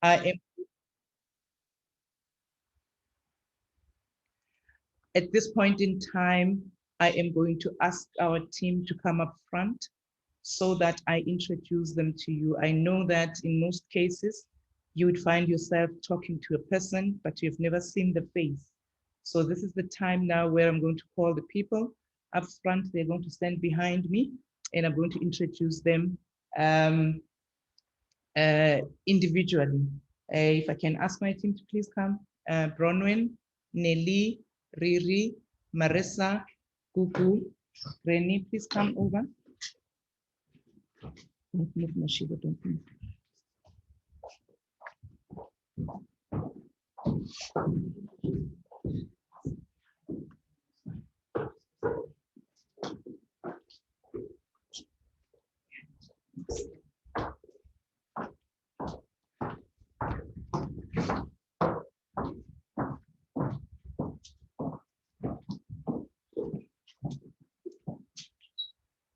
At this point in time, I am going to ask our team to come up front so that I introduce them to you. I know that in most cases, you would find yourself talking to a person, but you've never seen the face. So this is the time now where I'm going to call the people up front. They're going to stand behind me, and I'm going to introduce them individually. If I can ask my team to please come. Bronwyn, Nelly, Riri, Marissa, Gugu, Reni, please come over. Don't move, Mashiba, don't move.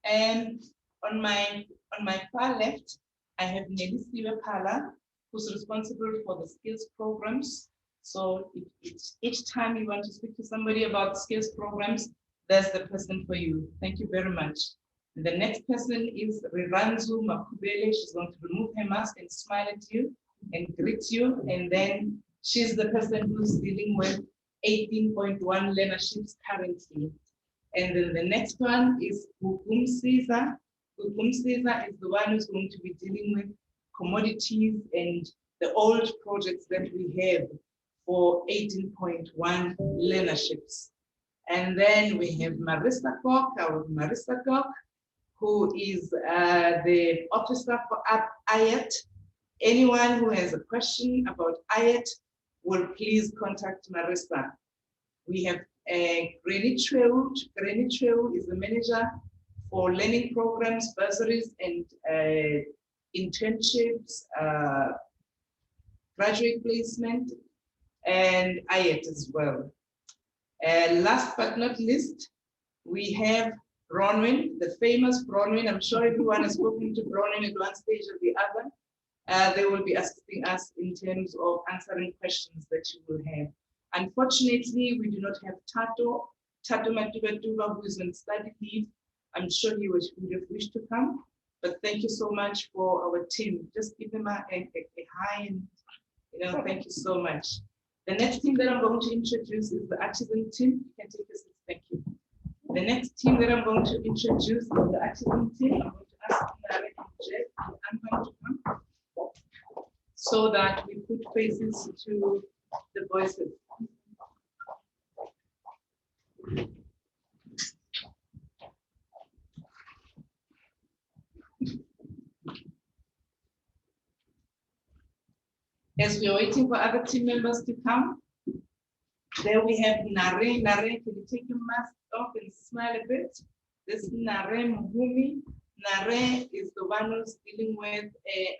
And on my far left, I have Nelly Pala, who's responsible for the skills programs. So each time you want to speak to somebody about skills programs, there's the person for you. Thank you very much. And the next person is Riranzu Makubele. She's going to remove her mask and smile at you and greet you. And then she's the person who's dealing with 18.1 learnerships currently. And then the next one is Gugum Caesar. Gugum Caesar is the one who's going to be dealing with commodities and the old projects that we have for 18.1 learnerships. And then we have Marissa Koch, who is the officer for IAT. Anyone who has a question about IAT will please contact Marissa. We have Granny Treu. Granny Treu is the manager for learning programs, bursaries, and internships, graduate placement, and IAT as well. Last but not least, we have Bronwyn, the famous Bronwyn. I'm sure everyone has spoken to Bronwyn at one stage or the other. They will be assisting us in terms of answering questions that you will have. Unfortunately, we do not have Tato Matuba, who is on study leave. I'm sure he would have wished to come, but thank you so much for our team. Just give them a hi and thank you so much. The next team that I'm going to introduce is the Artisan team. You can take a seat, thank you. The next team that I'm going to introduce is the Artisan team. I'm going to ask Nare and Jeff and Anvan to come so that we put faces to the voices. As we are waiting for other team members to come, there we have Nare. Nare, can you take your mask off and smile a bit? This is Nare Muhumi. Nare is the one who's dealing with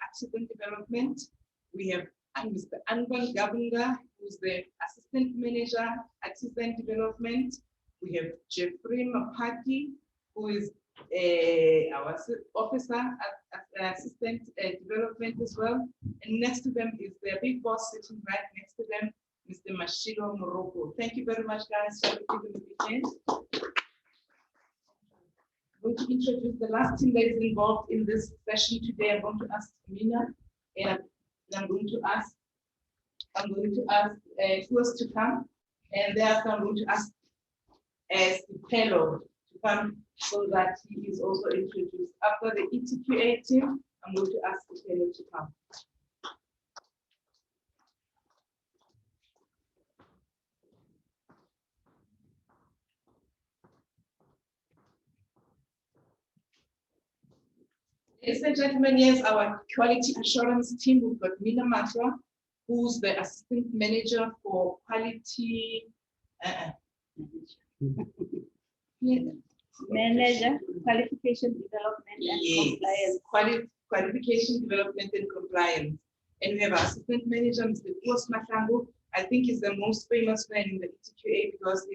accident development. We have Mr. Anban Gabunga, who's the assistant manager, accident development. We have Jeffrey Mapaki, who is our officer at assistant development as well. And next to them is their big boss sitting right next to them, Mr. Mashiro Morocco. Thank you very much, guys. Shall we give them a hand? I'm going to introduce the last team that is involved in this session today. I'm going to ask Mina, and I'm going to ask who else to come, and thereafter I'm going to ask Stipelo to come so that he is also introduced. After the ETQA team, I'm going to ask Stipelo to come. Ladies and gentlemen, yes, our quality assurance team, we've got Mina Matra, who's the assistant manager for quality Manager, qualification development and compliance. Qualification development and compliance. And we have our assistant manager, Mr. Kuos Matango. I think he's the most famous man in the ETQA because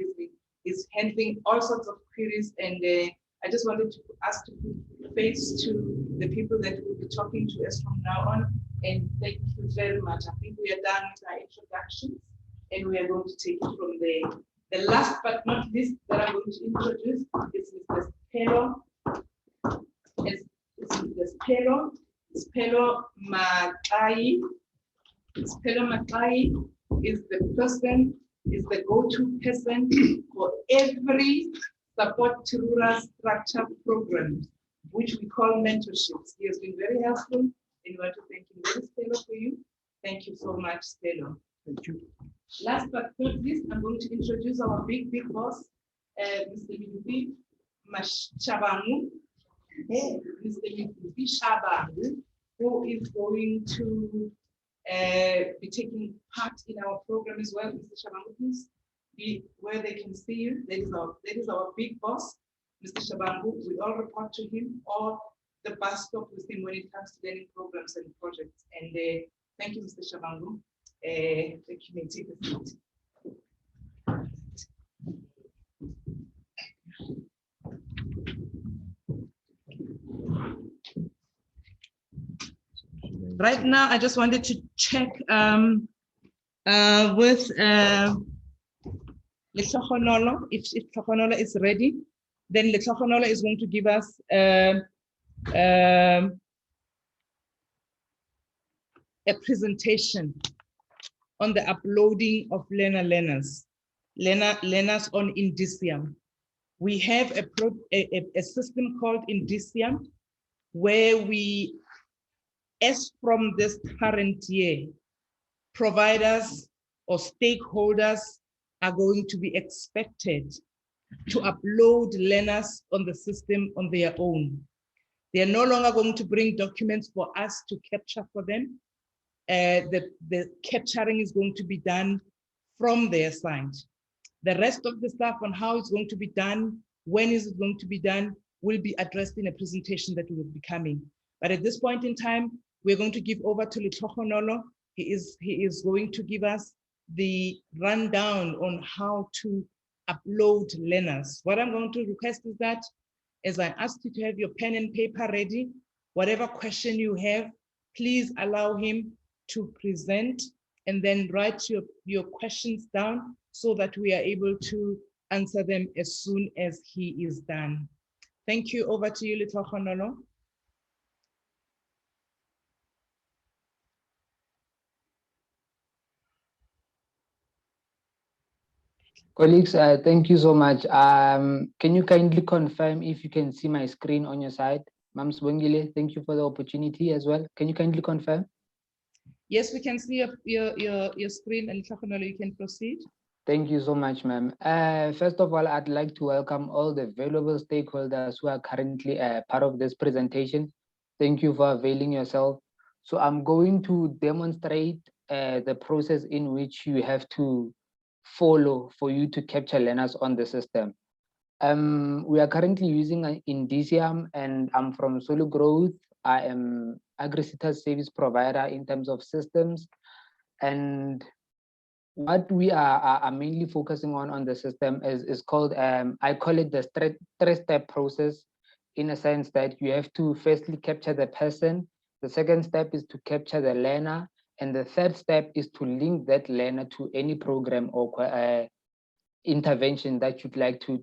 he's handling all sorts of queries. And I just wanted to ask to put face to the people that will be talking to us from now on. And thank you very much. I think we are done with our introductions, and we are going to take it from there. The last but not least that I'm going to introduce is Mr. Spelo. It's Spelo Makai. Spelo Makai is the person, is the go-to person for every support to rural structure program, which we call mentorships. He has been very helpful, and we want to thank him very Spelo for you. Thank you so much, Spelo. Thank you. Last but not least, I'm going to introduce our big boss, Mr. Midupi Shabangu. Mr. Midupi Shabangu, who is going to be taking part in our program as well. Mr. Shabangu, please be where they can see you. That is our big boss, Mr. Shabangu. We all report to him, or the bus stop with him when it comes to learning programs and projects. And thank you, Mr. Shabangu. Thank you, may take a seat. Right now, I just wanted to check with Letlogonolo, if Letlogonolo is ready, then Letlogonolo is going to give us a presentation on the uploading of learners on Indusium. We have a system called Indusium, where we, as from this current year, providers or stakeholders are going to be expected to upload learners on the system on their own. They are no longer going to bring documents for us to capture for them. The capturing is going to be done from their side. The rest of the stuff on how it's going to be done, when is it going to be done, will be addressed in a presentation that will be coming. But at this point in time, we're going to give over to Letlogonolo. He is going to give us the rundown on how to upload learners. What I'm going to request is that, as I asked you to have your pen and paper ready, whatever question you have, please allow him to present and then write your questions down so that we are able to answer them as soon as he is done. Thank you. Over to you, Letlogonolo. Colleagues, thank you so much. Can you kindly confirm if you can see my screen on your side? Ma'am Sibongile, thank you for the opportunity as well. Can you kindly confirm? Yes, we can see your screen, and Letlogonolo, you can proceed. Thank you so much, ma'am. First of all, I'd like to welcome all the valuable stakeholders who are currently part of this presentation. Thank you for availing yourself. So I'm going to demonstrate the process in which you have to follow for you to capture learners on the system. We are currently using an Indusium, and I'm from Solo Growth. I am AgriSeta service provider in terms of systems, and what we are mainly focusing on the system is called, I call it the three-step process, in a sense that you have to firstly capture the person, the second step is to capture the learner, and the third step is to link that learner to any program or intervention that you'd like to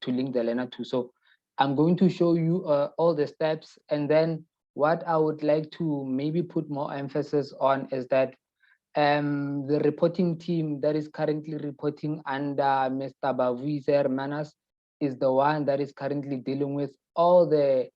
link the learner to. So I'm going to show you all the steps, and then what I would like to maybe put more emphasis on is that the reporting team that is currently reporting under Mr. Bavuizer Manas is the one that is currently dealing with all the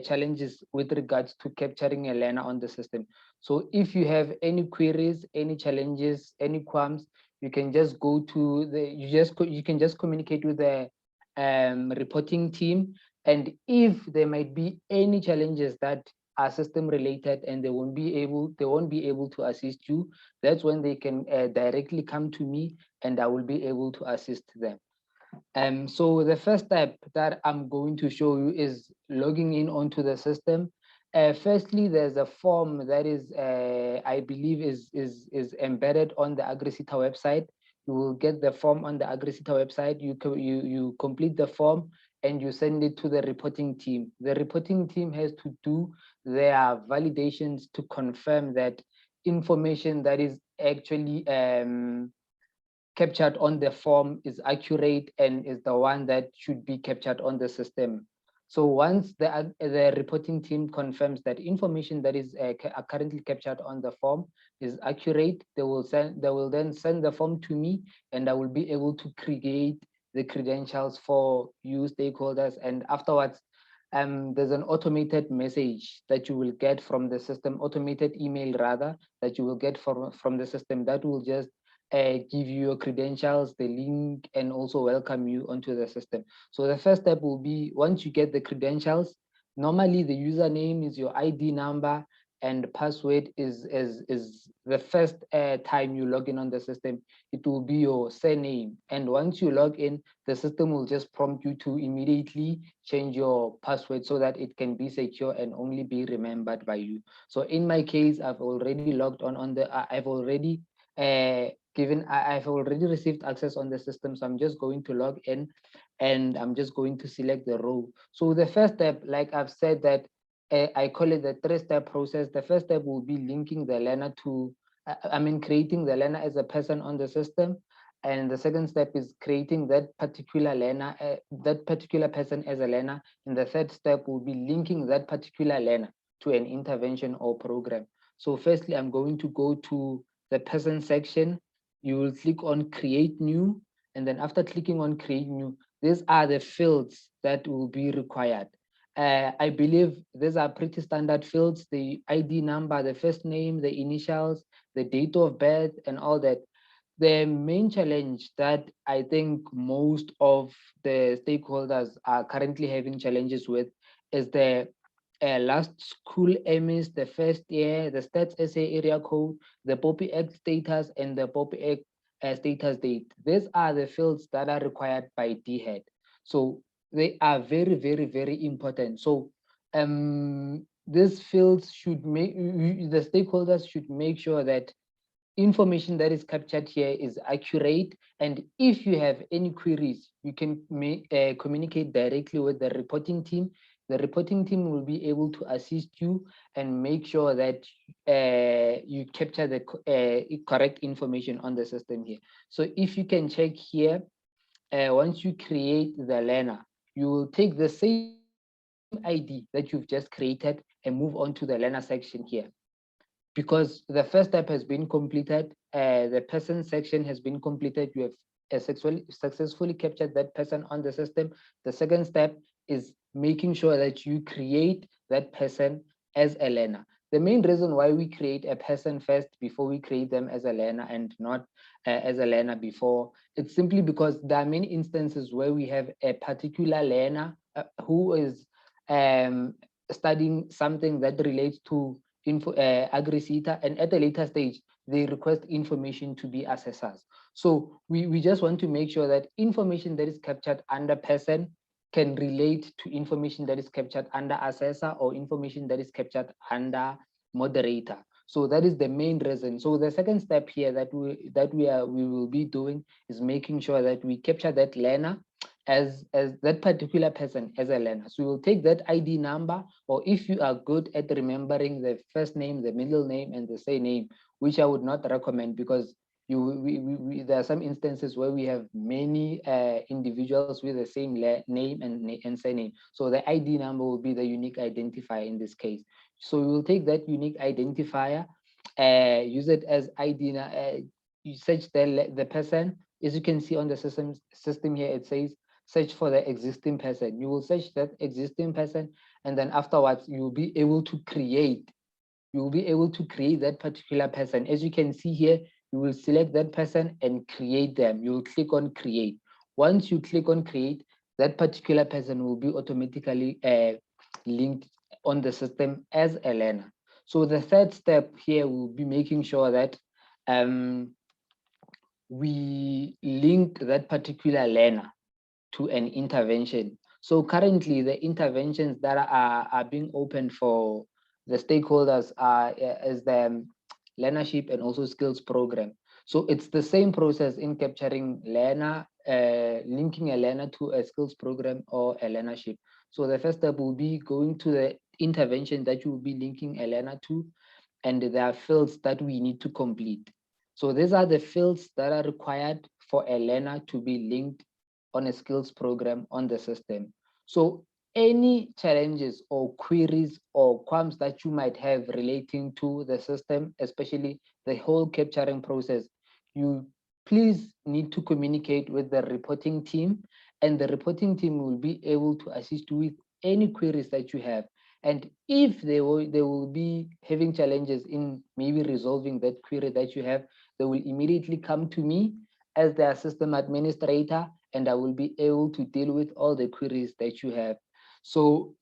challenges with regards to capturing a learner on the system. So if you have any queries, any challenges, any qualms, you can just go to the, you can just communicate with the reporting team. And if there might be any challenges that are system related and they won't be able to assist you, that's when they can directly come to me and I will be able to assist them. So the first step that I'm going to show you is logging in onto the system. Firstly, there's a form that is, I believe, is embedded on the AgriSeta website. You will get the form on the AgriSeta website. You complete the form. and you send it to the reporting team. The reporting team has to do their validations to confirm that information that is actually captured on the form is accurate and is the one that should be captured on the system. So once the reporting team confirms that information that is currently captured on the form is accurate, they will then send the form to me, and I will be able to create the credentials for you stakeholders. And afterwards, there's an automated message that you will get from the system, automated email rather, that you will get from the system that will just give you your credentials, the link, and also welcome you onto the system. So the first step will be, once you get the credentials, normally the username is your ID number, and password is the first time you log in on the system. It will be your surname. And once you log in, the system will just prompt you to immediately change your password so that it can be secure and only be remembered by you. So in my case, I've already logged on the, I've already I've already received access on the system. So I'm just going to log in, and I'm just going to select the role. So the first step, like I've said, that I call it the 3-step process. The first step will be linking the learner to, creating the learner as a person on the system. And the second step is creating that particular learner, that particular person as a learner. And the third step will be linking that particular learner to an intervention or program. So firstly, I'm going to go to the person section. You will click on create new. And then after clicking on create new, these are the fields that will be required. I believe these are pretty standard fields: the ID number, the first name, the initials, the date of birth, and all that. The main challenge that I think most of the stakeholders are currently having challenges with is the last school emis, the first year, the stats SA area code, the POPI Act status, and the POPI Act status date. These are the fields that are required by DHEAD. So they are very, very, very important. So these fields should make, the stakeholders should make sure that information that is captured here is accurate. And if you have any queries, you can communicate directly with the reporting team. The reporting team will be able to assist you and make sure that you capture the correct information on the system here. So if you can check here, once you create the learner, you will take the same ID that you've just created and move on to the learner section here. Because the first step has been completed, the person section has been completed, you have successfully captured that person on the system. The second step is making sure that you create that person as a learner. The main reason why we create a person first before we create them as a learner and not as a learner before, it's simply because there are many instances where we have a particular learner who is studying something that relates to AgriSeta, and at a later stage, they request information to be assessors. So we just want to make sure that information that is captured under person can relate to information that is captured under assessor or information that is captured under moderator. So that is the main reason. So the second step here that we will be doing is making sure that we capture that learner as that particular person as a learner. So we'll take that ID number, or if you are good at remembering the first name, the middle name, and the surname, which I would not recommend, because there are some instances where we have many individuals with the same name and surname. So the ID number will be the unique identifier in this case. So we will take that unique identifier, use it as ID. You search the person. As you can see on the system here, it says search for the existing person. You will search that existing person, and then afterwards you will be able to create. You will be able to create that particular person. As you can see here, you will select that person and create them. You will click on create. Once you click on create, that particular person will be automatically linked on the system as a learner. So the third step here will be making sure that we link that particular learner to an intervention. So currently the interventions that are being opened for the stakeholders are as the learnership and also skills program. So it's the same process in capturing learner, linking a learner to a skills program or a learnership. So the first step will be going to the intervention that you will be linking a learner to, and there are fields that we need to complete. So these are the fields that are required for a learner to be linked on a skills program on the system. So any challenges or queries or qualms that you might have relating to the system, especially the whole capturing process, you please need to communicate with the reporting team, and the reporting team will be able to assist you with any queries that you have. And if they will be having challenges in maybe resolving that query that you have, they will immediately come to me as their system administrator, and I will be able to deal with all the queries that you have. So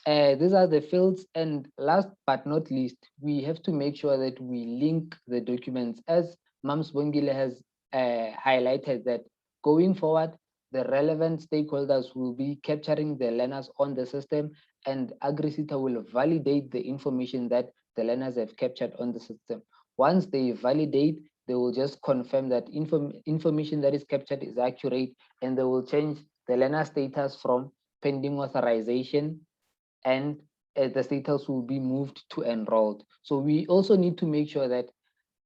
these are the fields. And last but not least, we have to make sure that we link the documents, as Mams Bongile has highlighted, that going forward, the relevant stakeholders will be capturing the learners on the system, and AgriSeta will validate the information that the learners have captured on the system. Once they validate, they will just confirm that information that is captured is accurate, and they will change the learner status from pending authorization, and the status will be moved to enrolled. So we also need to make sure that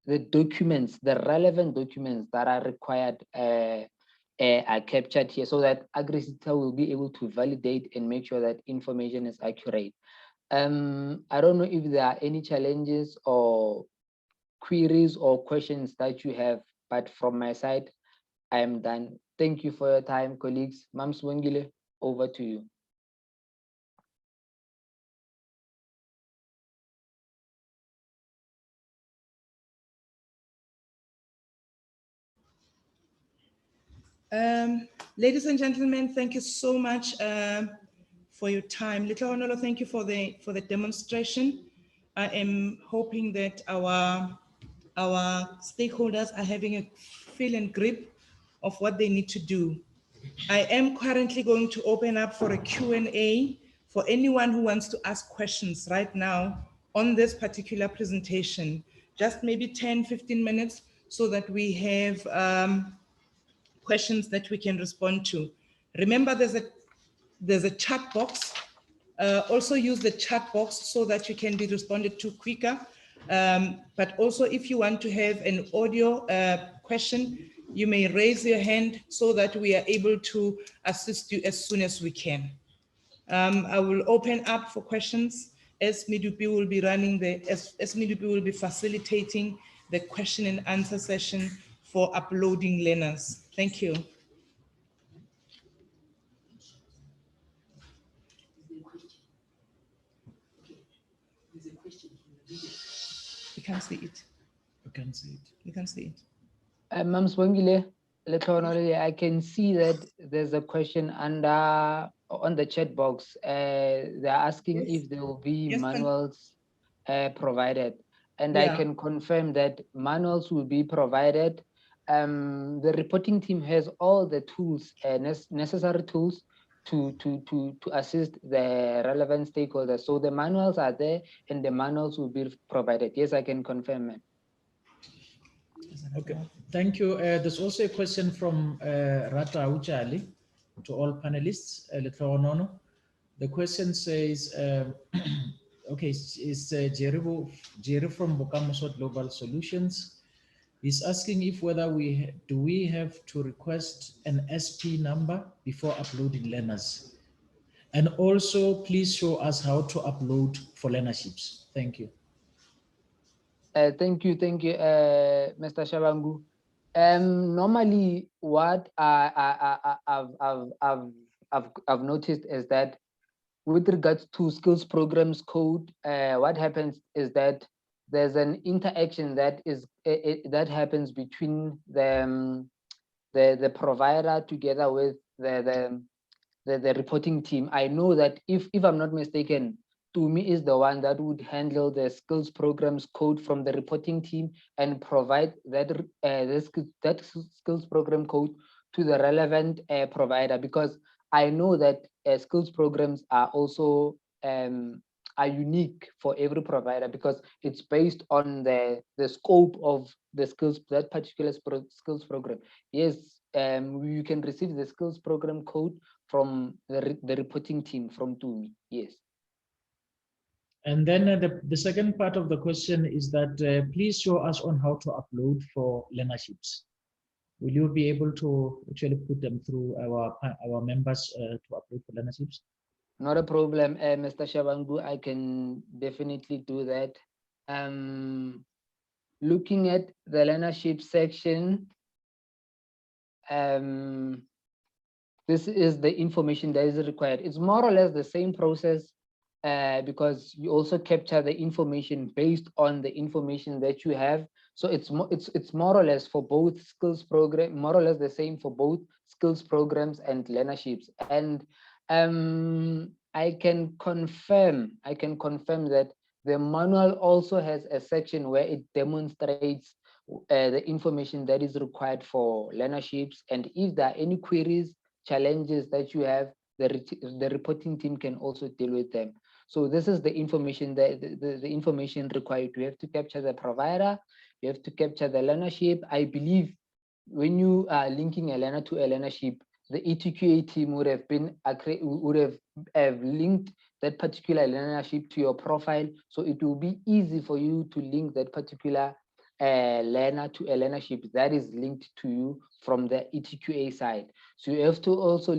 the documents, the relevant documents that are required are captured here, so that AgriSeta will be able to validate and make sure that information is accurate. I don't know if there are any challenges or queries or questions that you have, but from my side, I am done. Thank you for your time, colleagues. Mams Wengile, over to you. Ladies and gentlemen, thank you so much for your time. Little Honolo, thank you for the demonstration. I am hoping that our stakeholders are having a feel and grip of what they need to do. I am currently going to open up for a Q&A for anyone who wants to ask questions right now on this particular presentation. Just maybe 10, 15 minutes so that we have questions that we can respond to. Remember, there's a chat box. Also use the chat box so that you can be responded to quicker. But also, if you want to have an audio question, you may raise your hand so that we are able to assist you as soon as we can. I will open up for questions as Midupi will be running as Midupi will be facilitating the question and answer session for uploading learners. Thank you. You can't see it. You can see it. You can see it. Mams Wengile, I can see that there's a question under on the chat box. They're asking Yes. if there will be Yes, manuals provided, and Yeah. I can confirm that manuals will be provided. The reporting team has all the tools, necessary tools to assist the relevant stakeholders. So the manuals are there, and the manuals will be provided. Yes, I can confirm, ma'am. Okay, thank you. There's also a question from Rata Uchali to all panelists. The question says, okay, it's Jerry from Bokamoso Global Solutions. He's asking if whether do we have to request an SP number before uploading learners, and also please show us how to upload for learnerships. Thank you. Thank you, Mr. Shabangu. Normally, what I've noticed is that with regards to skills programs code, what happens is that there's an interaction that that happens between the provider together with the reporting team. I know that if I'm not mistaken, Tumi is the one that would handle the skills programs code from the reporting team and provide that that skills program code to the relevant provider, because I know that skills programs are also are unique for every provider because it's based on the scope of the skills, that particular skills program. Yes, you can receive the skills program code from the reporting team from TUMI. Yes. And then the second part of the question is that please show us on how to upload for learnerships. Will you be able to actually put them through our members to upload for learnerships? Not a problem, Mr. Shabangu. I can definitely do that. Looking at the learnership section, this is the information that is required. It's more or less the same process because you also capture the information based on the information that you have. So it's more or less for both skills program, more or less the same for both skills programs and learnerships. And I can confirm that the manual also has a section where it demonstrates the information that is required for learnerships. And if there are any queries, challenges that you have, the reporting team can also deal with them. So this is the information that the information required. You have to capture the provider, you have to capture the learnership. I believe when you are linking a learner to a learnership, the ETQA team would have linked that particular learnership to your profile. So it will be easy for you to link that particular learner to a learnership that is linked to you from the ETQA side. So you have to also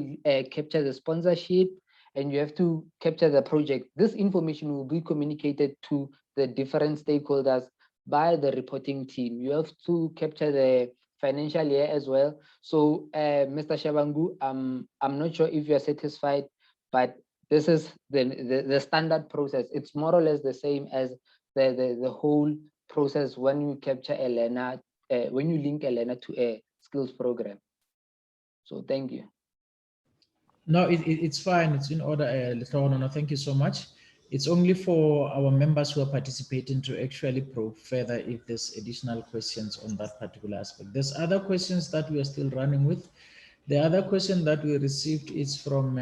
capture the sponsorship and you have to capture the project. This information will be communicated to the different stakeholders by the reporting team. You have to capture the financial year as well. So Mr. Shabangu, I'm not sure if you're satisfied, but this is the standard process. It's more or less the same as the whole process when you capture a learner, when you link a learner to a skills program. So thank you. No, it's fine. It's in order. No, thank you so much. It's only for our members who are participating to actually probe further if there's additional questions on that particular aspect. There's other questions that we are still running with. The other question that we received is from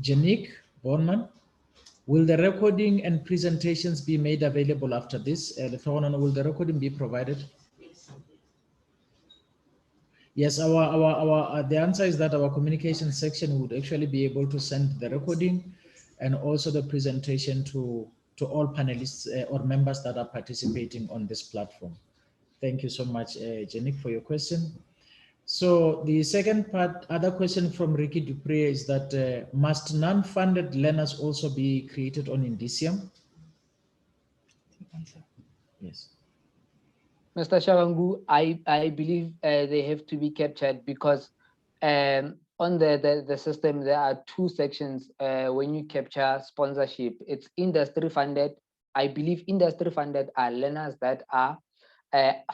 Janik Bornman. Will the recording and presentations be made available after this? Will the recording be provided? Yes, the answer is that our communication section would actually be able to send the recording and also the presentation to all panelists or members that are participating on this platform. Thank you so much, Janik, for your question. So the second part, other question from Ricky Dupre is that must non-funded learners also be created on Indusium? Yes. Mr. Shabangu, I believe they have to be captured because on the system, there are two sections when you capture sponsorship. It's industry funded. I believe industry funded are learners that are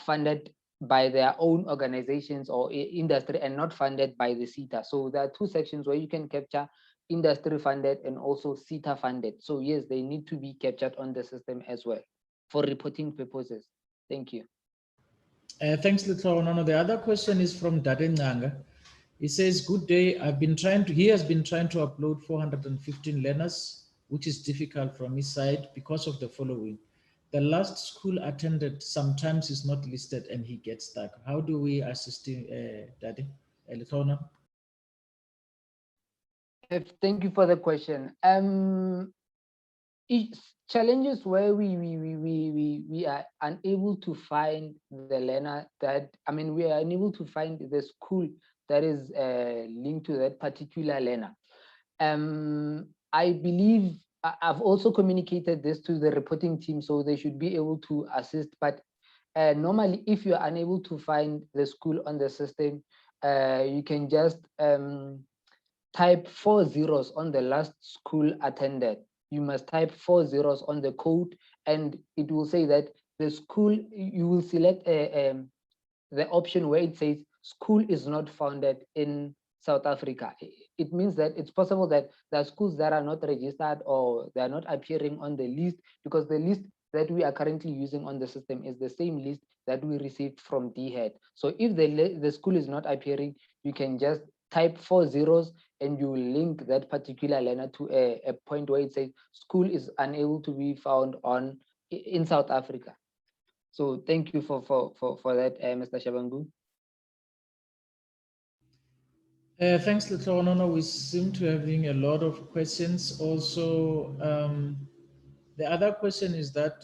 funded by their own organizations or industry and not funded by the SETA. So there are two sections where you can capture industry funded and also SETA funded. So yes, they need to be captured on the system as well for reporting purposes. Thank you. Thanks, Lithonono. The other question is from Daden Nanga. He says, good day. He has been trying to upload 415 learners, which is difficult from his side because of the following. The last school attended sometimes is not listed and he gets stuck. How do we assist him, Daddy? Lithono? Thank you for the question. Challenges where we are unable to find the learner that, we are unable to find the school that is linked to that particular learner. I believe I've also communicated this to the reporting team, so they should be able to assist. But normally, if you are unable to find the school on the system, you can just type 4 zeros on the last school attended. You must type 4 zeros on the code, and it will say that the school, you will select the option where it says school is not founded in South Africa. It means that it's possible that there are schools that are not registered or they are not appearing on the list, because the list that we are currently using on the system is the same list that we received from DHEAD. So if the school is not appearing, you can just type 4 zeros and you link that particular learner to a point where it says school is unable to be found in South Africa. So thank you for that, Mr. Shabangu. Thanks, Letlonono. We seem to having a lot of questions. Also, the other question is that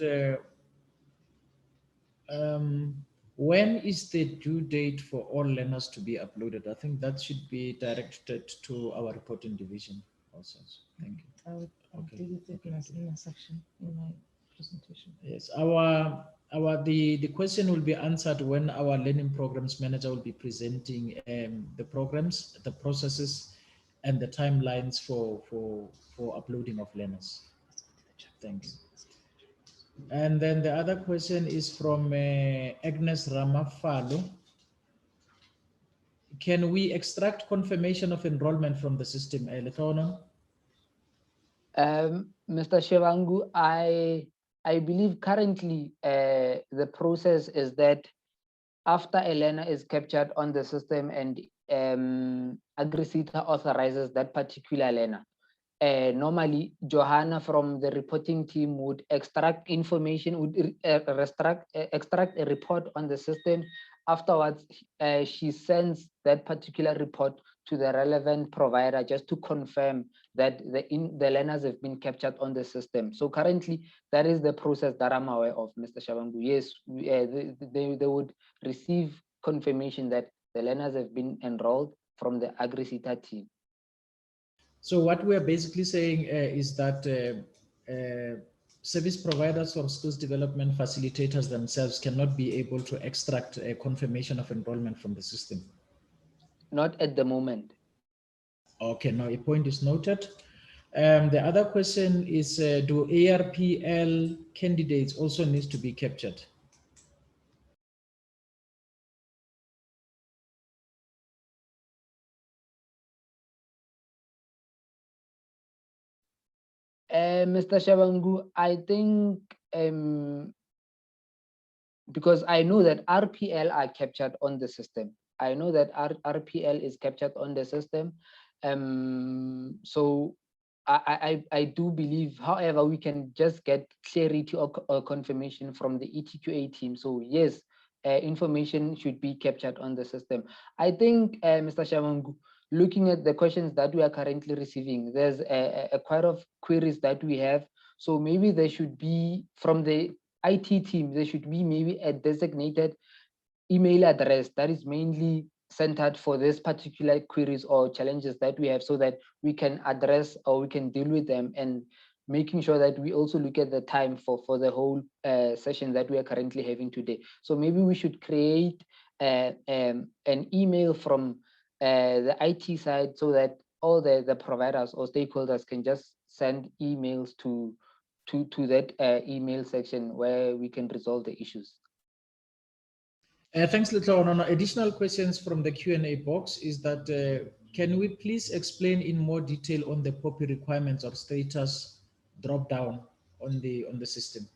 when is the due date for all learners to be uploaded? I think that should be directed to our reporting division also. Thank you. I would deal with it in a section in my presentation. Yes, the question will be answered when our learning programs manager will be presenting the programs, the processes, and the timelines for uploading of learners. Thanks. And then the other question is from Agnes Ramafalo. Can we extract confirmation of enrollment from the system, Letona? Mr. Shevangu, I believe currently the process is that after a learner is captured on the system and Agrisita authorizes that particular learner, normally Johanna from the reporting team would extract information, would extract a report on the system. Afterwards, she sends that particular report to the relevant provider just to confirm that the learners have been captured on the system. So currently, that is the process that I'm aware of, Mr. Shabangu. Yes, they would receive confirmation that the learners have been enrolled from the Agrisita team. So what we are basically saying is that service providers or skills development facilitators themselves cannot be able to extract a confirmation of enrollment from the system. Not at the moment. Okay, now a point is noted. The other question is, do ARPL candidates also need to be captured? Mr. Shabangu, I think because I know that RPL are captured on the system. I know that RPL is captured on the system. So I do believe, however, we can just get clarity or confirmation from the ETQA team. So yes, information should be captured on the system. I think, Mr. Shamangu, looking at the questions that we are currently receiving, there's a quite of queries that we have. So maybe there should be, from the IT team, there should be maybe a designated email address that is mainly centered for this particular queries or challenges that we have, so that we can address or we can deal with them, and making sure that we also look at the time for the whole session that we are currently having today. So maybe we should create an email from the IT side, so that all the providers or stakeholders can just send emails to that email section where we can resolve the issues. Thanks, Letona. Additional questions from the Q&A box is that, can we please explain in more detail on the POPI requirements or status drop down on the system?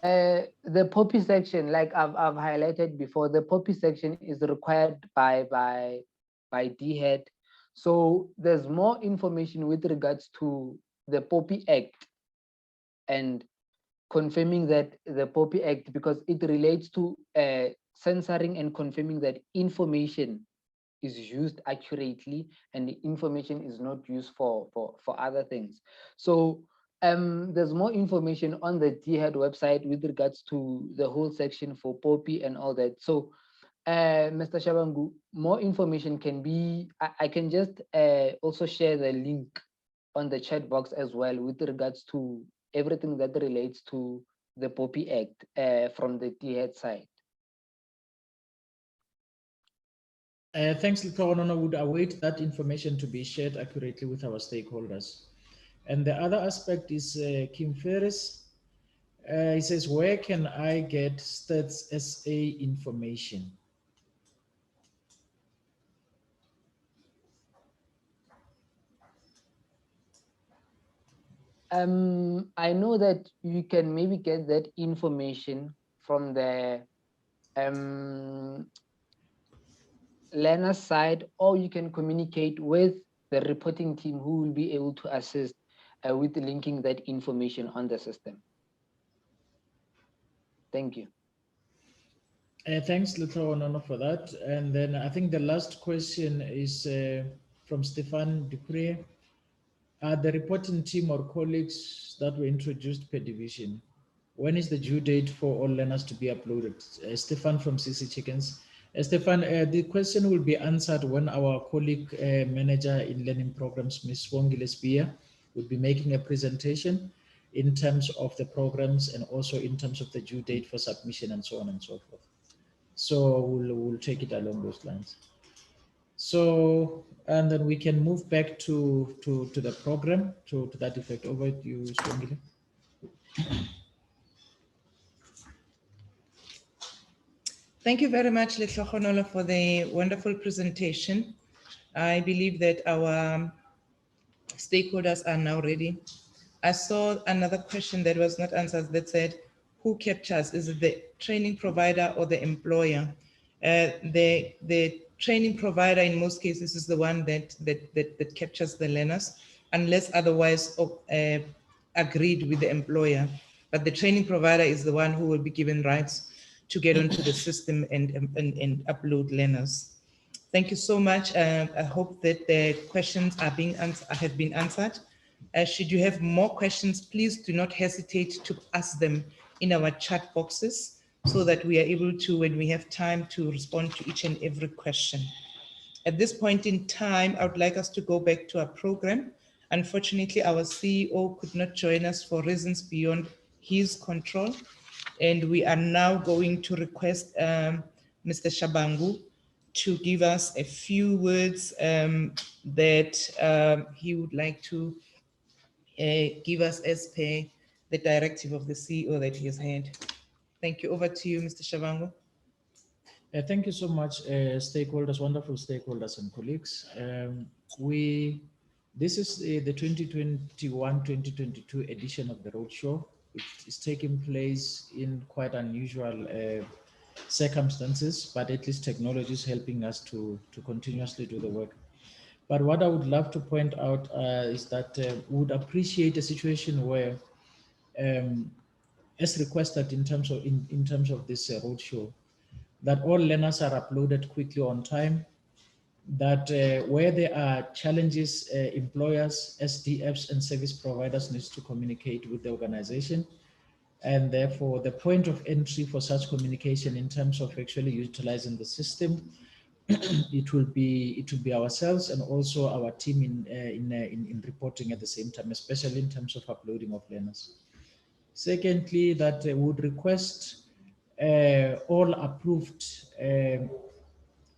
The POPI section, like I've highlighted before, the POPI section is required by DHET. So there's more information with regards to the POPI Act and confirming that the POPI Act, because it relates to censoring and confirming that information is used accurately and the information is not used for other things. So there's more information on the DHET website with regards to the whole section for POPI and all that. So Mr. Shabangu, more information can be, I can just also share the link on the chat box as well with regards to everything that relates to the POPI Act from the DHET side. Thanks, Letona. Would await that information to be shared accurately with our stakeholders. And the other aspect is Kim Ferris. He says, where can I get Stats SA information? I know that you can maybe get that information from the learner side, or you can communicate with the reporting team who will be able to assist with linking that information on the system. Thank you. Thanks, Letlhaonono, for that. And then I think the last question is from Stefan Dupré. Are the reporting team or colleagues that were introduced per division? When is the due date for all learners to be uploaded? Stefan from CC Chickens. Stefan, the question will be answered when our colleague manager in learning programs, Ms. Wongile Spear, will be making a presentation in terms of the programs and also in terms of the due date for submission and so on and so forth. So we'll take it along those lines. So, and then we can move back to the program, to that effect. Over to you, Swangile. Thank you very much, Letlhaonono, for the wonderful presentation. I believe that our stakeholders are now ready. I saw another question that was not answered that said, who captures? Is it the training provider or the employer? The training provider in most cases is the one that captures the learners, unless otherwise agreed with the employer. But the training provider is the one who will be given rights to get onto the system and upload learners. Thank you so much. I hope that the questions have been answered. Should you have more questions, please do not hesitate to ask them in our chat boxes so that we are able to, when we have time, to respond to each and every question. At this point in time, I would like us to go back to our program. Unfortunately, our CEO could not join us for reasons beyond his control. And we are now going to request Mr. Shabangu to give us a few words that he would like to give us as per the directive of the CEO that he has had. Thank you. Over to you, Mr. Shabangu. Thank you so much, stakeholders, wonderful stakeholders and colleagues. This is the 2021-2022 edition of the Roadshow. It is taking place in quite unusual circumstances, but at least technology is helping us to continuously do the work. But what I would love to point out is that we would appreciate a situation where, as requested in terms of this Roadshow, that all learners are uploaded quickly on time, that where there are challenges, employers, SDFs and service providers needs to communicate with the organization. And therefore the point of entry for such communication in terms of actually utilizing the system, it will be ourselves and also our team in reporting at the same time, especially in terms of uploading of learners. Secondly, that we would request all approved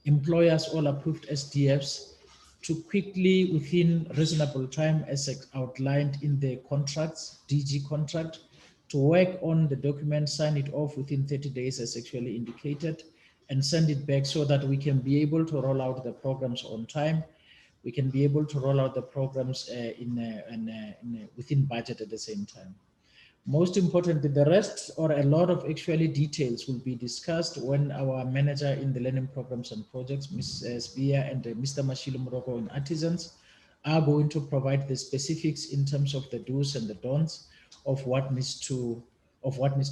employers, all approved SDFs to quickly, within reasonable time as outlined in the contracts, DG contract, to work on the document, sign it off within 30 days as actually indicated, and send it back so that we can be able to roll out the programs on time. We can be able to roll out the programs within budget at the same time. Most importantly, the rest or a lot of actually details will be discussed when our manager in the learning programs and projects, Ms. Spear and Mr. Mashilo Moroko in Artisans, are going to provide the specifics in terms of the do's and the don'ts of what needs to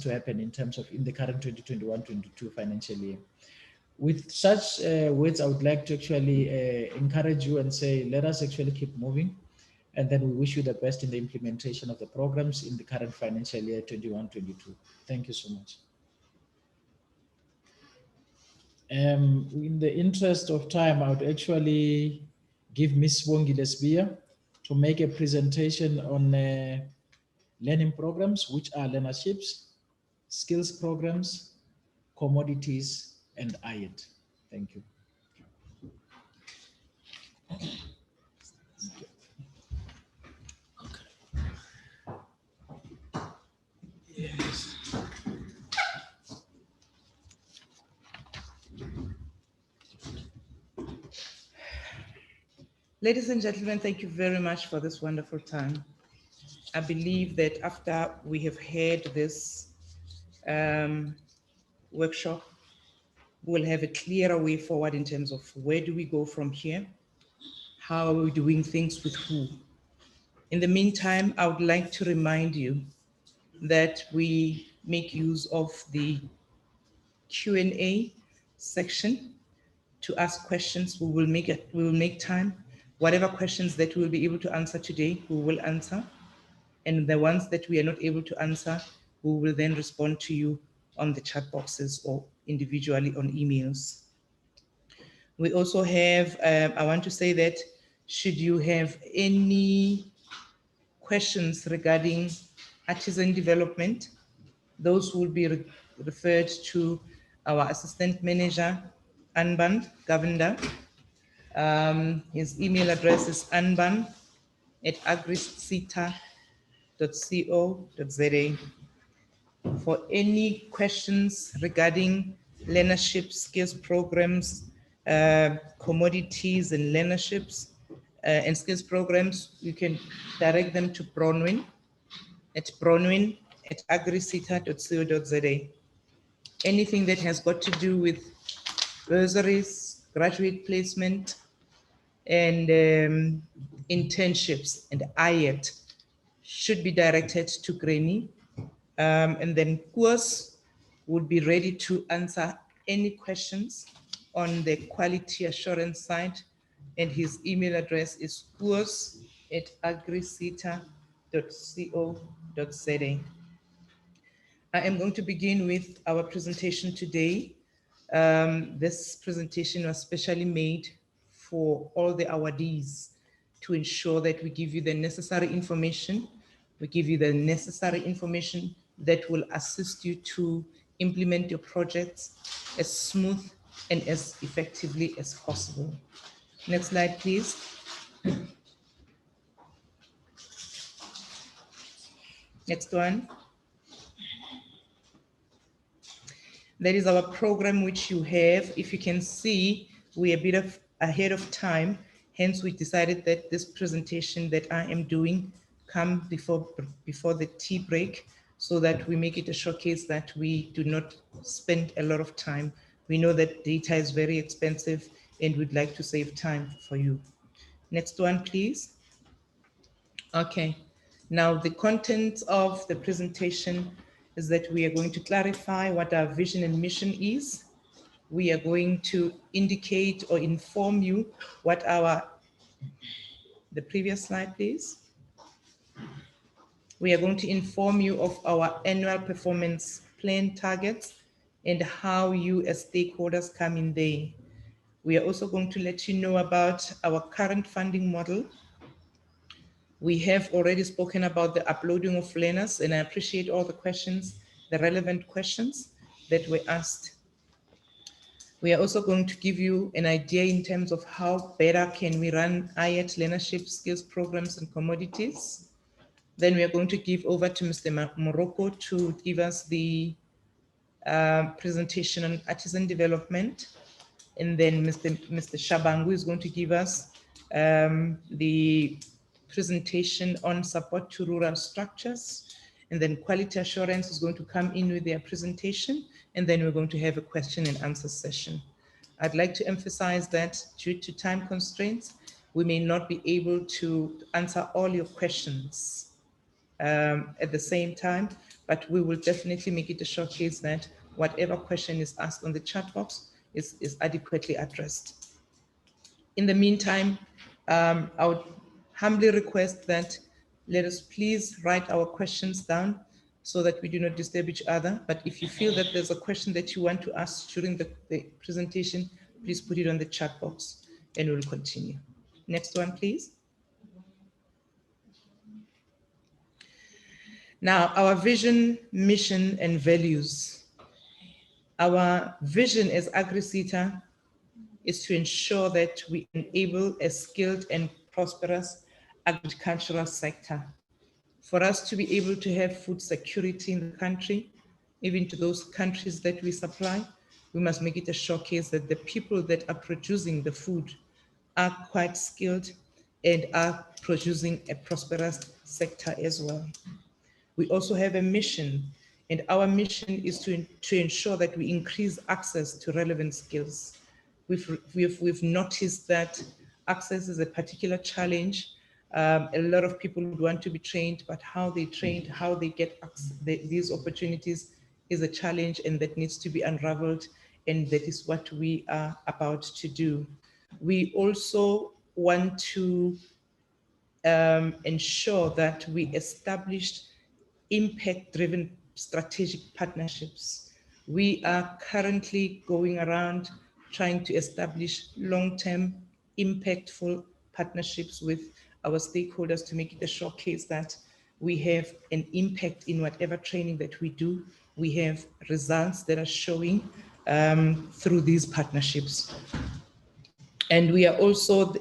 happen in terms of in the current 2021-22 financial year. With such words, I would like to actually encourage you and say, let us actually keep moving. And then we wish you the best in the implementation of the programs in the current financial year 21-22. Thank you so much. In the interest of time, I would actually give Ms. Wongile Spear to make a presentation on learning programs, which are learnerships, skills programs, commodities, and IED. Thank you. Yes. Ladies and gentlemen, thank you very much for this wonderful time. I believe that after we have had this workshop, we'll have a clearer way forward in terms of where do we go from here? How are we doing things with who? In the meantime, I would like to remind you that we make use of the Q&A section to ask questions. We will make time. Whatever questions that we will be able to answer today, we will answer. And the ones that we are not able to answer, we will then respond to you on the chat boxes or individually on emails. We also have, I want to say that should you have any questions regarding artisan development, those will be referred to our assistant manager, Anban Govender. His email address is anban@agrisita.co.za. For any questions regarding learnership skills programs, commodities and learnerships and skills programs, you can direct them to bronwyn@agrisita.co.za. Anything that has got to do with bursaries, graduate placement, and internships and IET should be directed to Granny. And then Koos would be ready to answer any questions on the quality assurance side. And his email address is koos@agrisita.co.za. I am going to begin with our presentation today. This presentation was specially made for all the awardees to ensure that we give you the necessary information. We give you the necessary information that will assist you to implement your projects as smooth and as effectively as possible. Next slide, please. Next one. That is our program which you have. If you can see, we're a bit ahead of time. Hence, we decided that this presentation that I am doing come before the tea break, so that we make it a showcase that we do not spend a lot of time. We know that data is very expensive and we'd like to save time for you. Next one, please. Okay, now the content of the presentation is that we are going to clarify what our vision and mission is. We are going to indicate or inform you what the previous slide, please. We are going to inform you of our annual performance plan targets and how you as stakeholders come in there. We are also going to let you know about our current funding model. We have already spoken about the uploading of learners, and I appreciate all the questions, the relevant questions that were asked. We are also going to give you an idea in terms of how better can we run IET learnership skills programs and commodities. Then we are going to give over to Mr. Morocco to give us the presentation on artisan development. And then Mr. Shabangu is going to give us the presentation on support to rural structures. And then quality assurance is going to come in with their presentation. And then we're going to have a question and answer session. I'd like to emphasize that due to time constraints, we may not be able to answer all your questions at the same time, but we will definitely make it a showcase that whatever question is asked on the chat box is adequately addressed. In the meantime, I would humbly request that let us please write our questions down so that we do not disturb each other. But if you feel that there's a question that you want to ask during the presentation, please put it on the chat box and we'll continue. Next one, please. Now, our vision, mission, and values. Our vision as AgriSeta is to ensure that we enable a skilled and prosperous agricultural sector. For us to be able to have food security in the country, even to those countries that we supply, we must make it a showcase that the people that are producing the food are quite skilled and are producing a prosperous sector as well. We also have a mission And our mission is to ensure that we increase access to relevant skills. We've noticed that access is a particular challenge. A lot of people would want to be trained, but how they trained, how they get these opportunities is a challenge, and that needs to be unraveled. And that is what we are about to do. We also want to ensure that we established impact-driven strategic partnerships. We are currently going around trying to establish long-term, impactful partnerships with our stakeholders to make it a showcase that we have an impact in whatever training that we do. We have results that are showing through these partnerships. And we are also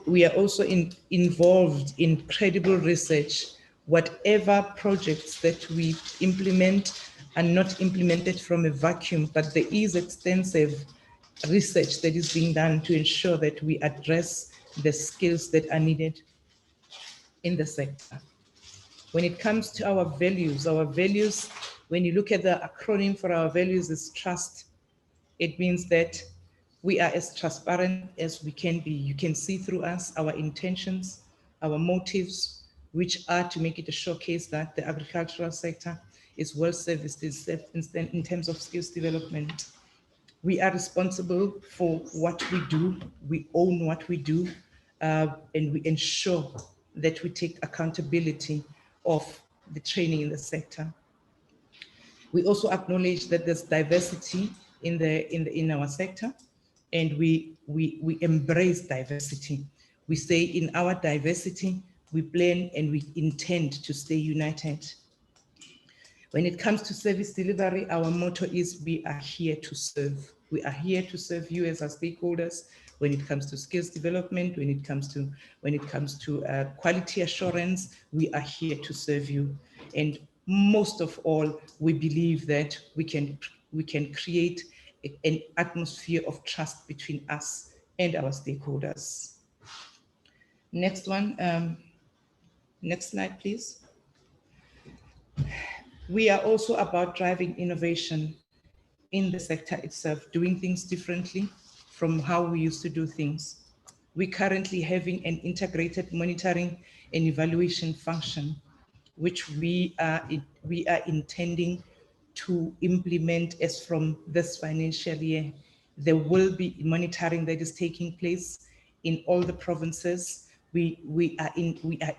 involved in credible research. Whatever projects that we implement are not implemented from a vacuum, but there is extensive research that is being done to ensure that we address the skills that are needed in the sector. When it comes to our values, when you look at the acronym for our values, is trust. It means that we are as transparent as we can be. You can see through us our intentions, our motives, which are to make it a showcase that the agricultural sector is well serviced in terms of skills development. We are responsible for what we do. We own what we do, and we ensure that we take accountability of the training in the sector. We also acknowledge that there's diversity in our sector, and we embrace diversity. We say in our diversity, we plan and we intend to stay united. When it comes to service delivery, our motto is we are here to serve. We are here to serve you as our stakeholders. When it comes to skills development, when it comes to quality assurance, we are here to serve you. And most of all, we believe that we can create an atmosphere of trust between us and our stakeholders. Next one, next slide, please. We are also about driving innovation in the sector itself, doing things differently from how we used to do things. We're currently having an integrated monitoring and evaluation function, which we are intending to implement as from this financial year. There will be monitoring that is taking place in all the provinces. We are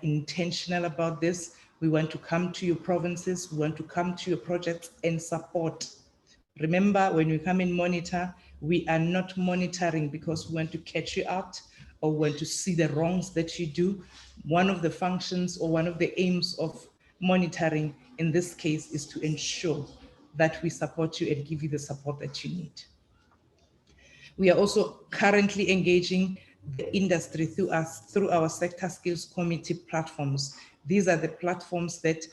intentional about this. We want to come to your provinces, we want to come to your projects and support. Remember, when we come and monitor, we are not monitoring because we want to catch you out or want to see the wrongs that you do. One of the functions or one of the aims of monitoring in this case is to ensure that we support you and give you the support that you need. We are also currently engaging the industry through our sector skills committee platforms. These are the platforms that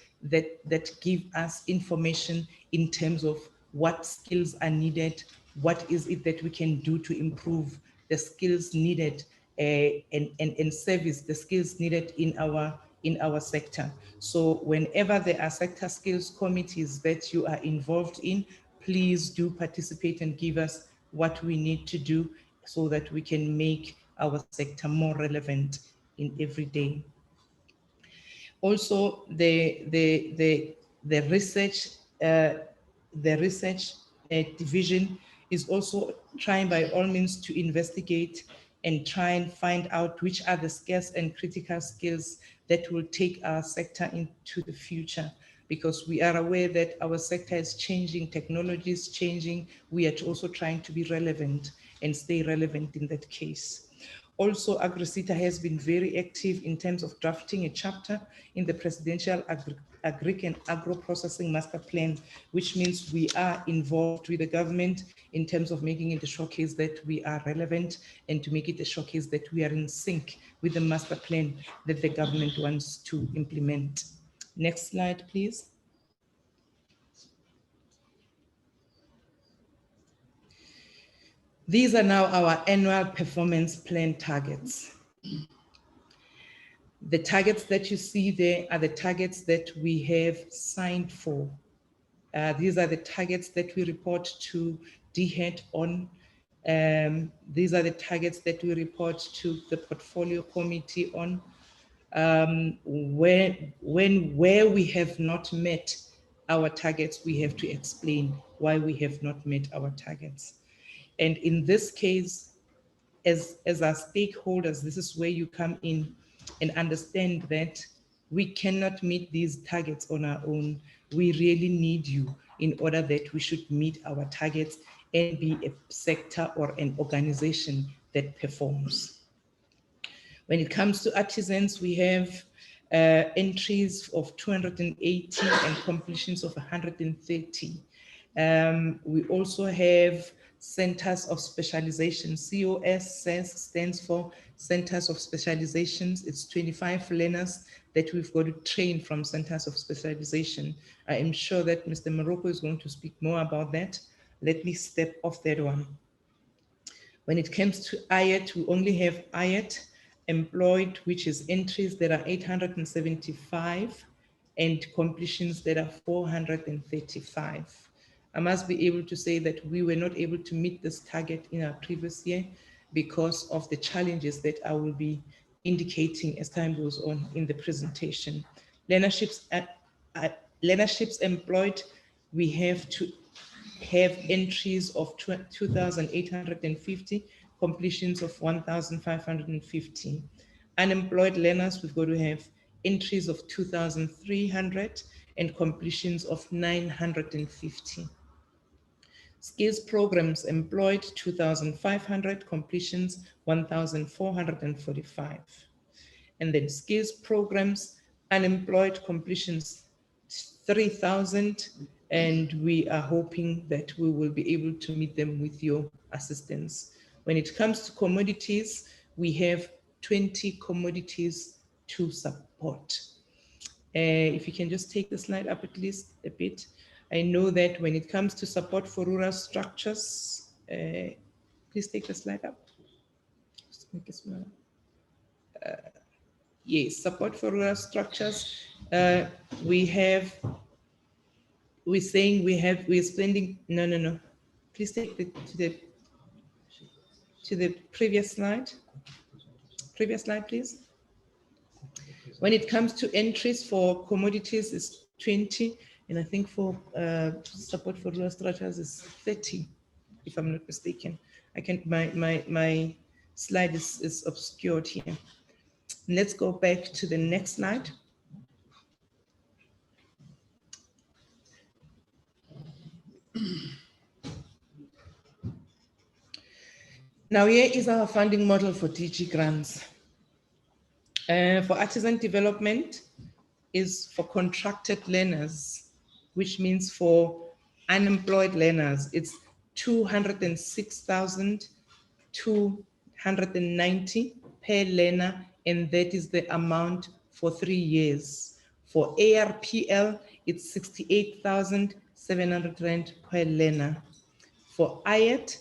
give us information in terms of what skills are needed, what is it that we can do to improve the skills needed and service the skills needed in our sector. So whenever there are sector skills committees that you are involved in, please do participate and give us what we need to do so that we can make our sector more relevant in every day. Also, the research division is also trying by all means to investigate and try and find out which are the scarce and critical skills that will take our sector into the future, because we are aware that our sector is changing, technology is changing. We are also trying to be relevant and stay relevant in that case. Also, AgriSeta has been very active in terms of drafting a chapter in the Presidential Agri and Agro-Processing Master Plan, which means we are involved with the government in terms of making it a showcase that we are relevant and to make it a showcase that we are in sync with the master plan that the government wants to implement. Next slide, please. These are now our annual performance plan targets. The targets that you see there are the targets that we have signed for These are the targets that we report to DHEAD on. These are the targets that we report to the portfolio committee on. Where we have not met our targets, we have to explain why we have not met our targets. And in this case, as our stakeholders, this is where you come in and understand that we cannot meet these targets on our own. We really need you in order that we should meet our targets and be a sector or an organization that performs. When it comes to artisans, we have entries of 280 and completions of 130. We also have centers of specialization. COS stands for Centers of Specializations. It's 25 learners that we've got to train from centers of specialization. I am sure that Mr. Morocco is going to speak more about that. Let me step off that one. When it comes to IET, we only have IET employed, which is entries that are 875 and completions that are 435. I must be able to say that we were not able to meet this target in our previous year because of the challenges that I will be indicating as time goes on in the presentation. Learnerships employed, we have to have entries of 2,850, completions of 1,550. Unemployed learners, we've got to have entries of 2,300 and completions of 950. Skills programs employed 2,500, completions 1,445. And then skills programs unemployed, completions 3,000, and we are hoping that we will be able to meet them with your assistance. When it comes to commodities, we have 20 commodities to support. If you can just take the slide up at least a bit. I know that when it comes to support for rural structures, please take the slide up. Just make it smaller. Yes, support for rural structures. We're saying we're spending, no. Please take to the previous slide. Previous slide, please. When it comes to entries for commodities, it's 20, and I think for support for rural structures is 30, if I'm not mistaken. I can't, my slide is obscured here. Let's go back to the next slide. Now here is our funding model for DG grants. For artisan development is for contracted learners, which means for unemployed learners, it's 206,290 per learner, and that is the amount for 3 years. For ARPL, it's 68,700 Rand per learner. For IET,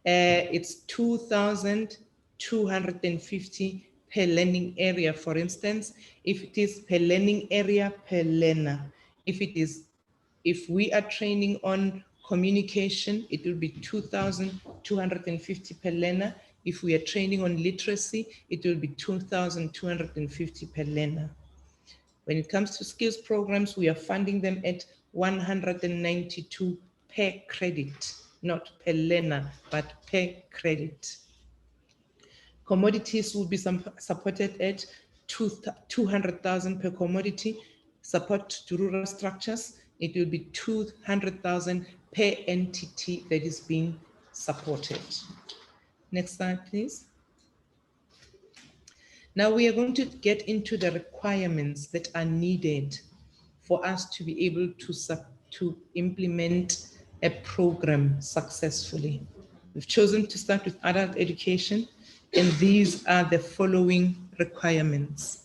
it's 2,250 per learning area. For instance, if it is per learning area per learner, if we are training on communication, it will be 2,250 per learner. If we are training on literacy, it will be 2,250 per learner. When it comes to skills programs, we are funding them at 192 per credit, not per learner, but per credit. Commodities will be supported at 200,000 per commodity. Support to rural structures, it will be 200,000 per entity that is being supported. Next slide, please. Now we are going to get into the requirements that are needed for us to be able to implement a program successfully. We've chosen to start with adult education, and these are the following requirements.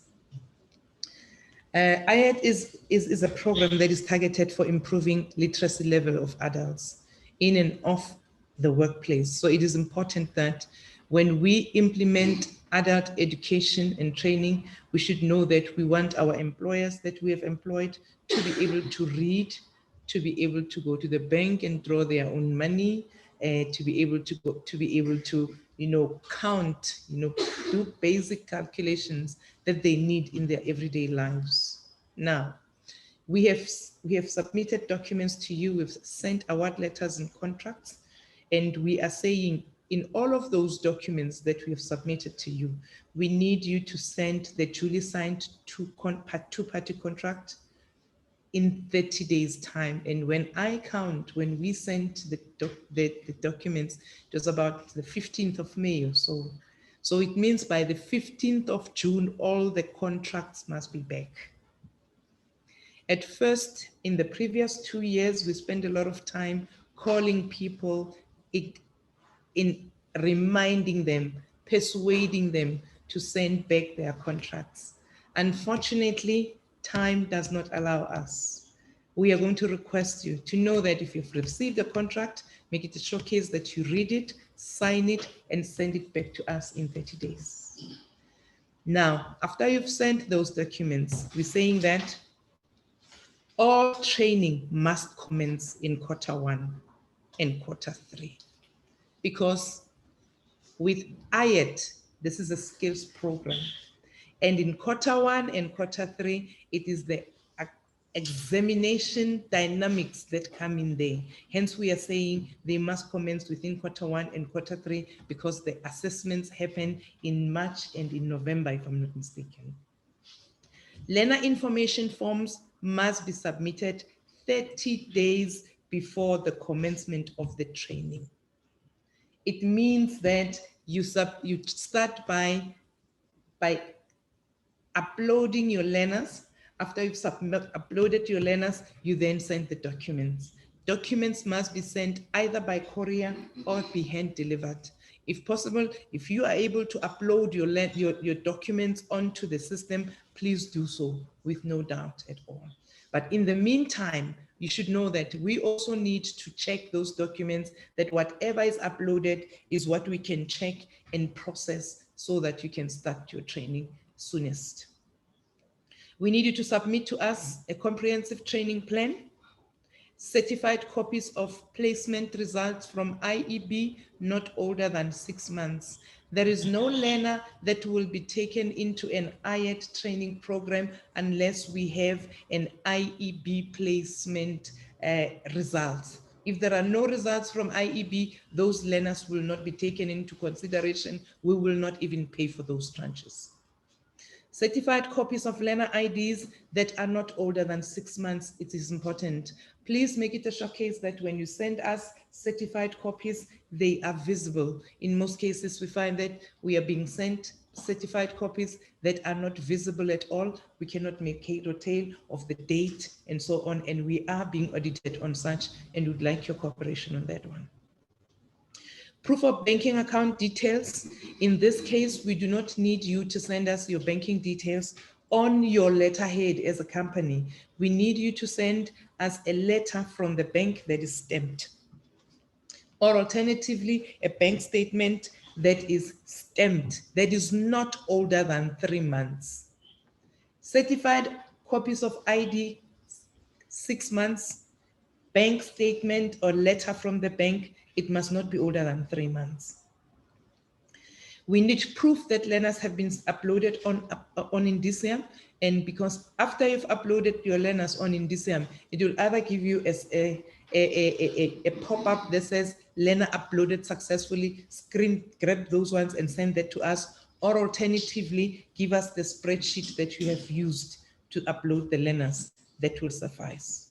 IET is a program that is targeted for improving literacy level of adults in and off the workplace. So it is important that when we implement adult education and training, we should know that we want our employers that we have employed to be able to read, to be able to go to the bank and draw their own money, to be able to count, do basic calculations that they need in their everyday lives. Now, we have submitted documents to you. We've sent award letters and contracts, and we are saying in all of those documents that we have submitted to you, we need you to send the duly signed two-party contract in 30 days time. And when I count, when we sent the documents, it was about the 15th of May or so. So it means by the 15th of June, all the contracts must be back. At first, in the previous 2 years, we spent a lot of time calling people, in reminding them, persuading them to send back their contracts. Unfortunately, time does not allow us. We are going to request you to know that if you've received a contract, make it a showcase that you read it, sign it, and send it back to us in 30 days. Now, after you've sent those documents, we're saying that all training must commence in Q1 and Q3, because with IET, this is a skills program. And in Q1 and Q3, it is the examination dynamics that come in there. Hence, we are saying they must commence within Q1 and Q3 because the assessments happen in March and in November, if I'm not mistaken. Learner information forms must be submitted 30 days before the commencement of the training. It means that you start by uploading your learners. After you've uploaded your learners, you then send the documents. Documents must be sent either by courier or be hand delivered. If possible, if you are able to upload your documents onto the system, please do so with no doubt at all. But in the meantime, you should know that we also need to check those documents, that whatever is uploaded is what we can check and process so that you can start your training soonest. We need you to submit to us a comprehensive training plan, certified copies of placement results from IEB not older than 6 months. There is no learner that will be taken into an IET training program unless we have an IEB placement results. If there are no results from IEB, those learners will not be taken into consideration. We will not even pay for those tranches. Certified copies of learner IDs that are not older than 6 months, it is important. Please make it a showcase that when you send us certified copies, they are visible. In most cases, we find that we are being sent certified copies that are not visible at all. We cannot make head or tail of the date and so on, and we are being audited on such, and would like your cooperation on that one. Proof of banking account details. In this case, we do not need you to send us your banking details on your letterhead as a company. We need you to send us a letter from the bank that is stamped, or alternatively, a bank statement that is stamped, that is not older than 3 months. Certified copies of ID, 6 months, bank statement or letter from the bank, it must not be older than 3 months. We need proof that learners have been uploaded on Indusium, and because after you've uploaded your learners on Indusium, it will either give you as a pop-up that says learner uploaded successfully, screen grab those ones and send that to us, or alternatively, give us the spreadsheet that you have used to upload the learners. That will suffice.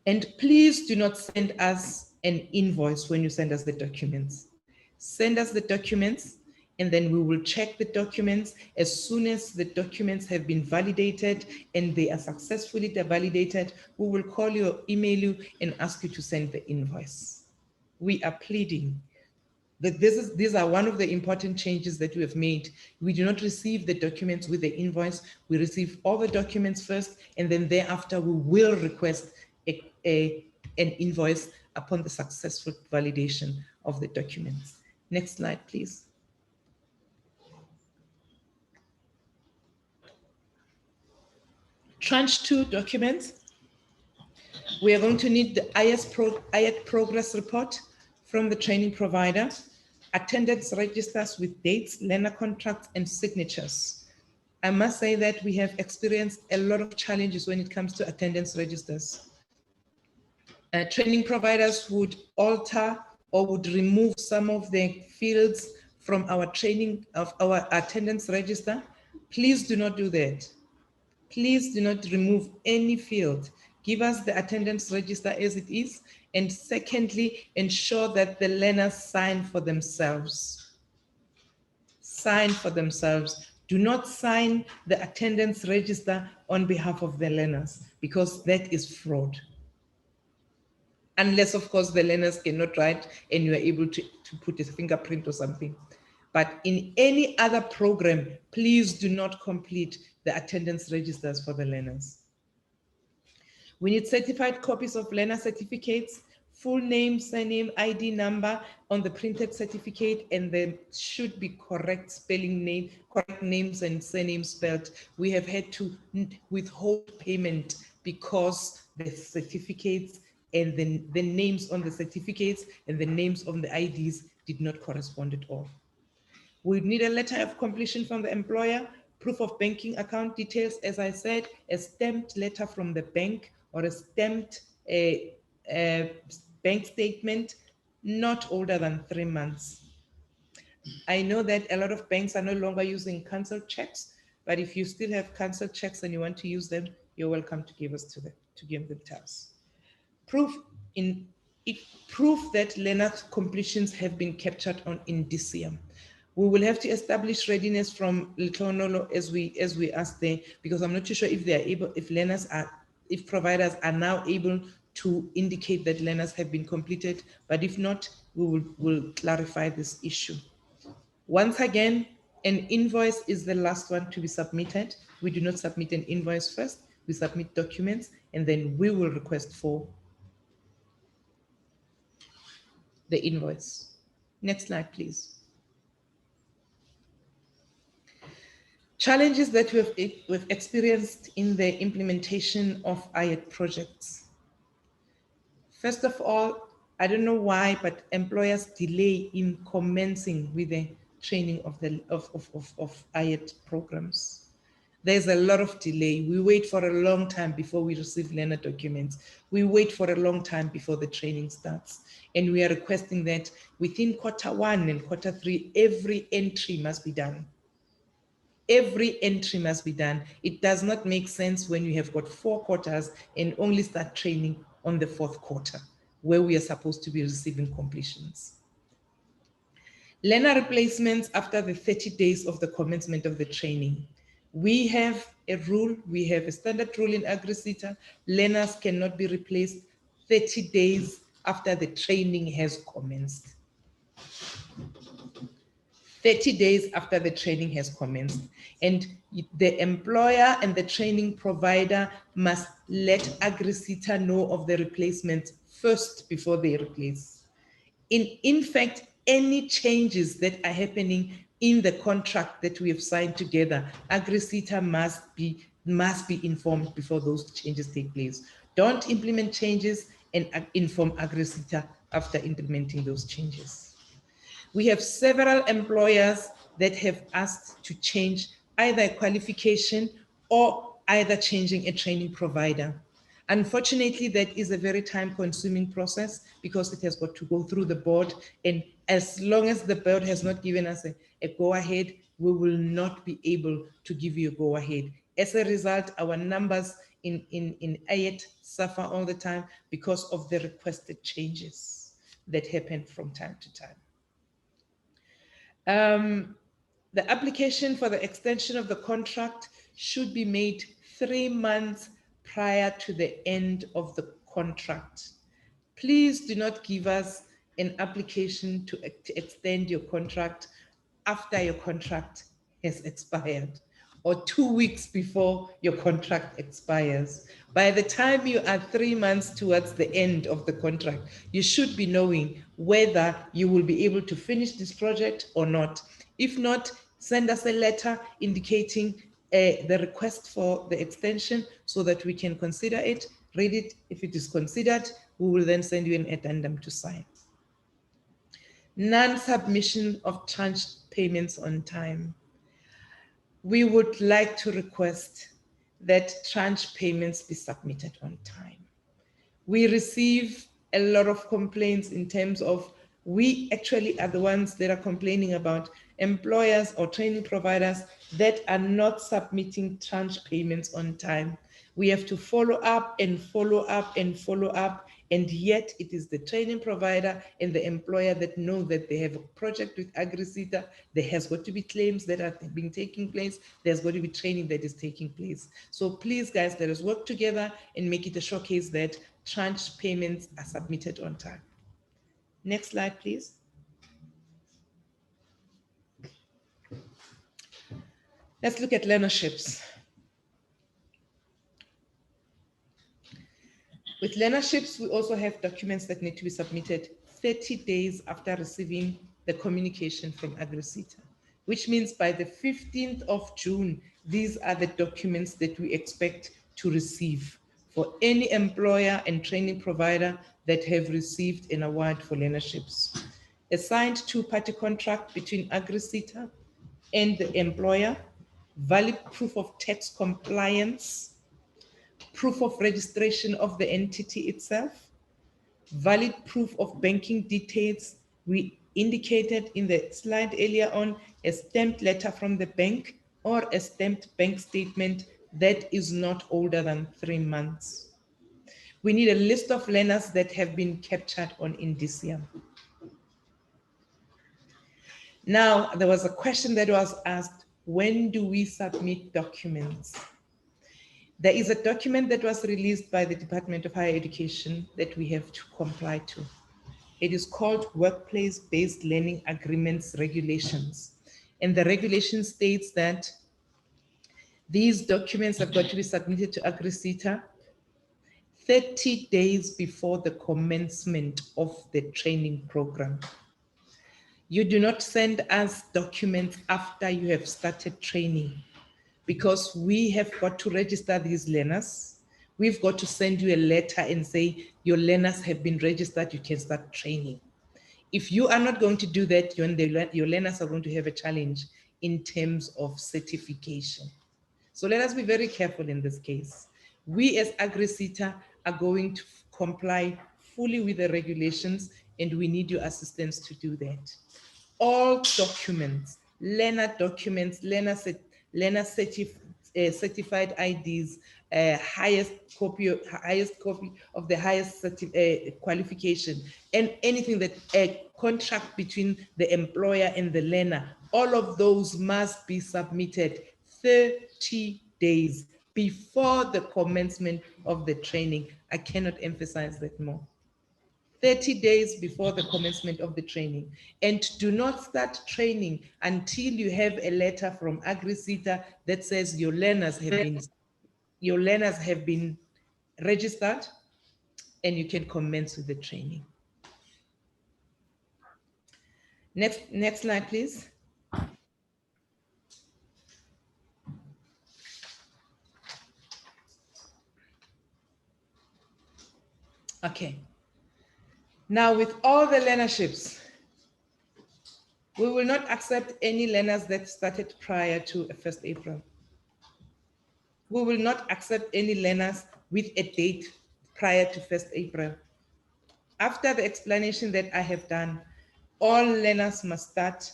And please do not send us an invoice when you send us the documents. Send us the documents, and then we will check the documents. As soon as the documents have been validated and they are successfully validated, we will call you or email you and ask you to send the invoice. We are pleading that these are one of the important changes that we have made. We do not receive the documents with the invoice. We receive all the documents first, and then thereafter we will request an invoice upon the successful validation of the documents. Next slide, please. Tranche 2 documents. We are going to need the IAT progress report from the training provider, attendance registers with dates, learner contracts, and signatures. I must say that we have experienced a lot of challenges when it comes to attendance registers. Training providers would alter or would remove some of the fields from our training of our attendance register. Please do not do that. Please do not remove any field. Give us the attendance register as it is. And secondly, ensure that the learners sign for themselves. Sign for themselves. Do not sign the attendance register on behalf of the learners, because that is fraud. Unless, of course, the learners cannot write and you are able to put a fingerprint or something. But in any other program, please do not complete the attendance registers for the learners. We need certified copies of learner certificates, full name, surname, ID number on the printed certificate, and there should be correct spelling name, correct names and surnames spelled. We have had to withhold payment because the certificates and the names on the certificates and the names on the IDs did not correspond at all. We need a letter of completion from the employer, proof of banking account details, as I said, a stamped letter from the bank or a stamped bank statement, not older than 3 months. I know that a lot of banks are no longer using cancelled checks, but if you still have cancelled checks and you want to use them, you're welcome to give them to us. Proof that learner completions have been captured on Indusium. We will have to establish readiness from Litonolo as we ask there, because I'm not too sure if they are able, if providers are now able to indicate that learners have been completed, but if not, will clarify this issue. Once again, an invoice is the last one to be submitted. We do not submit an invoice first, we submit documents, and then we will request for the invoice. Next slide, please. Challenges that we've experienced in the implementation of IAT projects. First of all, I don't know why, but employers delay in commencing with the training of IAT programs. There's a lot of delay. We wait for a long time before we receive learner documents. We wait for a long time before the training starts. And we are requesting that within Q1 and Q3, every entry must be done. Every entry must be done. It does not make sense when you have got 4 quarters and only start training on the 4th quarter, where we are supposed to be receiving completions. Learner replacements after the 30 days of the commencement of the training. We have a rule, we have a standard rule in AgriSeta. Learners cannot be replaced 30 days after the training has commenced. 30 days after the training has commenced. And the employer and the training provider must let AgriSeta know of the replacement first before they replace. In fact, any changes that are happening in the contract that we have signed together, AgriSeta must be informed before those changes take place. Don't implement changes and inform AgriSeta after implementing those changes. We have several employers that have asked to change either a qualification or either changing a training provider. Unfortunately, that is a very time-consuming process because it has got to go through the board, and as long as the board has not given us a go-ahead, we will not be able to give you a go-ahead. As a result, our numbers in IAT suffer all the time because of the requested changes that happen from time to time. The application for the extension of the contract should be made 3 months prior to the end of the contract. Please do not give us an application to extend your contract after your contract has expired or 2 weeks before your contract expires. By the time you are 3 months towards the end of the contract, you should be knowing whether you will be able to finish this project or not. If not, send us a letter indicating the request for the extension so that we can consider it, read it. If it is considered, we will then send you an addendum to sign. Non-submission of tranche payments on time. We would like to request that tranche payments be submitted on time. We receive a lot of complaints in terms of, we actually are the ones that are complaining about employers or training providers that are not submitting tranche payments on time. We have to follow up and follow up and follow up, and yet it is the training provider and the employer that know that they have a project with AgriSeta. There has got to be claims that are being taking place. There's got to be training that is taking place. So please, guys, let us work together and make it a showcase that tranche payments are submitted on time. Next slide, please. Let's look at learnerships. With learnerships, we also have documents that need to be submitted 30 days after receiving the communication from AgriSeta, which means by the 15th of June, these are the documents that we expect to receive for any employer and training provider that have received an award for learnerships. A signed two-party contract between AgriSeta and the employer, valid proof of tax compliance, proof of registration of the entity itself, valid proof of banking details. We indicated in the slide earlier on a stamped letter from the bank or a stamped bank statement that is not older than 3 months. We need a list of learners that have been captured on Indusium. Now, there was a question that was asked, when do we submit documents? There is a document that was released by the Department of Higher Education that we have to comply to. It is called Workplace-Based Learning Agreements Regulations. And the regulation states that these documents have got to be submitted to AgriSeta 30 days before the commencement of the training program. You do not send us documents after you have started training, because we have got to register these learners. We've got to send you a letter and say, your learners have been registered, you can start training. If you are not going to do that, your learners are going to have a challenge in terms of certification. So let us be very careful in this case. We as AgriSeta are going to comply fully with the regulations, and we need your assistance to do that. All documents, learner documents, certified IDs, highest copy of the highest qualification, and anything that a contract between the employer and the learner, all of those must be submitted 30 days before the commencement of the training. I cannot emphasize that more. 30 days before the commencement of the training. And do not start training until you have a letter from AgriSeta that says your learners have been registered and you can commence with the training. Next slide, please. Okay. Now, with all the learnerships, we will not accept any learners that started prior to 1st April. We will not accept any learners with a date prior to 1st April. After the explanation that I have done, all learners must start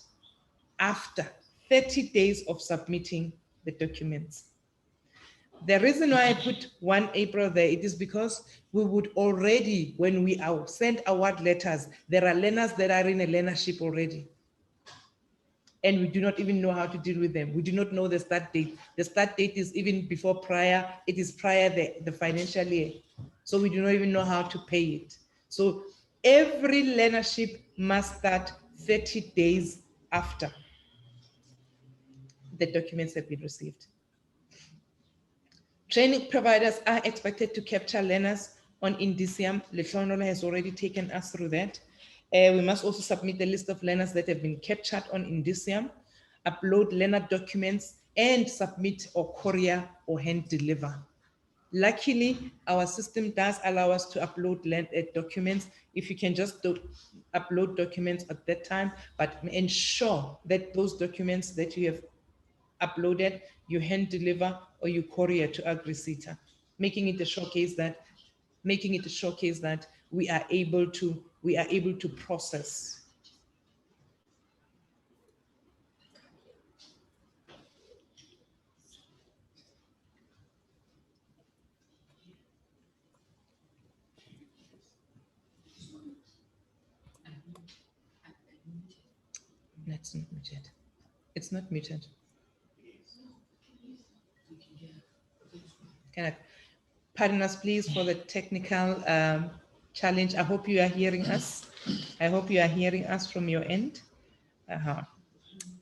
after 30 days of submitting the documents. The reason why I put 1 April there, it is because we would already, when we send award letters, there are learners that are in a learnership already. And we do not even know how to deal with them. We do not know the start date. The start date is even before prior, it is prior the financial year. So we do not even know how to pay it. So every learnership must start 30 days after the documents have been received. Training providers are expected to capture learners on Indusium. Leflonola has already taken us through that. We must also submit the list of learners that have been captured on Indusium, upload learner documents, and submit or courier or hand deliver. Luckily, our system does allow us to upload documents. If you can just upload documents at that time, but ensure that those documents that you have uploaded, you hand deliver or you courier to AgriSeta, making it a showcase that we are able to process. That's not muted. It's not muted. Can I pardon us, please, for the technical challenge? I hope you are hearing us. I hope you are hearing us from your end.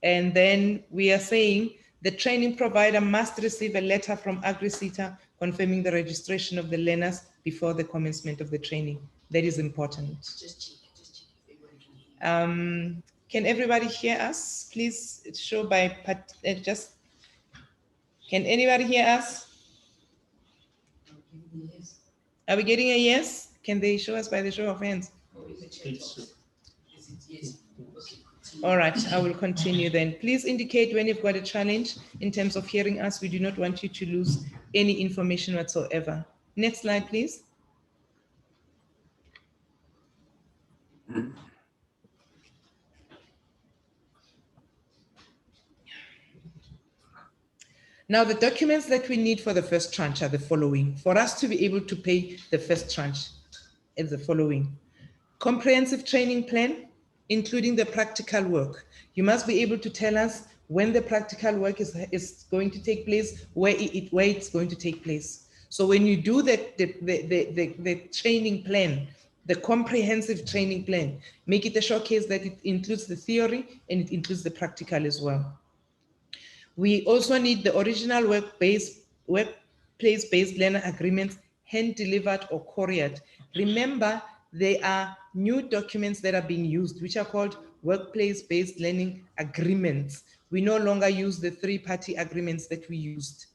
And then we are saying the training provider must receive a letter from AgriSeta confirming the registration of the learners before the commencement of the training. That is important. Can everybody hear us? Please show by can anybody hear us? Are we getting a yes? Can they show us by the show of hands? All right, I will continue then. Please indicate when you've got a challenge in terms of hearing us. We do not want you to lose any information whatsoever. Next slide, please. Now, the documents that we need for the first tranche are the following. For us to be able to pay the first tranche is the following. Comprehensive training plan, including the practical work. You must be able to tell us when the practical work is going to take place, where it's going to take place. So when you do the training plan, the comprehensive training plan, make it a showcase that it includes the theory and it includes the practical as well. We also need the original workplace-based learner agreements hand-delivered or couriered. Remember, there are new documents that are being used, which are called workplace-based learning agreements. We no longer use the three-party agreements that we used.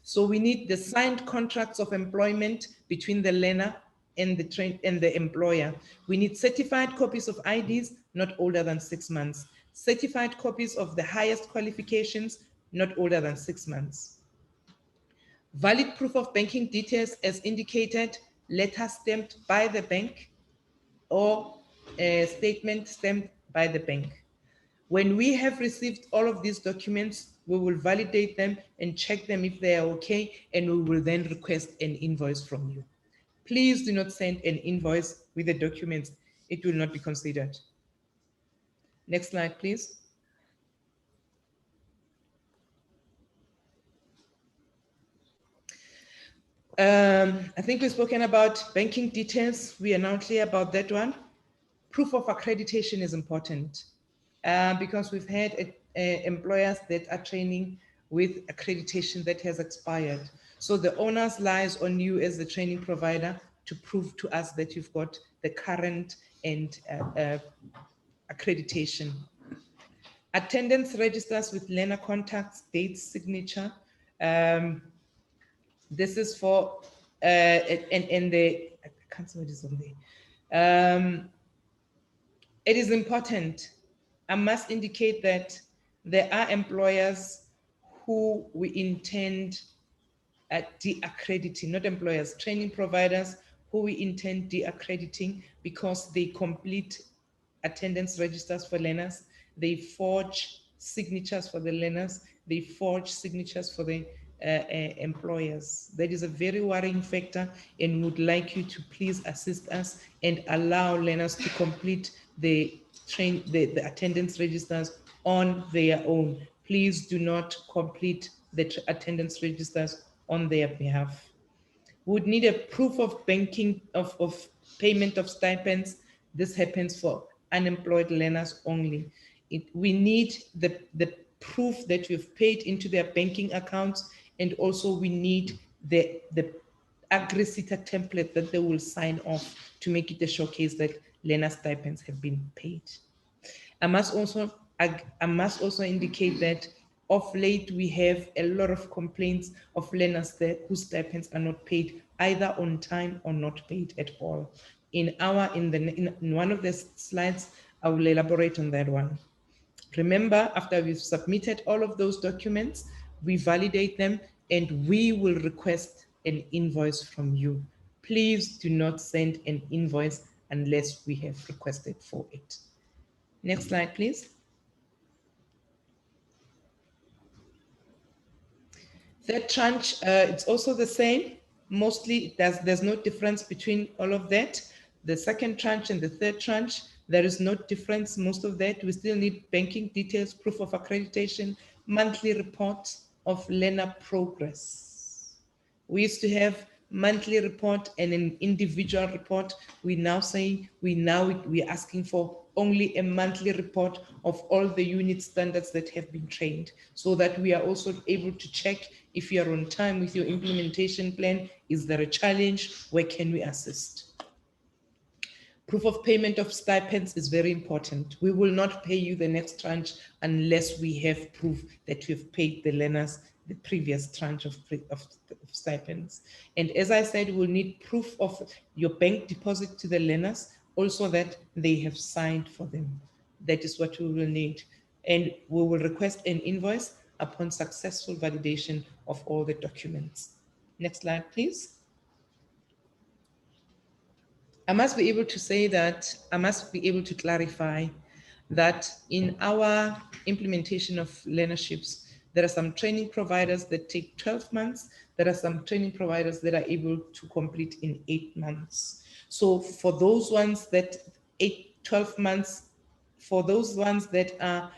So we need the signed contracts of employment between the learner and the employer. We need certified copies of IDs not older than 6 months. Certified copies of the highest qualifications not older than 6 months. Valid proof of banking details as indicated, letter stamped by the bank or a statement stamped by the bank. When we have received all of these documents, we will validate them and check them if they are okay, and we will then request an invoice from you. Please do not send an invoice with the documents. It will not be considered. Next slide, please. I think we've spoken about banking details. We are now clear about that one. Proof of accreditation is important because we've had employers that are training with accreditation that has expired. So the onus lies on you as the training provider to prove to us that you've got the current and accreditation. Attendance registers with learner contacts, dates, signature. This is for, and the, I can't see what is on there. It is important. I must indicate that there are employers who we intend at de-accrediting, not employers, training providers who we intend de-accrediting because they complete attendance registers for learners, they forge signatures for the learners, they forge signatures for the employers. That is a very worrying factor, and would like you to please assist us and allow learners to complete the attendance registers on their own. Please do not complete the attendance registers on their behalf. We would need a proof of banking of payment of stipends. This happens for unemployed learners only. We need the proof that we've paid into their banking accounts, and also we need the AgriSeta template that they will sign off to make it a showcase that learner stipends have been paid. I must also indicate that Of late, we have a lot of complaints of learners that whose stipends are not paid either on time or not paid at all. In one of the slides, I will elaborate on that one. Remember, after we've submitted all of those documents, we validate them and we will request an invoice from you. Please do not send an invoice unless we have requested for it. Next slide, please. Third tranche, it's also the same. Mostly, there's no difference between all of that. The second tranche and the third tranche, there is no difference. Most of that, we still need banking details, proof of accreditation, monthly report of learner progress. We used to have monthly report and an individual report. We now say we're asking for only a monthly report of all the unit standards that have been trained, so that we are also able to check if you are on time with your implementation plan. Is there a challenge? Where can we assist? Proof of payment of stipends is very important. We will not pay you the next tranche unless we have proof that we've paid the learners the previous tranche of stipends. And as I said, we'll need proof of your bank deposit to the learners, also that they have signed for them. That is what we will need. And we will request an invoice upon successful validation of all the documents. Next slide, please. I must be able to clarify that in our implementation of learnerships, there are some training providers that take 12 months. There are some training providers that are able to complete in 8 months. So for those ones that 12 months, for those ones that are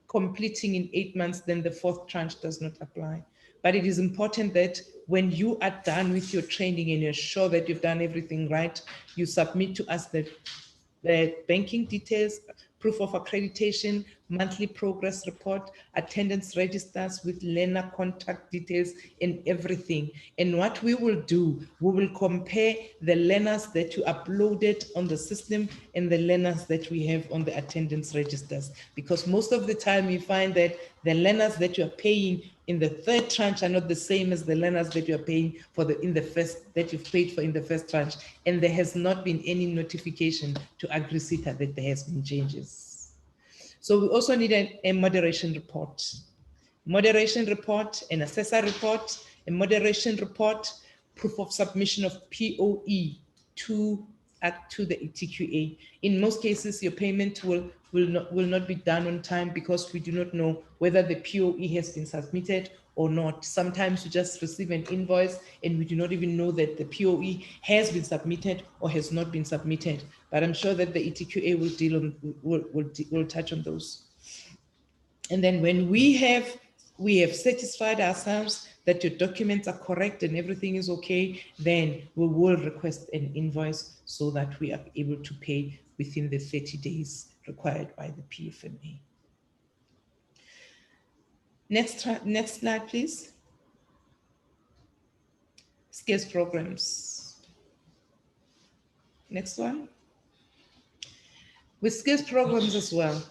completing in 8 months, then the fourth tranche does not apply. But it is important that when you are done with your training and you're sure that you've done everything right, you submit to us the banking details, proof of accreditation, monthly progress report, attendance registers with learner contact details and everything. And what we will do, we will compare the learners that you uploaded on the system and the learners that we have on the attendance registers. Because most of the time you find that the learners that you're paying in the third tranche are not the same as the learners that you're paying for that you've paid for in the first tranche. And there has not been any notification to AgriSeta that there has been changes. So we also need a moderation report. Moderation report, an assessor report, a moderation report, proof of submission of POE to the TQA. In most cases, your payment will not be done on time because we do not know whether the POE has been submitted or not. Sometimes we just receive an invoice and we do not even know that the POE has been submitted or has not been submitted. But I'm sure that the ETQA will touch on those. And then when we have satisfied ourselves that your documents are correct and everything is okay, then we will request an invoice so that we are able to pay within the 30 days required by the PFMA. Next slide, please. Skills programs. Next one. With skills programs as well,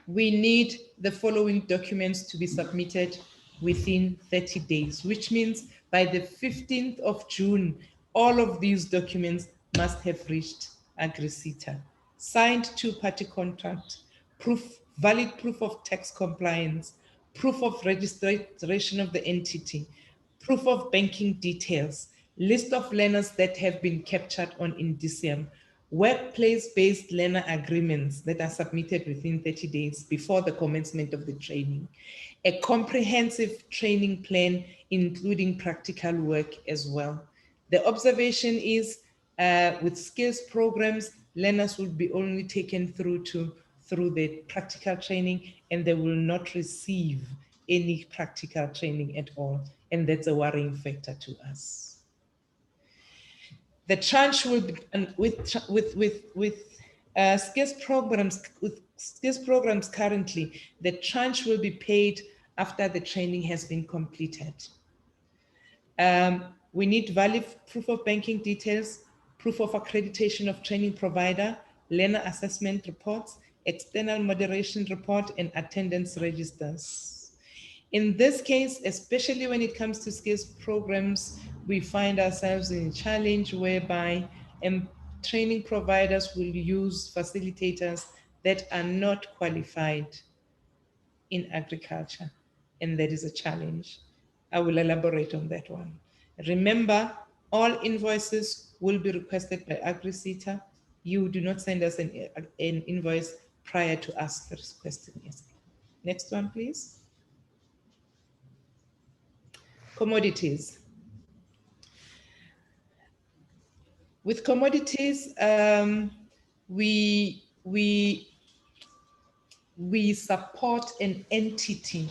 we need the following documents to be submitted within 30 days, which means by the 15th of June, all of these documents must have reached AgriSeta. Signed two-party contract, valid proof of tax compliance, proof of registration of the entity, proof of banking details, list of learners that have been captured on Indusium, workplace-based learner agreements that are submitted within 30 days before the commencement of the training, a comprehensive training plan, including practical work as well. The observation is with skills programs, learners will be only taken through the practical training and they will not receive any practical training at all. And that's a worrying factor to us. The tranche will be with skills programs currently, the tranche will be paid after the training has been completed. We need valid proof of banking details, proof of accreditation of training provider, learner assessment reports, external moderation report, and attendance registers. In this case, especially when it comes to skills programs, we find ourselves in a challenge whereby training providers will use facilitators that are not qualified in agriculture, and that is a challenge. I will elaborate on that one. Remember, all invoices will be requested by AgriSeta. You do not send us an invoice prior to us requesting it. Next one, please. Commodities. With commodities, we support an entity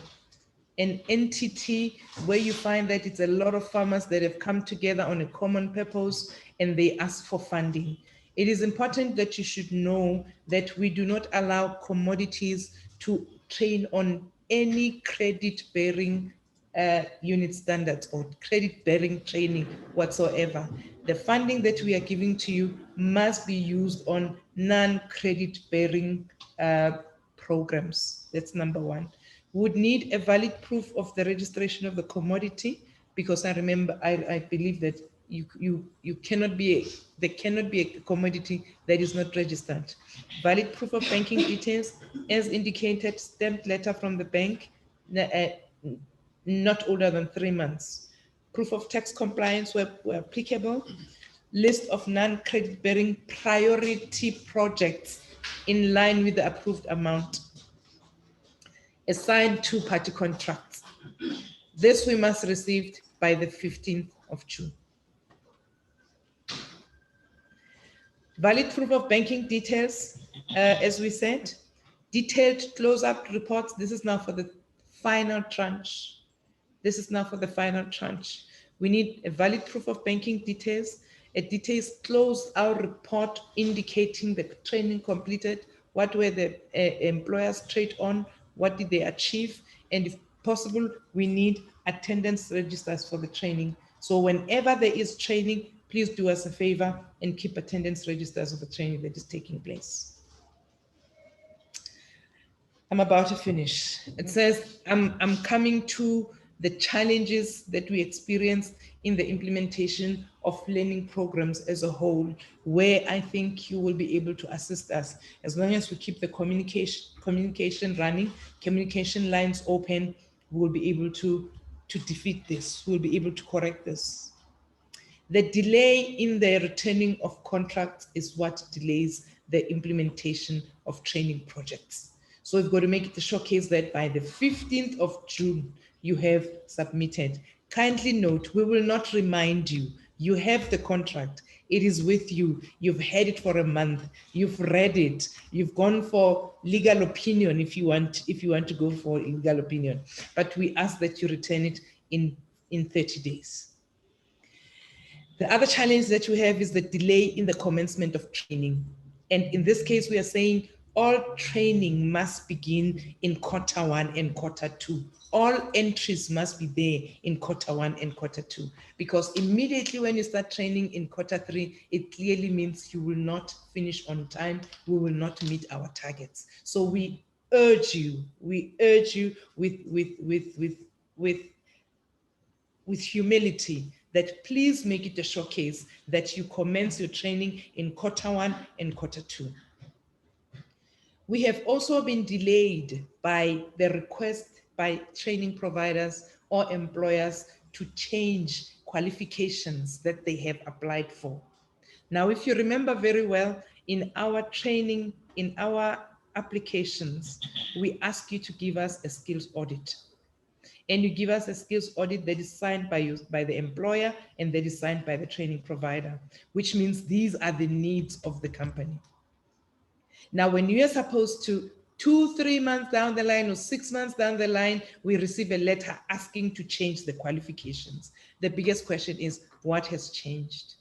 where you find that it's a lot of farmers that have come together on a common purpose and they ask for funding. It is important that you should know that we do not allow commodities to train on any credit-bearing unit standards or credit-bearing training whatsoever. The funding that we are giving to you must be used on non-credit-bearing programs. That's number one. Would need a valid proof of the registration of the commodity, because I believe that you cannot be there cannot be a commodity that is not registered. Valid proof of banking details, as indicated, stamped letter from the bank, not older than 3 months. Proof of tax compliance where applicable. List of non-credit bearing priority projects in line with the approved amount. Assigned two-party contracts. This we must receive by the 15th of June. Valid proof of banking details, as we said. Detailed close-up reports. This is now for the final tranche. This is now for the final tranche. We need a valid proof of banking details, a details close-out report indicating the training completed, what were the employers trade on, what did they achieve, and if possible, we need attendance registers for the training. So whenever there is training, please do us a favor and keep attendance registers of the training that is taking place. I'm about to finish. It says, I'm coming to the challenges that we experience in the implementation of learning programs as a whole, where I think you will be able to assist us. As long as we keep the communication running, communication lines open, we will be able to defeat this. We'll be able to correct this. The delay in the returning of contracts is what delays the implementation of training projects. So we've got to make it a showcase that by the 15th of June, you have submitted. Kindly note, we will not remind you. You have the contract. It is with you. You've had it for a month. You've read it. You've gone for legal opinion if you want to go for legal opinion. But we ask that you return it in 30 days. The other challenge that we have is the delay in the commencement of training. And in this case, we are saying all training must begin in Q1 and Q2. All entries must be there in Q1 and Q2, because immediately when you start training in Q3, it clearly means you will not finish on time. We will not meet our targets. So we urge you with humility that please make it a showcase that you commence your training in Q1 and Q2. We have also been delayed by the request by training providers or employers to change qualifications that they have applied for. Now, if you remember very well, in our training, in our applications, we ask you to give us a skills audit. And you give us a skills audit that is signed by you, by the employer, and that is signed by the training provider, which means these are the needs of the company. Now, when you are supposed to 2-3 months down the line or 6 months down the line, we receive a letter asking to change the qualifications. The biggest question is, what has changed?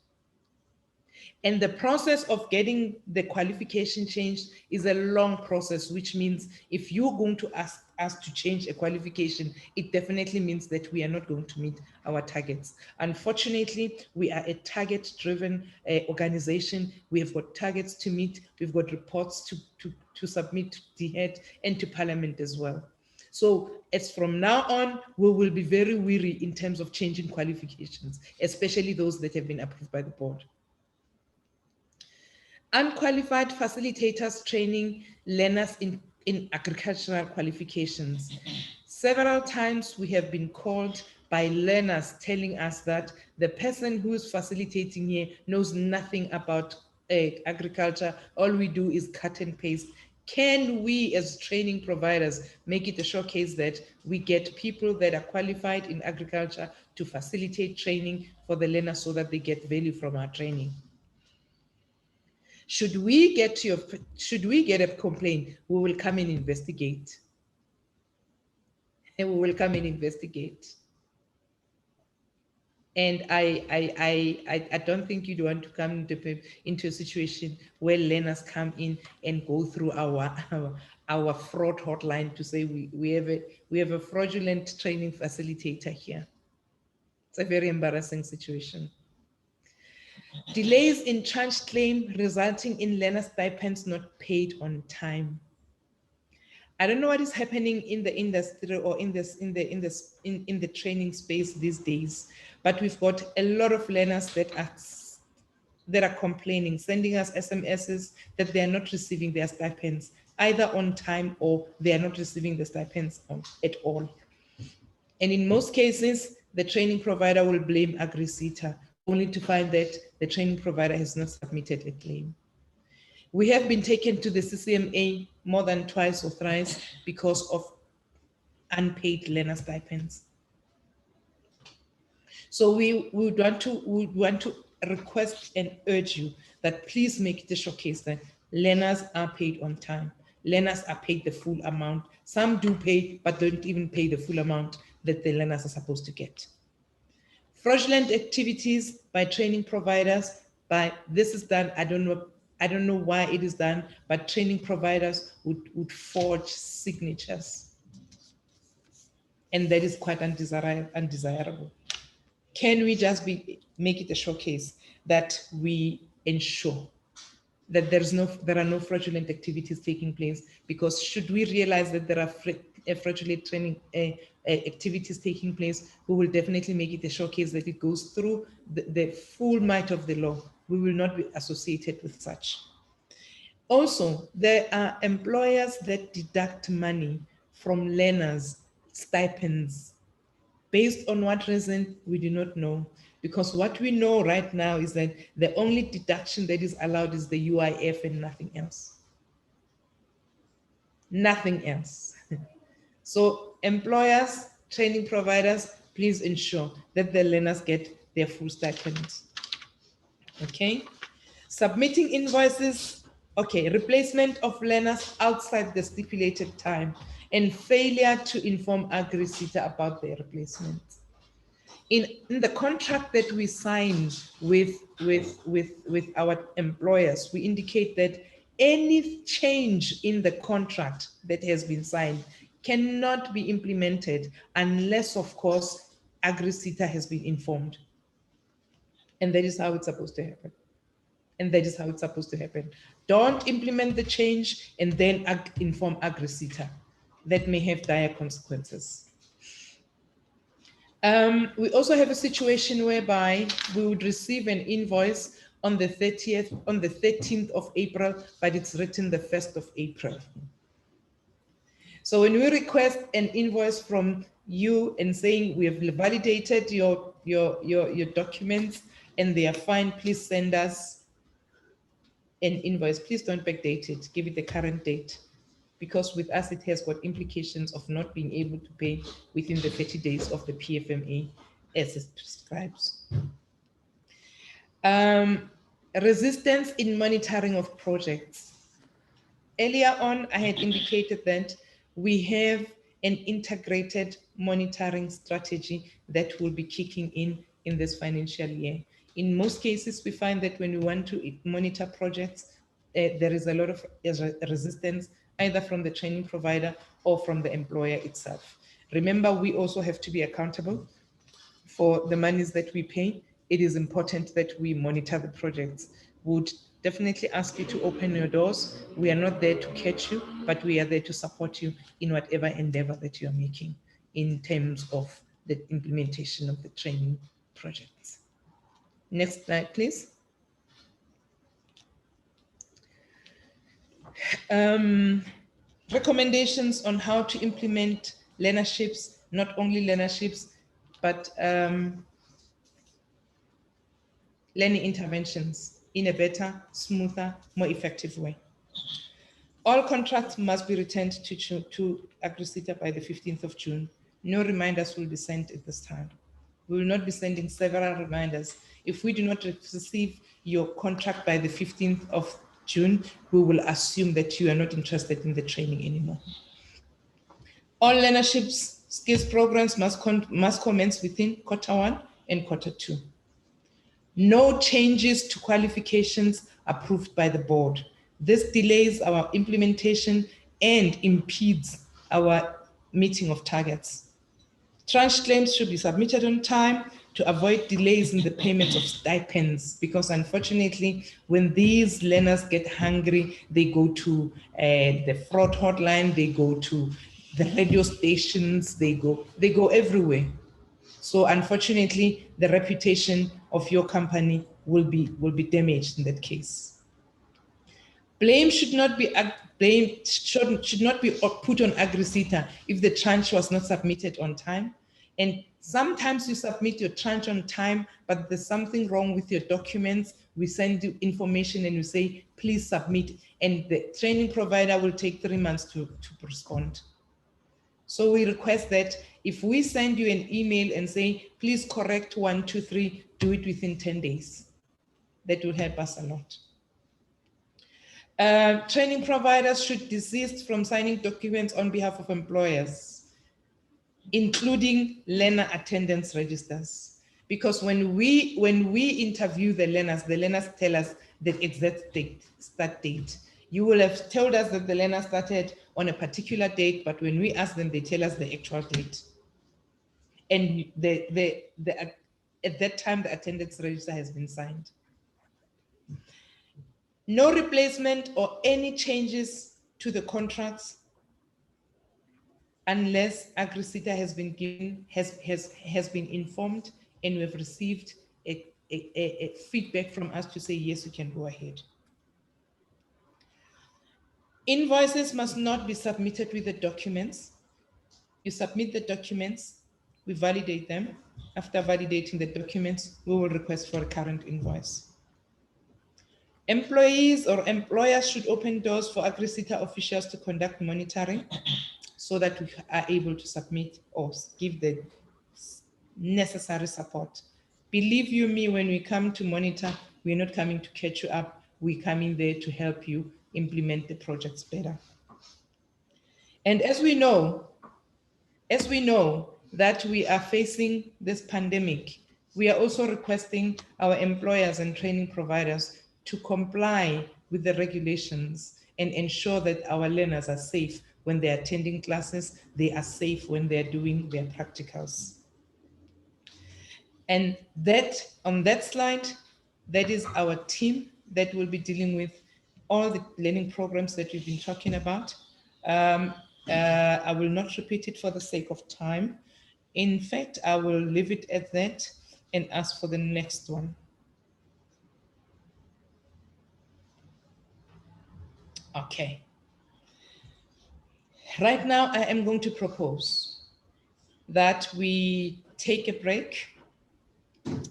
And the process of getting the qualification changed is a long process, which means if you're going to ask us to change a qualification, it definitely means that we are not going to meet our targets. Unfortunately, we are a target-driven organization. We have got targets to meet. We've got reports to to submit to DHET and to Parliament as well. So as from now on, we will be very wary in terms of changing qualifications, especially those that have been approved by the board. Unqualified facilitators training learners in agricultural qualifications. Several times we have been called by learners telling us that the person who is facilitating here knows nothing about agriculture. All we do is cut and paste. Can we as training providers make it a showcase that we get people that are qualified in agriculture to facilitate training for the learners so that they get value from our training? Should we get a complaint, we will come and investigate. And we will come and investigate. And I don't think you'd want to come into a situation where learners come in and go through our fraud hotline to say we have a fraudulent training facilitator here. It's a very embarrassing situation. Delays in charge claim resulting in learner stipends not paid on time. I don't know what is happening in the industry or in the training space these days, but we've got a lot of learners that are complaining, sending us SMSs that they are not receiving their stipends either on time or they are not receiving the stipends at all. And in most cases, the training provider will blame AgriSeta, only to find that the training provider has not submitted a claim. We have been taken to the CCMA more than twice or thrice because of unpaid learner stipends. So we would want to request and urge you that please make it a showcase that learners are paid on time. Learners are paid the full amount. Some do pay, but don't even pay the full amount that the learners are supposed to get. Fraudulent activities by training providers, this is done, I don't know why it is done, but training providers would forge signatures. And that is quite undesirable. Can we just make it a showcase that we ensure that there are no fraudulent activities taking place? Because should we realize that there are fraudulent training activities taking place, we will definitely make it a showcase that it goes through the full might of the law. We will not be associated with such. Also, there are employers that deduct money from learners' stipends. Based on what reason, we do not know. Because what we know right now is that the only deduction that is allowed is the UIF and nothing else. Nothing else. So employers, training providers, please ensure that the learners get their full stipends. Okay. Submitting invoices. Okay. Replacement of learners outside the stipulated time and failure to inform AgriSeta about their replacement. In the contract that we sign with our employers, we indicate that any change in the contract that has been signed cannot be implemented unless, of course, AgriSeta has been informed. And that is how it's supposed to happen. And that is how it's supposed to happen. Don't implement the change and then inform AgriSeta. That may have dire consequences. We also have a situation whereby we would receive an invoice on the 13th of April, but it's written the 1st of April. So when we request an invoice from you and saying we have validated your documents and they are fine, please send us an invoice. Please don't backdate it, give it the current date, because with us it has got implications of not being able to pay within the 30 days of the PFMA as it prescribes. Resistance in monitoring of projects. Earlier on, I had indicated that we have an integrated monitoring strategy that will be kicking in this financial year. In most cases, we find that when we want to monitor projects, there is a lot of resistance, either from the training provider or from the employer itself. Remember, we also have to be accountable for the monies that we pay. It is important that we monitor the projects. Would definitely ask you to open your doors. We are not there to catch you, but we are there to support you in whatever endeavor that you are making in terms of the implementation of the training projects. Next slide, please. Recommendations on how to implement learnerships, not only learnerships, but learning interventions in a better, smoother, more effective way. All contracts must be returned to Agrisita by the 15th of June. No reminders will be sent at this time. We will not be sending several reminders. If we do not receive your contract by the 15th of June, we will assume that you are not interested in the training anymore. All learnership skills programs must commence within Q1 and Q2. No changes to qualifications approved by the board. This delays our implementation and impedes our meeting of targets. Tranche claims should be submitted on time to avoid delays in the payment of stipends, because unfortunately, when these learners get hungry, they go to the fraud hotline, they go to the radio stations, they go everywhere. So unfortunately, the reputation of your company will be damaged in that case. Blame should not be put on Agrisita if the tranche was not submitted on time. And sometimes you submit your tranche on time, but there's something wrong with your documents. We send you information and we say, please submit. And the training provider will take 3 months to respond. So we request that if we send you an email and say, please correct 1, 2, 3, do it within 10 days. That will help us a lot. Training providers should desist from signing documents on behalf of employers, including learner attendance registers. Because when we interview the learners tell us the exact start date. You will have told us that the learner started on a particular date, but when we ask them, they tell us the actual date. And at that time, the attendance register has been signed. No replacement or any changes to the contracts unless Agrisita has been given, has been informed, and we've received a feedback from us to say, yes, you can go ahead. Invoices must not be submitted with the documents. You submit the documents, we validate them. After validating the documents, we will request for a current invoice. Employees or employers should open doors for Agrisita officials to conduct monitoring so that we are able to submit or give the necessary support. Believe you me, when we come to monitor, we're not coming to catch you up. We're coming there to help you implement the projects better. And as we know that we are facing this pandemic, we are also requesting our employers and training providers to comply with the regulations and ensure that our learners are safe when they're attending classes, they are safe when they're doing their practicals. And that, on that slide, that is our team that will be dealing with all the learning programs that we've been talking about. I will not repeat it for the sake of time. In fact, I will leave it at that and ask for the next one. Okay. Right now, I am going to propose that we take a break.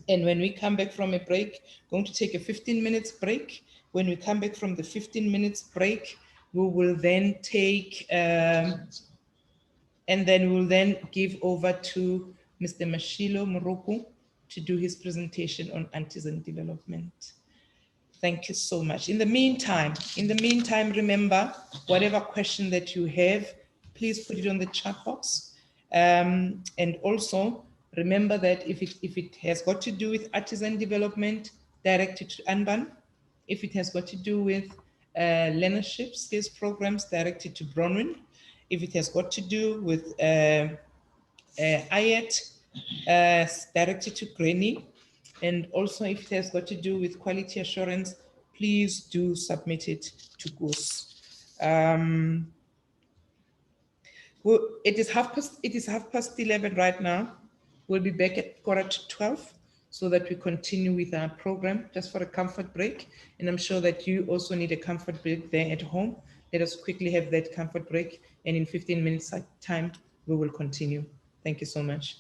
And when we come back from a break, going to take a 15 minutes break. When we come back from the 15 minutes break, we will then take, and then we'll then give over to Mr. Mashilo Moroku to do his presentation on artisan development. Thank you so much. In the meantime, remember, whatever question that you have, please put it on the chat box. And also remember that if it has got to do with artisan development, direct it to Anban. If it has got to do with learnership skills programs, direct it to Bronwyn. If it has got to do with IET, direct it to Granny. And also if it has got to do with quality assurance, please do submit it to GOS. Well, it is 11:30 right now. We'll be back at 11:45 so that we continue with our program just for a comfort break. And I'm sure that you also need a comfort break there at home. Let us quickly have that comfort break. And in 15 minutes time, we will continue. Thank you so much.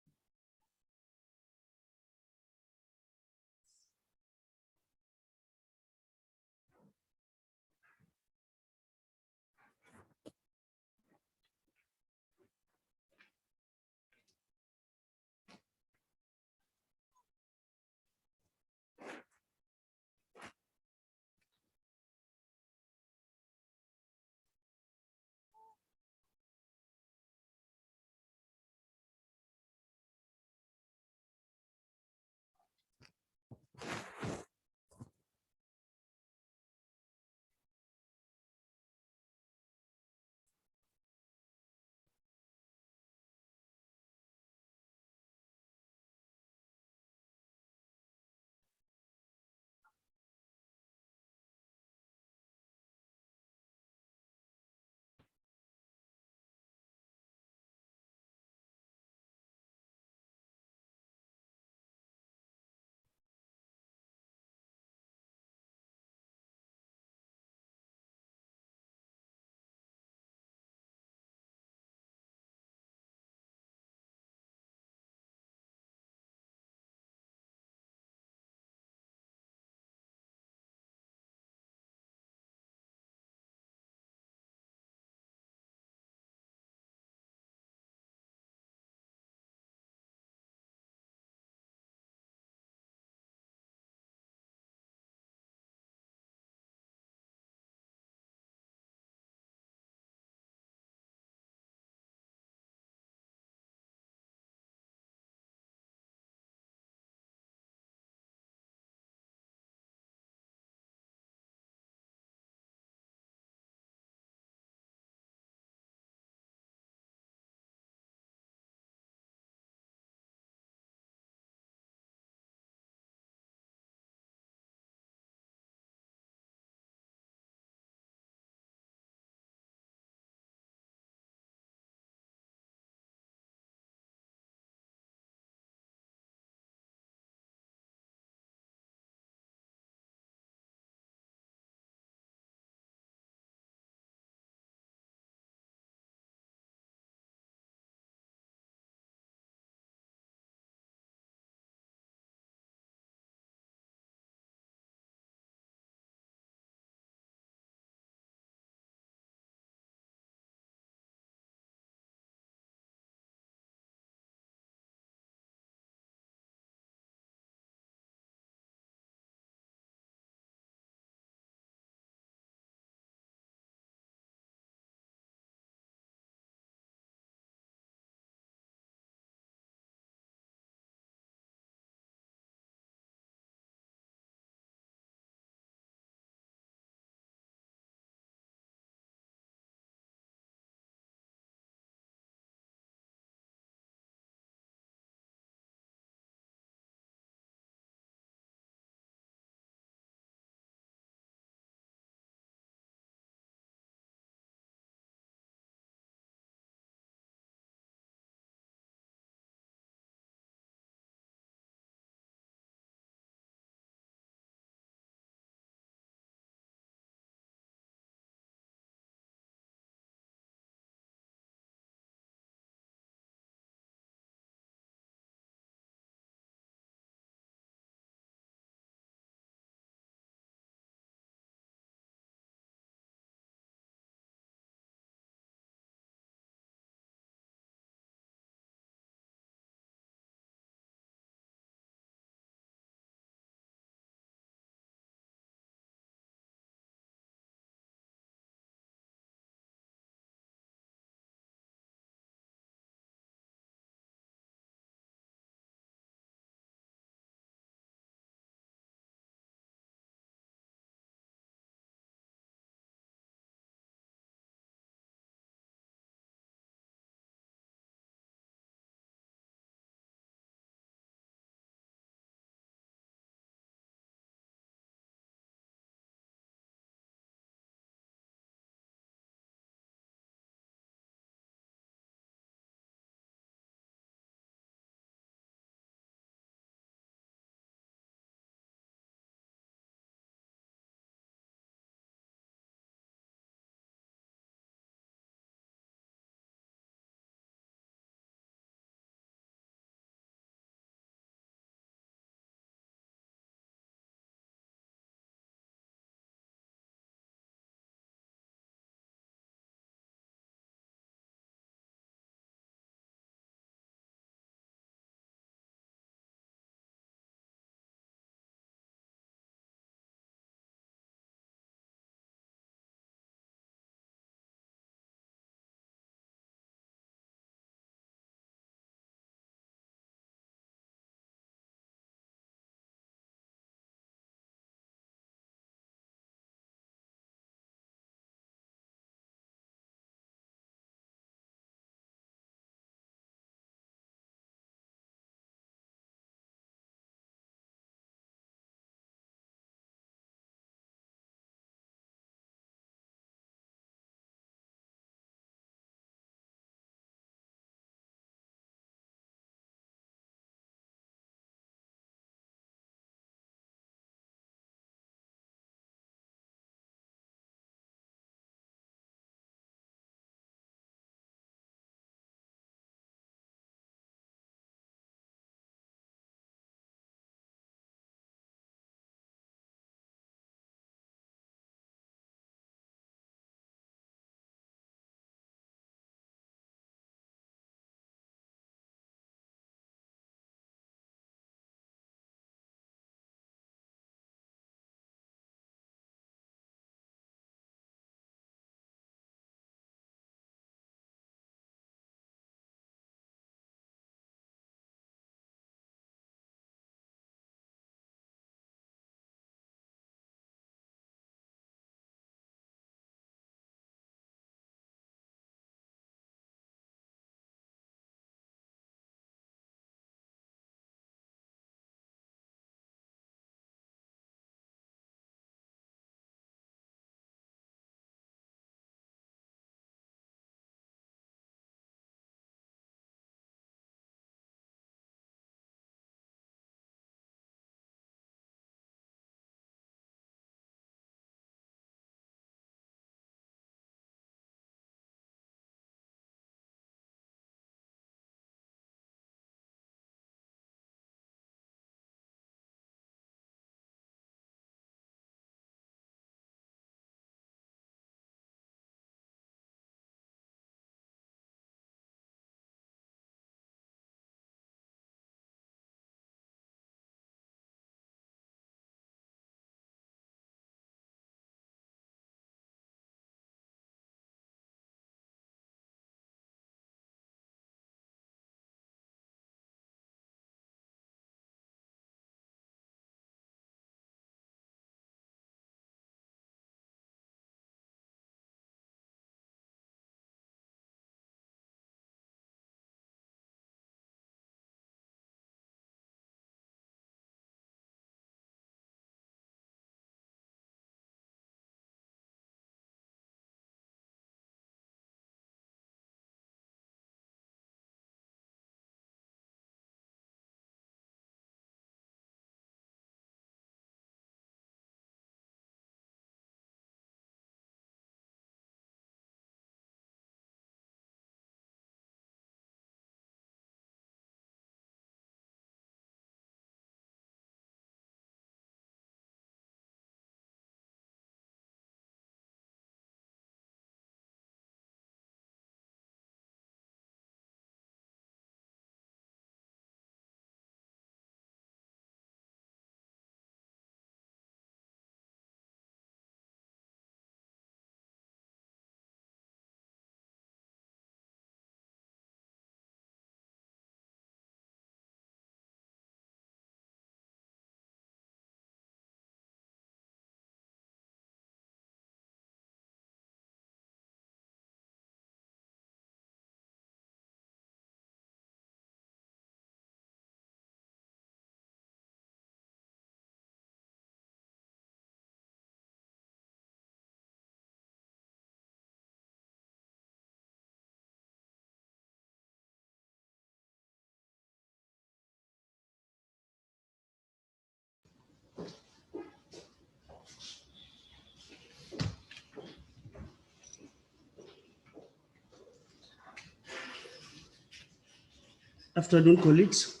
Afternoon, colleagues,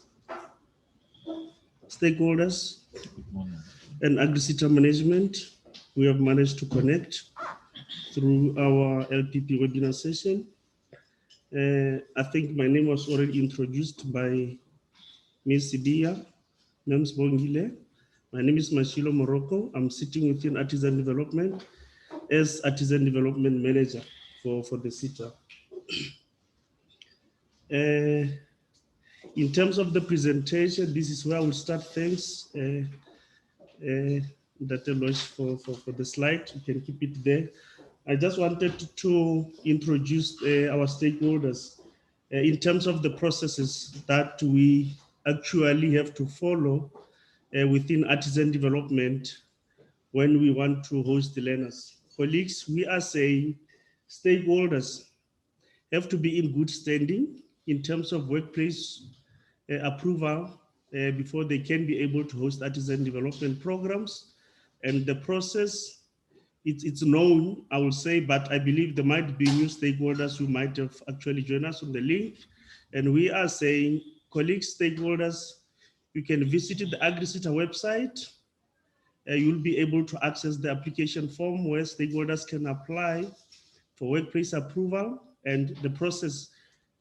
stakeholders, and agri-sector management. We have managed to connect through our LPP webinar session. I think my name was already introduced by Ms. Sidia Mems Bongile. My name is Mashilo Morocco. I'm sitting within Artisan Development as Artisan Development Manager for the SITA. In terms of the presentation, this is where I will start. Thanks, Dr. Losh, for the slide. You can keep it there. I just wanted to introduce our stakeholders in terms of the processes that we actually have to follow within artisan development when we want to host the learners. Colleagues, we are saying stakeholders have to be in good standing in terms of workplace approval before they can be able to host artisan development programs. And the process, it's known, I will say, but I believe there might be new stakeholders who might have actually joined us on the link. And we are saying, colleagues, stakeholders, you can visit the AgriSita website. You'll be able to access the application form where stakeholders can apply for workplace approval, and the process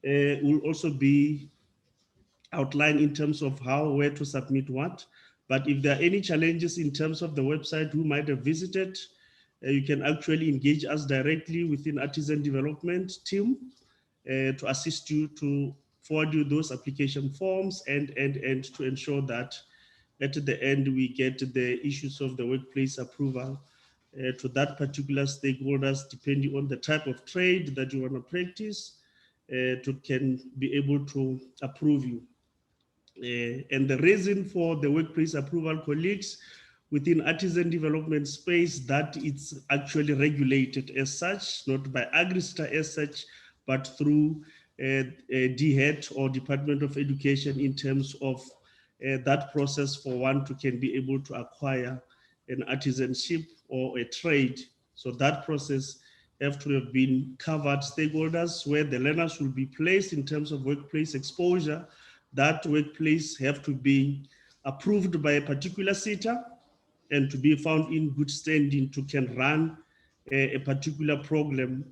will also be outlined in terms of where to submit what. But if there are any challenges in terms of the website who might have visited, you can actually engage us directly within Artisan Development team to assist you to forward you those application forms and to ensure that at the end we get the issues of the workplace approval to that particular stakeholders, depending on the type of trade that you want to practice, to can be able to approve you. And the reason for the workplace approval, colleagues, within artisan development space, that it's actually regulated as such, not by AgriStar as such, but through DHET or Department of Education in terms of that process for one to can be able to acquire an artisanship or a trade. So that process have to have been covered stakeholders where the learners will be placed in terms of workplace exposure. That workplace have to be approved by a particular SITA and to be found in good standing to can run a particular program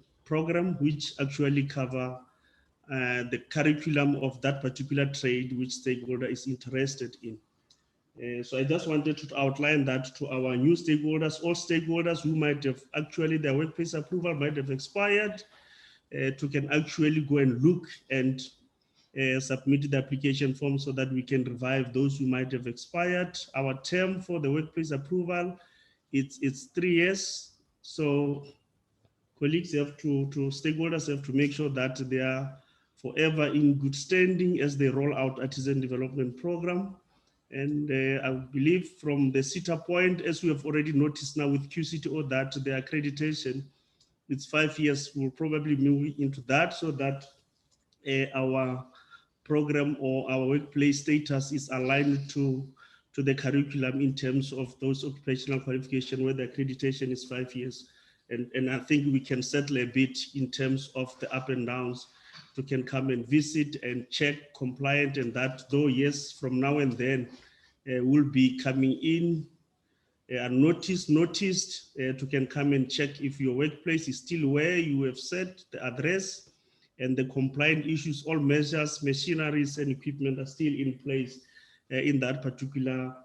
which actually cover the curriculum of that particular trade which stakeholder is interested in. So I just wanted to outline that to our new stakeholders, all stakeholders who might have actually their workplace approval might have expired, to can actually go and look and submit the application form so that we can revive those who might have expired. Our term for the workplace approval, it's 3 years. So colleagues have stakeholders have to make sure that they are forever in good standing as they roll out artisan development program. And I believe from the SITA point, as we have already noticed now with QCTO, that the accreditation, it's 5 years, we'll probably move into that so that our program or our workplace status is aligned to the curriculum in terms of those occupational qualification where the accreditation is 5 years. And I think we can settle a bit in terms of the up and downs to can come and visit and check compliant, and that though, yes, from now and then will be coming in noticed to can come and check if your workplace is still where you have set the address and the compliant issues, all measures, machineries and equipment are still in place in that particular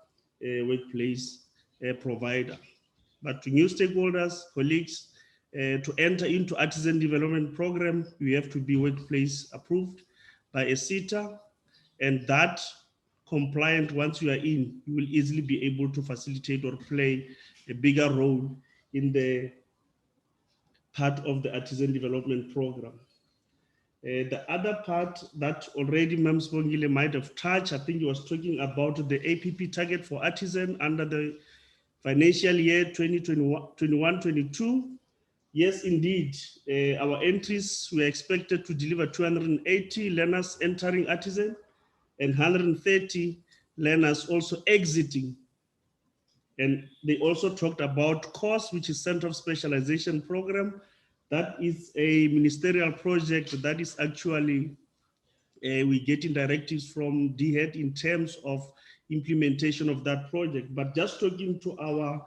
workplace provider. But to new stakeholders, colleagues, to enter into artisan development program, you have to be workplace approved by a SITA, and that compliant, once you are in, you will easily be able to facilitate or play a bigger role in the part of the artisan development program. The other part that already Ms. Bongile might have touched, I think he was talking about the APP target for artisan under the financial year 2021-22. Yes, indeed, our entries were expected to deliver 280 learners entering artisan and 130 learners also exiting. And they also talked about COURSE, which is Center of Specialization Program. That is a ministerial project that is actually we're getting directives from DHET in terms of implementation of that project. But just talking to our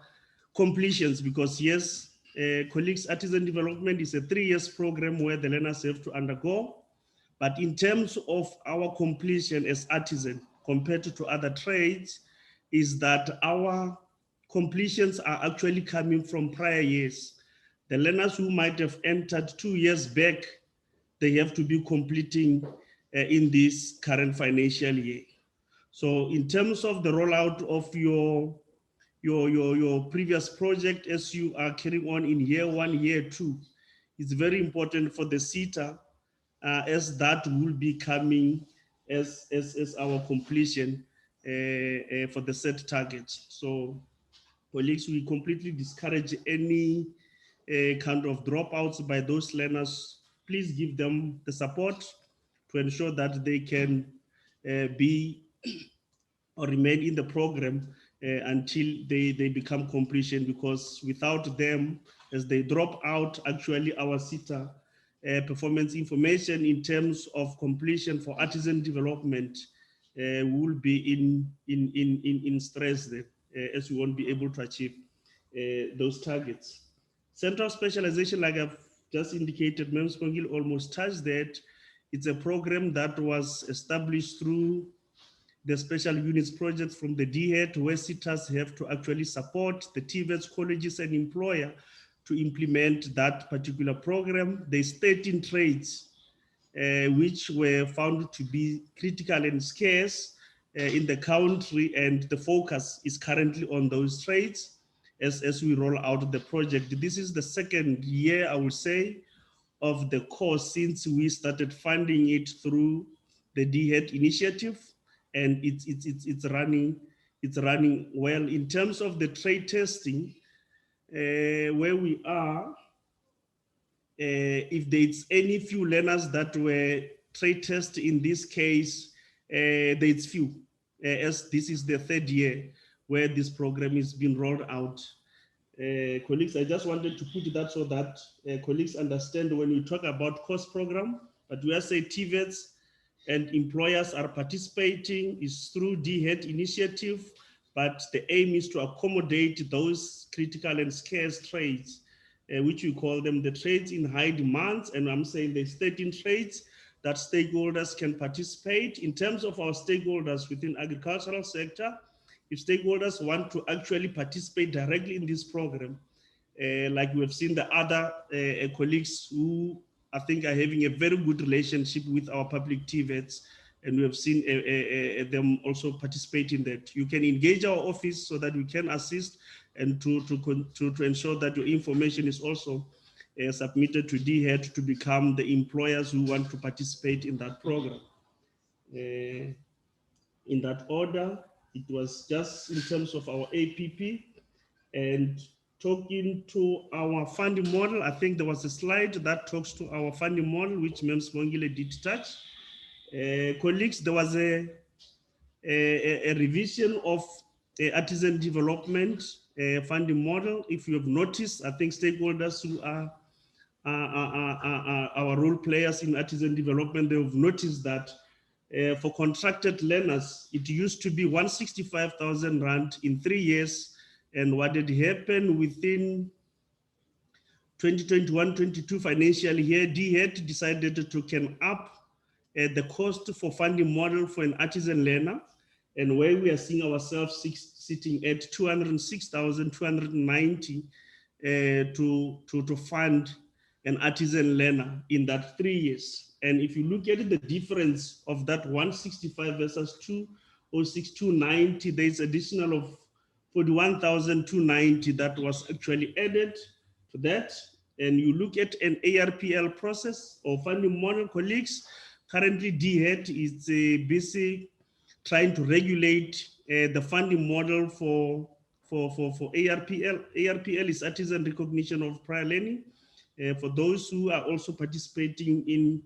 completions, because yes, colleagues, artisan development is a 3 years program where the learners have to undergo. But in terms of our completion as artisan compared to other trades, is that our completions are actually coming from prior years. The learners who might have entered 2 years back, they have to be completing in this current financial year. So in terms of the rollout of your previous project as you are carrying on in year 1, year 2, it's very important for the SETA as that will be coming as our completion for the set targets. So colleagues, we completely discourage any kind of dropouts by those learners. Please give them the support to ensure that they can be or remain in the program until they become completion, because without them, as they drop out, actually our SETA performance information in terms of completion for artisan development will be in stress there, as we won't be able to achieve those targets. Central specialization, like I've just indicated, Mem Spongil almost touched that. It's a program that was established through the special units project from the DHET, where SETAs have to actually support the TVETs, colleges, and employer to implement that particular program. There's 13 trades which were found to be critical and scarce in the country, and the focus is currently on those trades as we roll out the project. This is the second year, I would say, of the course since we started funding it through the DHET initiative, and it's running well. In terms of the trade testing, where we are, if there's any few learners that were trade test in this case, there's few, as this is the 3rd year where this program is being rolled out. Colleagues, I just wanted to put that so that colleagues understand when we talk about course program, but we are saying TVETs and employers are participating is through DHET initiative, but the aim is to accommodate those critical and scarce trades, which we call them the trades in high demands. And I'm saying there's 13 trades that stakeholders can participate. In terms of our stakeholders within agricultural sector, if stakeholders want to actually participate directly in this program, like we have seen the other colleagues who I think are having a very good relationship with our public TVETs, and we have seen them also participate in that. You can engage our office so that we can assist and to ensure that your information is also submitted to DHET to become the employers who want to participate in that program. In that order, it was just in terms of our APP. And talking to our funding model, I think there was a slide that talks to our funding model, which Mem Spongile did touch. Colleagues, there was a revision of artisan development funding model. If you have noticed, I think stakeholders who are our role players in artisan development, they have noticed that for contracted learners, it used to be 165,000 Rand in 3 years. And what had happened within 2021-22 financial year, DHET decided to can up the cost for funding model for an artisan learner, and where we are seeing ourselves sitting at 206,290 to fund an artisan learner in that 3 years. And if you look at the difference of that 165 versus 206,290, there's additional of 41,290 that was actually added to that. And you look at an ARPL process or funding model, colleagues, currently DHET is busy trying to regulate the funding model for ARPL. ARPL is artisan recognition of prior learning. For those who are also participating in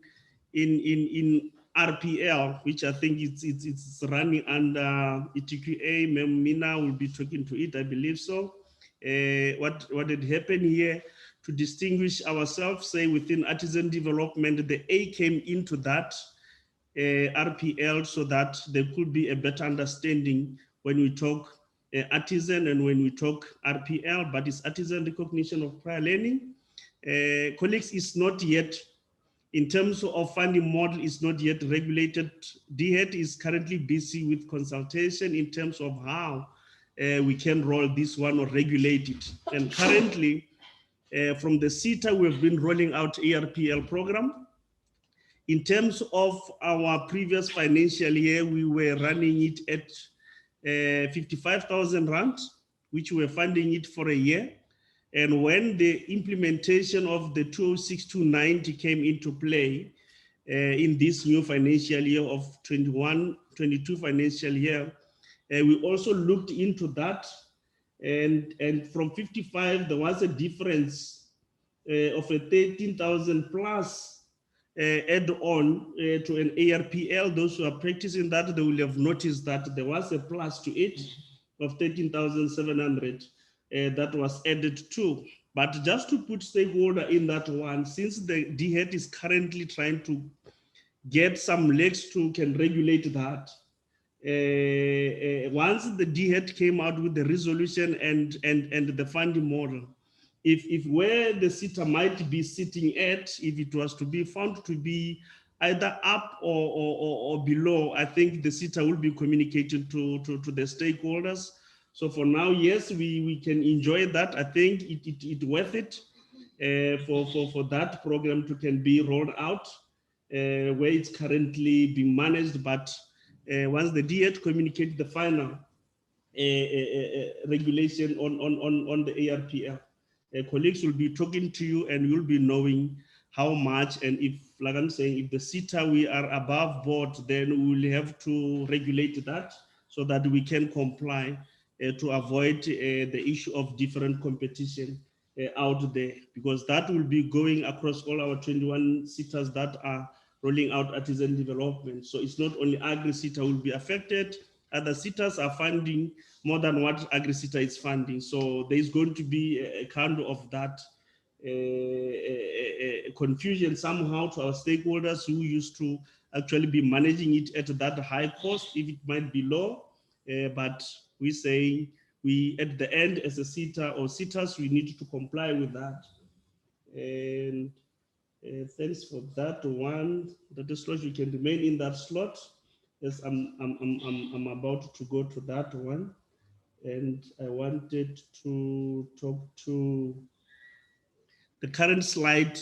RPL, which I think it's running under ETQA. Mina will be talking to it, I believe so. What had happened here to distinguish ourselves, say within artisan development, the A came into that RPL so that there could be a better understanding when we talk artisan and when we talk RPL, but it's artisan recognition of prior learning. Colleagues, is not yet, in terms of funding model, is not yet regulated. DHET is currently busy with consultation in terms of how we can roll this one or regulate it. And currently, from the CETA, we've been rolling out ARPL program. In terms of our previous financial year, we were running it at 55,000 rand, which we were funding it for a year. And when the implementation of the 206-290 came into play in this new financial year of 21-22 financial year, we also looked into that. And from 55, there was a difference of a 13,000 plus add on to an ARPL. Those who are practicing that, they will have noticed that there was a plus to it of 13,700 that was added to. But just to put stakeholder in that one, since the DHET is currently trying to get some legs to can regulate that, once the DHET came out with the resolution and the funding model, if where the CETA might be sitting at, if it was to be found to be either up or below, I think the CETA will be communicated to the stakeholders. So for now, yes, we can enjoy that. I think it's worth it for that program to can be rolled out where it's currently being managed. But once the DHET communicates the final regulation on the ARPL, colleagues will be talking to you and you'll be knowing how much, and if, like I'm saying, if the CETA we are above board, then we will have to regulate that so that we can comply to avoid the issue of different competition out there, because that will be going across all our 21 CETAs that are rolling out artisan development. So it's not only Agri-CETA will be affected, other CETAs are funding more than what Agri-CETA is funding. So there's going to be a kind of that confusion somehow to our stakeholders who used to actually be managing it at that high cost, if it might be low. But we say we, at the end, as a CETA or CETAs, we need to comply with that. And thanks for that one. The slot, you can remain in that slot. Yes, I'm about to go to that one. And I wanted to talk to the current slide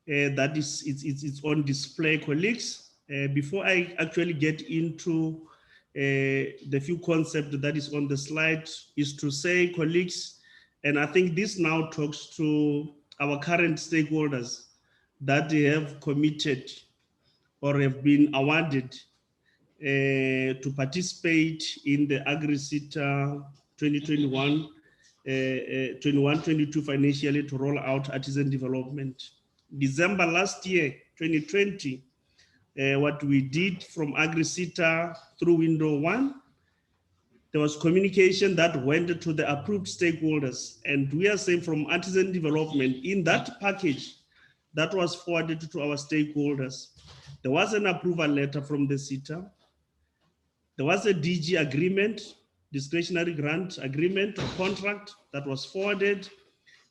that is it's on display, colleagues. Before I actually get into the few concepts that is on the slide, is to say, colleagues, and I think this now talks to our current stakeholders that they have committed or have been awarded to participate in the Agri-CETA 2021 21-22 financially to roll out artisan development. December last year, 2020, what we did from Agri-CETA through window 1, there was communication that went to the approved stakeholders. And we are saying from artisan development, in that package that was forwarded to our stakeholders, there was an approval letter from the CETA. There was a DG agreement, discretionary grant agreement or contract that was forwarded.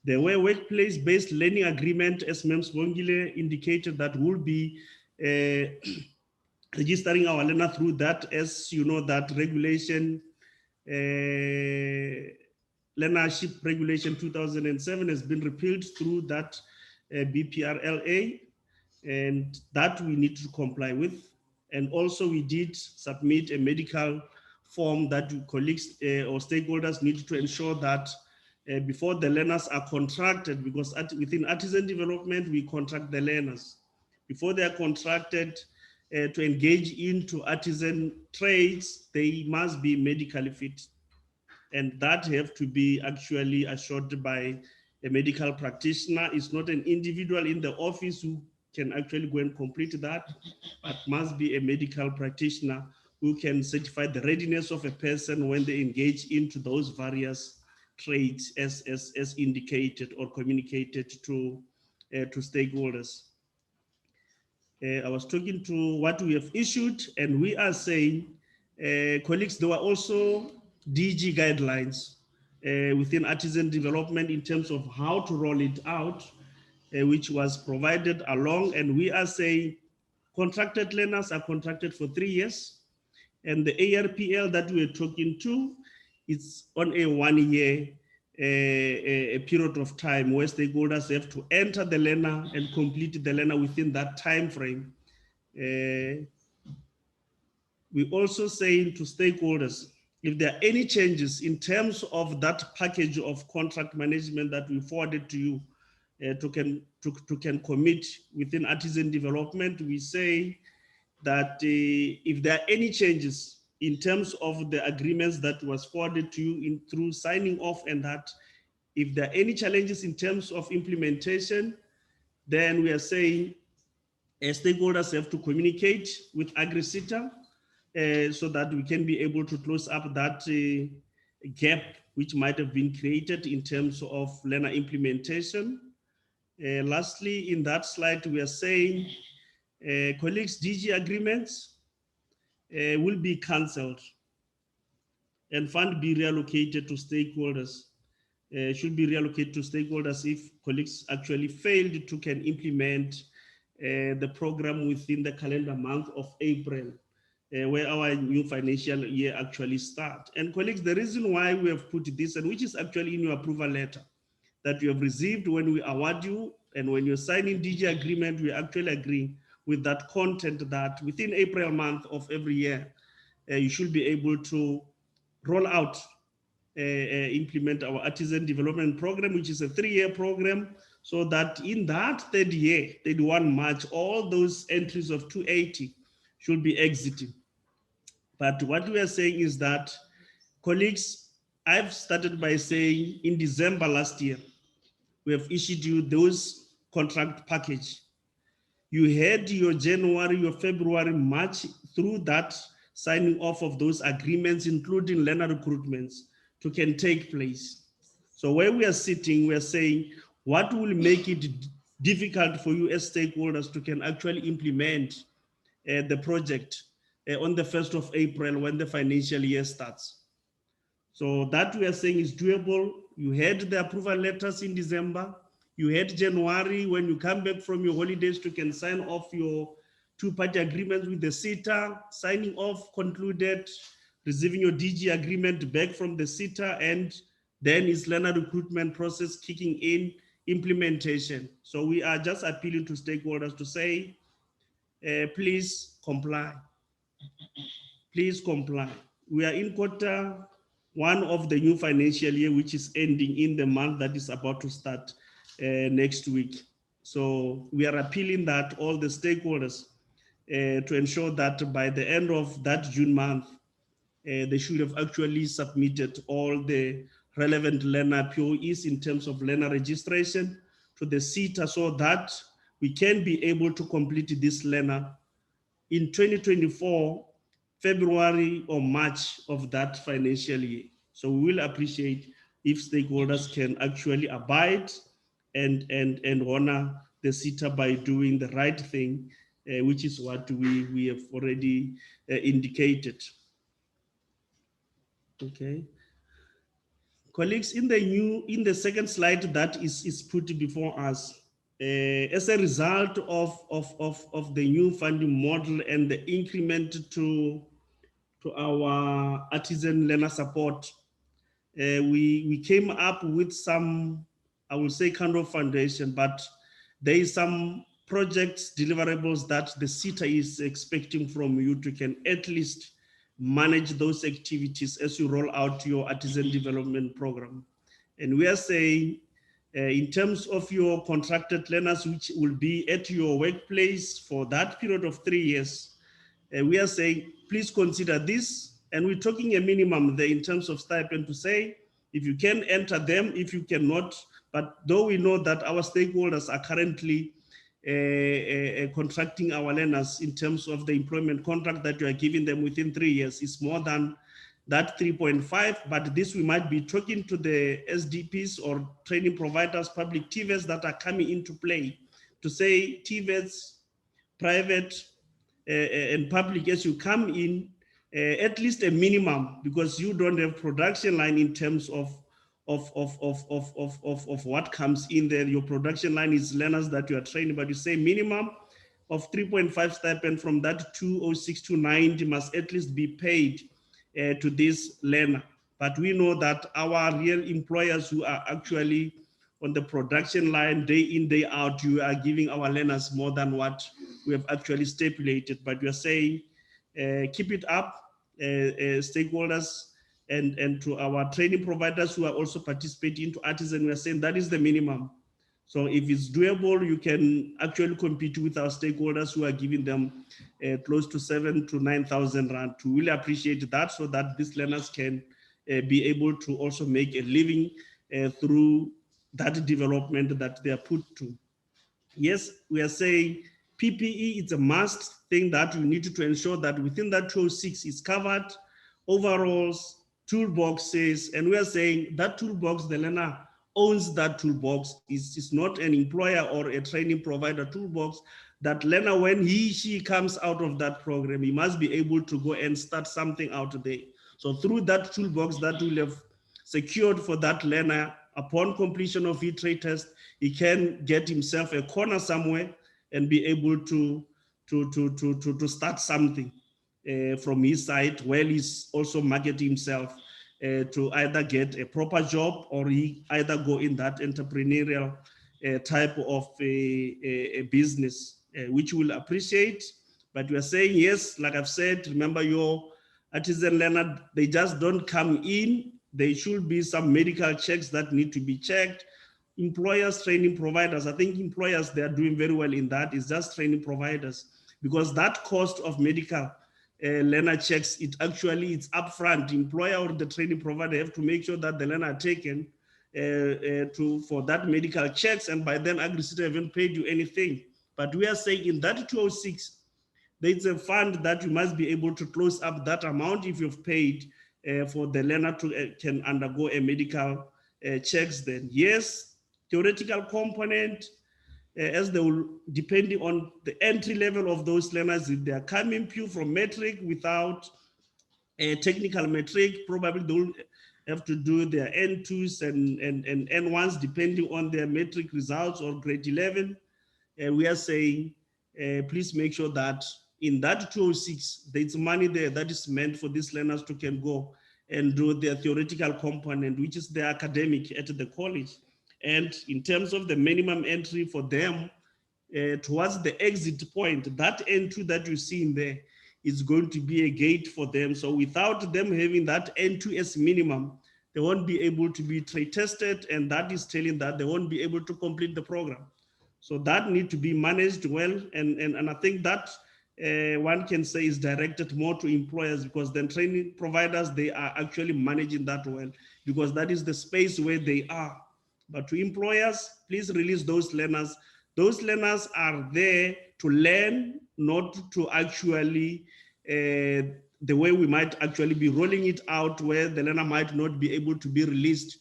There were workplace-based learning agreement, as Ms. Bongile indicated, that will be registering our learner through that. As you know, that regulation, learnership regulation 2007 has been repealed through that BPRLA, and that we need to comply with. And also we did submit a medical form that colleagues or stakeholders need to ensure that before the learners are contracted, because within artisan development, we contract the learners. Before they are contracted to engage into artisan trades, they must be medically fit. And that have to be actually assured by a medical practitioner. It's not an individual in the office who can actually go and complete that, but must be a medical practitioner who can certify the readiness of a person when they engage into those various trades as indicated or communicated to stakeholders. I was talking to what we have issued, and we are saying, colleagues, there were also DG guidelines within artisan development in terms of how to roll it out, which was provided along, and we are saying contracted learners are contracted for 3 years, and the ARPL that we're talking to, it's on a 1 year a period of time where stakeholders have to enter the learner and complete the learner within that time frame. We also saying to stakeholders, if there are any changes in terms of that package of contract management that we forwarded to you, to can commit within artisan development, we say that if there are any changes in terms of the agreements that was forwarded to you through signing off, and that if there are any challenges in terms of implementation, then we are saying stakeholders have to communicate with AgriSeta so that we can be able to close up that gap which might have been created in terms of learner implementation. Lastly, in that slide, we are saying colleagues, DG agreements will be cancelled and fund be reallocated to stakeholders, should be reallocated to stakeholders if colleagues actually failed to can implement the program within the calendar month of April, where our new financial year actually start. And colleagues, the reason why we have put this, and which is actually in your approval letter that you have received when we award you, and when you're signing DG agreement, we actually agree with that content that within April month of every year, you should be able to roll out, implement our artisan development program, which is a 3-year program, so that in that third year, 31 March, all those entries of 280 should be exiting. But what we are saying is that, colleagues, I've started by saying in December last year, we have issued you those contract package. You had your January, your February, March through that signing off of those agreements, including learner recruitments, to can take place. So where we are sitting, we are saying, what will make it difficult for you as stakeholders to can actually implement the project on the 1st of April when the financial year starts? So that we are saying is doable. You had the approval letters in December. You had January when you come back from your holidays to can sign off your 2-party agreements with the SETA, signing off, concluded, receiving your DG agreement back from the SETA, and then is learner recruitment process kicking in, implementation. So we are just appealing to stakeholders to say, please comply. Please comply. We are in Q1 of the new financial year, which is ending in the month that is about to start next week. So we are appealing that all the stakeholders to ensure that by the end of that June month, they should have actually submitted all the relevant learner POEs in terms of learner registration to the SETA, so that we can be able to complete this learner in 2024, February or March of that financial year. So we will appreciate if stakeholders can actually abide and honor the SETA by doing the right thing, which is what we have already indicated. Okay. Colleagues, in the second slide that is put before us, as a result of the new funding model and the increment to our artisan learner support, we came up with some, I will say, kind of foundation, but there is some projects, deliverables that the SETA is expecting from you to can at least manage those activities as you roll out your artisan development program. And we are saying, in terms of your contracted learners, which will be at your workplace for that period of 3 years, we are saying, please consider this. And we're talking a minimum there in terms of stipend to say, if you can enter them, if you cannot, but though we know that our stakeholders are currently contracting our learners in terms of the employment contract that you are giving them within 3 years is more than that 3.5, but this we might be talking to the SDPs or training providers, public TVETs that are coming into play to say TVETs, private and public, as you come in, at least a minimum, because you don't have production line in terms of what comes in there. Your production line is learners that you are training, but you say minimum of 3.5 stipend. From that 206 to 90 must at least be paid to this learner. But we know that our real employers who are actually on the production line day in, day out, you are giving our learners more than what we have actually stipulated. But we are saying, keep it up, stakeholders, and to our training providers who are also participating into Artisan, we are saying that is the minimum. So if it's doable, you can actually compete with our stakeholders who are giving them close to 7,000 to 9,000 rand. To really appreciate that, so that these learners can be able to also make a living through that development that they are put to. Yes, we are saying PPE is a must thing that you need to ensure that within that 206 is covered, overalls, toolboxes, and we are saying that toolbox, the learner owns that toolbox. Is not an employer or a training provider toolbox. That learner, when she comes out of that program, he must be able to go and start something out there. So through that toolbox that will have secured for that learner, upon completion of his trade test, he can get himself a corner somewhere and be able to start something from his side, while he's also marketing himself to either get a proper job, or he either go in that entrepreneurial type of a business, which we'll appreciate. But we are saying, yes, like I've said, remember your artisan learner, they just don't come in. There should be some medical checks that need to be checked. Employers, training providers, I think employers, they are doing very well in that. It's just training providers, because that cost of medical learner checks, it's upfront. Employer or the training provider have to make sure that the learner are taken for that medical checks, and by then AgriSeta haven't paid you anything. But we are saying in that 206, there's a fund that you must be able to close up that amount if you've paid for the learner to can undergo a medical checks. Then yes, theoretical component, as they will, depending on the entry level of those learners, if they are coming pure from metric without a technical metric, probably they will have to do their N2s and N1s depending on their metric results, or grade 11. We are saying, please make sure that in that 206, there's money there that is meant for these learners to can go and do their theoretical component, which is the academic at the college. And in terms of the minimum entry for them, towards the exit point, that N2 that you see in there is going to be a gate for them. So without them having that N2 as minimum, they won't be able to be trade tested, and that is telling that they won't be able to complete the program. So that need to be managed well, and I think that one can say is directed more to employers, because then training providers, they are actually managing that well, because that is the space where they are. But to employers, please release those learners. Those learners are there to learn, not to actually, the way we might actually be rolling it out, where the learner might not be able to be released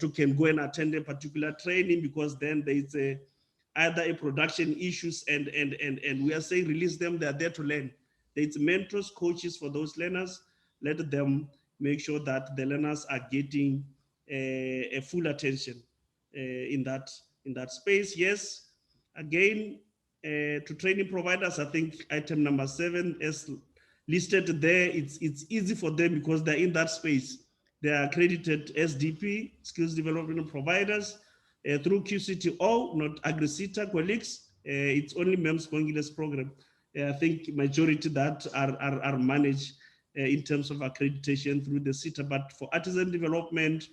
to can go and attend a particular training, because then there's either a production issues, and we are saying release them. They are there to learn. There's mentors, coaches for those learners. Let them make sure that the learners are getting a full attention in that space. Yes, again, to training providers, I think item number 7 is listed there. It's easy for them because they're in that space. They are accredited SDP, skills development providers, through QCTO, not AgriSeta colleagues. It's only MEMS Congiles program. I think majority that are managed in terms of accreditation through the SETA, but for artisan development,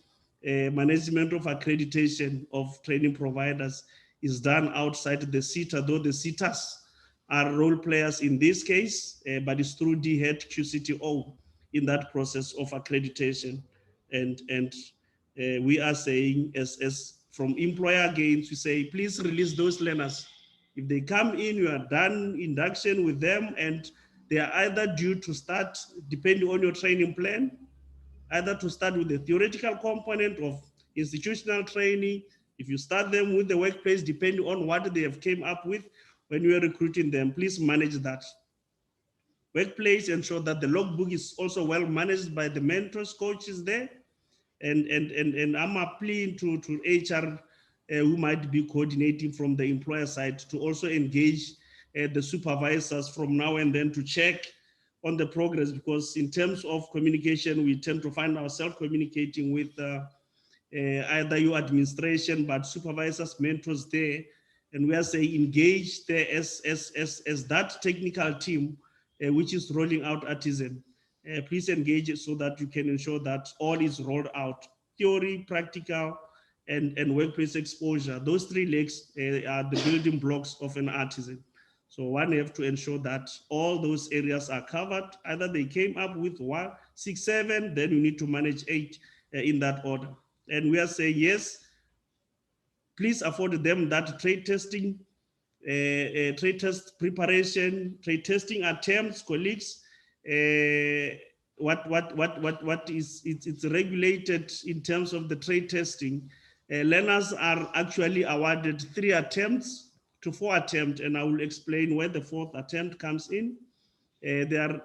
management of accreditation of training providers is done outside the SETA, though the SETAs are role players in this case, but it's through DHEAD QCTO in that process of accreditation. And we are saying, as from employer gains, we say, please release those learners. If they come in, you are done induction with them, and they are either due to start, depending on your training plan, either to start with the theoretical component of institutional training. If you start them with the workplace, depending on what they have came up with, when you are recruiting them, please manage that. Workplace, ensure that the logbook is also well managed by the mentors, coaches there. And I'm appealing to HR who might be coordinating from the employer side to also engage the supervisors from now and then to check on the progress, because in terms of communication, we tend to find ourselves communicating with either your administration, but supervisors, mentors there, and we are saying engage there as that technical team which is rolling out Artisan. Please engage it so that you can ensure that all is rolled out. Theory, practical, and workplace exposure. Those three legs are the building blocks of an Artisan. So one have to ensure that all those areas are covered. Either they came up with 1, 6, 7, then you need to manage 8 in that order. And we are saying, yes, please afford them that trade testing, trade test preparation, trade testing attempts, colleagues. What is it's regulated in terms of the trade testing. Learners are actually awarded 3 attempts to 4 attempts, and I will explain where the 4th attempt comes in. They are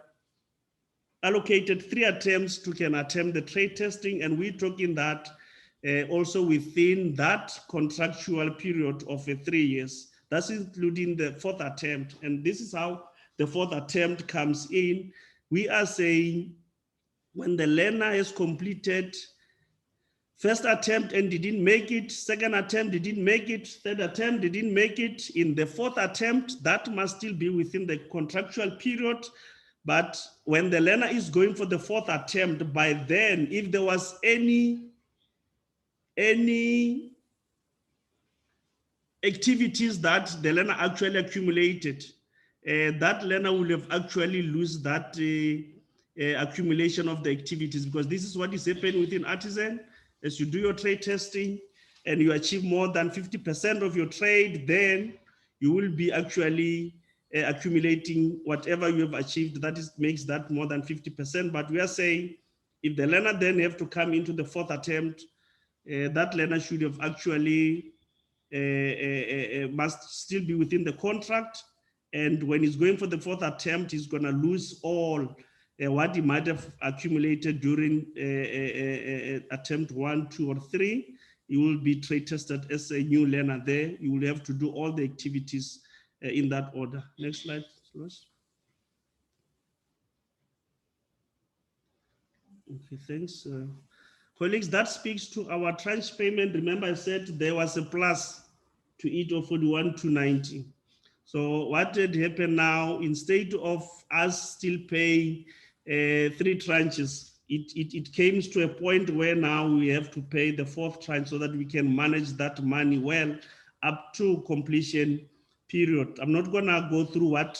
allocated 3 attempts to can attempt the trade testing, and we're talking that also within that contractual period of 3 years. That's including the 4th attempt, and this is how the 4th attempt comes in. We are saying when the learner has completed first attempt and didn't make it, second attempt didn't make it, third attempt didn't make it, in the 4th attempt, that must still be within the contractual period. But when the learner is going for the 4th attempt, by then, if there was any activities that the learner actually accumulated, that learner will have actually lose that accumulation of the activities, because this is what is happening within Artisan. As you do your trade testing and you achieve more than 50% of your trade, then you will be actually accumulating whatever you have achieved. That is makes that more than 50%. But we are saying if the learner then have to come into the 4th attempt, that learner should have actually must still be within the contract. And when he's going for the 4th attempt, he's going to lose all what he might have accumulated during attempt 1, 2, or 3. You will be trade tested as a new learner there. You will have to do all the activities in that order. Next slide, please. Okay, thanks. Colleagues, that speaks to our tranche payment. Remember I said there was a plus to it of 41 to 90. So what had happened now, instead of us still paying 3 tranches, it came to a point where now we have to pay the 4th tranche so that we can manage that money well up to completion period. I'm not gonna go through what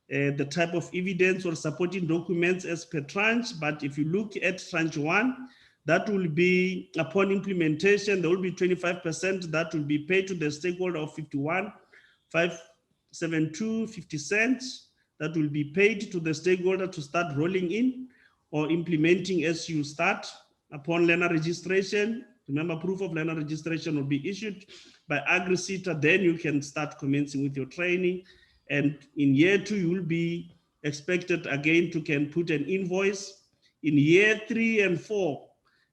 the type of evidence or supporting documents as per tranche, but if you look at tranche 1, that will be upon implementation, there will be 25% that will be paid to the stakeholder of 51,572.50 cents. That will be paid to the stakeholder to start rolling in or implementing as you start. Upon learner registration, remember proof of learner registration will be issued by AgriSeta, then you can start commencing with your training. And in year 2, you will be expected again to can put an invoice. In year 3 and 4,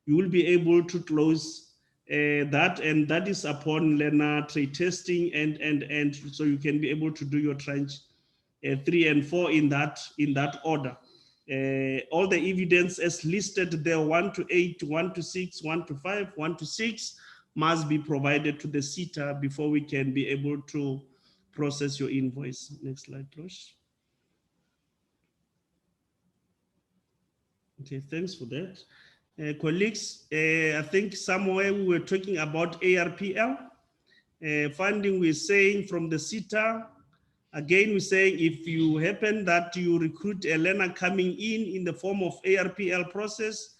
you will be able to close that, and that is upon learner trade testing, and so you can be able to do your tranche 3 and 4 in that order. All the evidence as listed there, 1 to 8, 1 to 6, 1 to 5, 1 to 6, must be provided to the SETA before we can be able to process your invoice. Next slide, please. Okay, thanks for that. Colleagues, I think somewhere we were talking about ARPL. Funding, we're saying from the SETA, again, we're saying if you happen that you recruit a learner coming in the form of ARPL process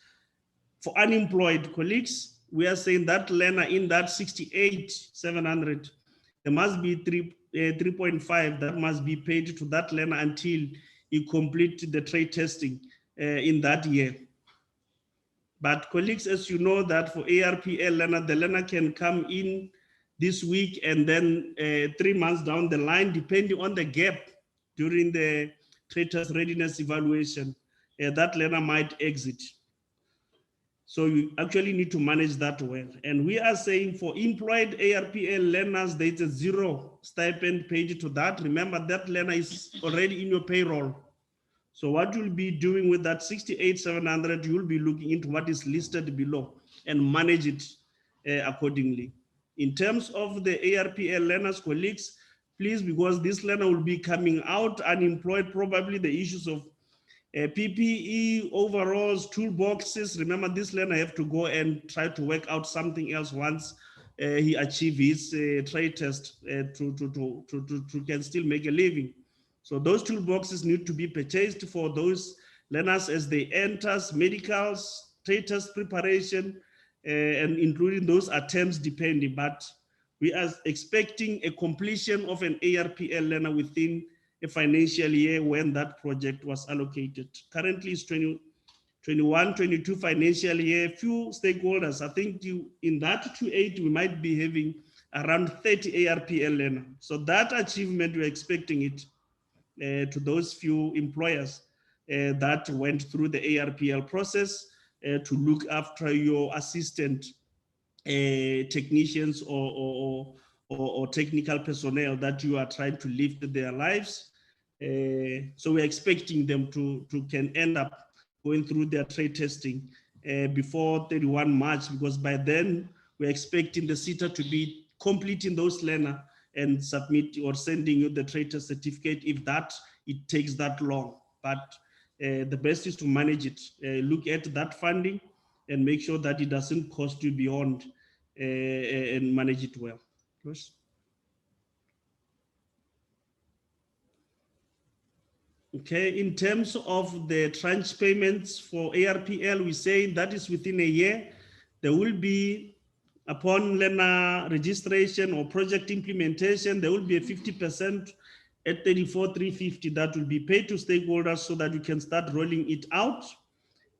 for unemployed colleagues, we are saying that learner in that 68,700, there must be 3.5 that must be paid to that learner until you complete the trade testing in that year. But colleagues, as you know that for ARPL learner, the learner can come in this week, and then 3 months down the line, depending on the gap during the trader's readiness evaluation, that learner might exit. So you actually need to manage that well. And we are saying for employed ARPL learners, there's a zero stipend paid to that. Remember, that learner is already in your payroll. So what you'll be doing with that 68,700, you'll be looking into what is listed below and manage it accordingly. In terms of the ARPL learners, colleagues, please, because this learner will be coming out unemployed, probably the issues of PPE, overalls, toolboxes. Remember, this learner have to go and try to work out something else once he achieves his trade test to can still make a living. So those toolboxes need to be purchased for those learners as they enter medicals, trade test preparation, and including those attempts depending. But we are expecting a completion of an ARPL learner within a financial year when that project was allocated. Currently it's 21-22 financial year. Few stakeholders, I think in that 28 we might be having around 30 ARPL learner. So that achievement, we're expecting it to those few employers that went through the ARPL process to look after your assistant technicians or technical personnel that you are trying to lift their lives. So we're expecting them to can end up going through their trade testing before 31 March, because by then we're expecting the sitter to be completing those learner and submit or sending you the trade test certificate if that it takes that long. But the best is to manage it. Look at that funding and make sure that it doesn't cost you beyond and manage it well. Yes. Okay, in terms of the tranche payments for ARPL, we say that is within a year. There will be, upon learner registration or project implementation, there will be a 50% at 34,350 that will be paid to stakeholders so that you can start rolling it out.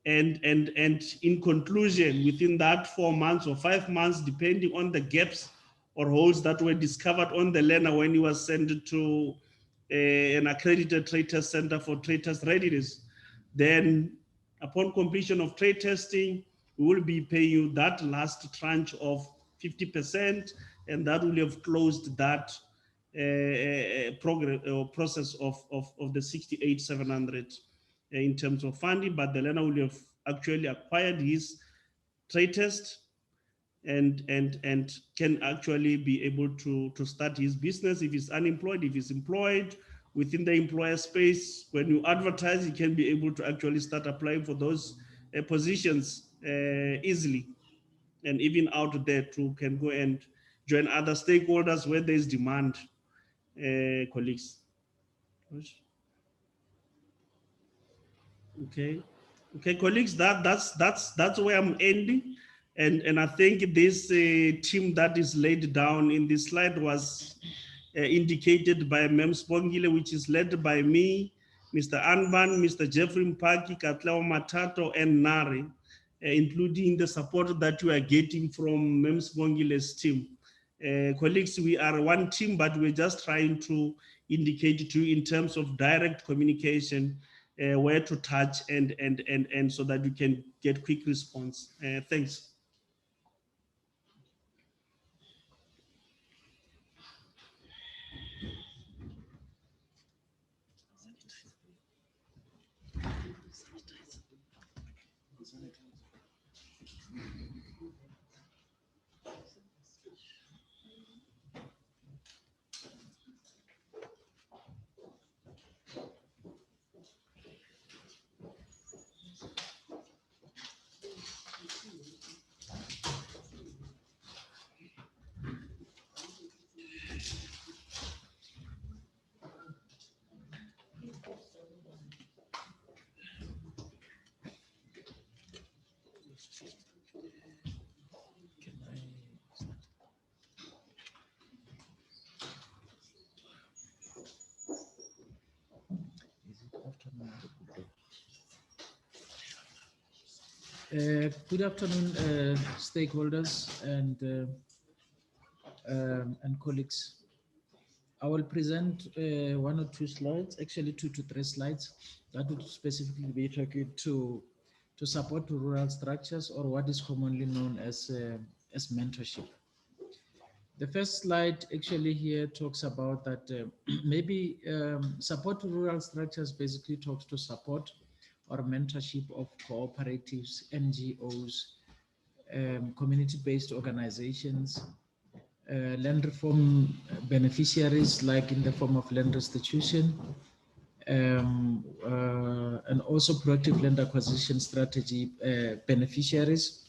And in conclusion, within that 4 months or 5 months, depending on the gaps or holes that were discovered on the learner when he was sent to an accredited trade test center for trade test readiness, then upon completion of trade testing, we will be paying you that last tranche of 50%, and that will have closed that process of the 68,700 in terms of funding. But the learner will have actually acquired his trade test and can actually be able to start his business if he's unemployed, if he's employed within the employer space. When you advertise, you can be able to actually start applying for those positions easily, and even out there too can go and join other stakeholders where there's demand, colleagues. Okay, colleagues, that's where I'm ending. And I think this team that is laid down in this slide was indicated by Mem Spongile, which is led by me, Mr. Anban, Mr. Jeffrey Mpaki, Katlao Matato, and Nari, including the support that you are getting from Mem Spongile's team. Colleagues, we are one team, but we're just trying to indicate to you in terms of direct communication where to touch and so that you can get quick response. Thanks. Good afternoon, stakeholders, and and colleagues. I will present 1 or 2 slides, actually 2 to 3 slides that would specifically be targeted to support rural structures, or what is commonly known as mentorship. The first slide actually here talks about that maybe support to rural structures basically talks to support or mentorship of cooperatives, NGOs, community-based organizations, land reform beneficiaries, like in the form of land restitution, and also proactive land acquisition strategy beneficiaries,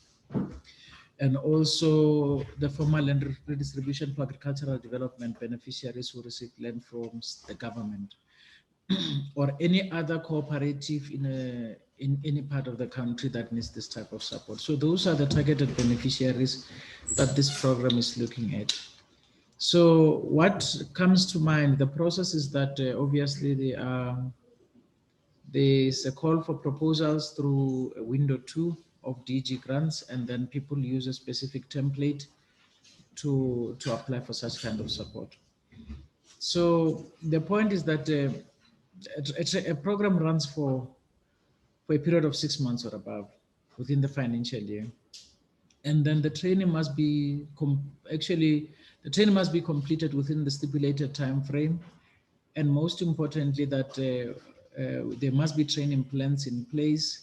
and also the former land redistribution for agricultural development beneficiaries who receive land from the government or any other cooperative in any part of the country that needs this type of support. So those are the targeted beneficiaries that this program is looking at. So what comes to mind, the process is that obviously there's a call for proposals through window 2 of DG grants, and then people use a specific template to apply for such kind of support. So the point is that a program runs for a period of 6 months or above within the financial year. And then the training must be completed within the stipulated time frame. And most importantly, that there must be training plans in place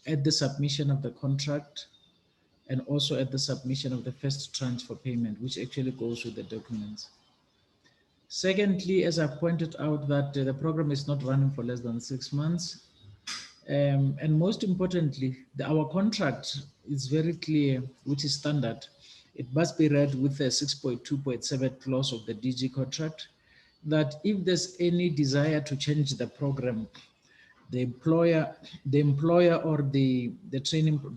at the submission of the contract, and also at the submission of the first tranche for payment, which actually goes with the documents. Secondly, as I pointed out, that the program is not running for less than 6 months. And most importantly, our contract is very clear, which is standard. It must be read with a 6.2.7 clause of the DG contract, that if there's any desire to change the program, the employer or the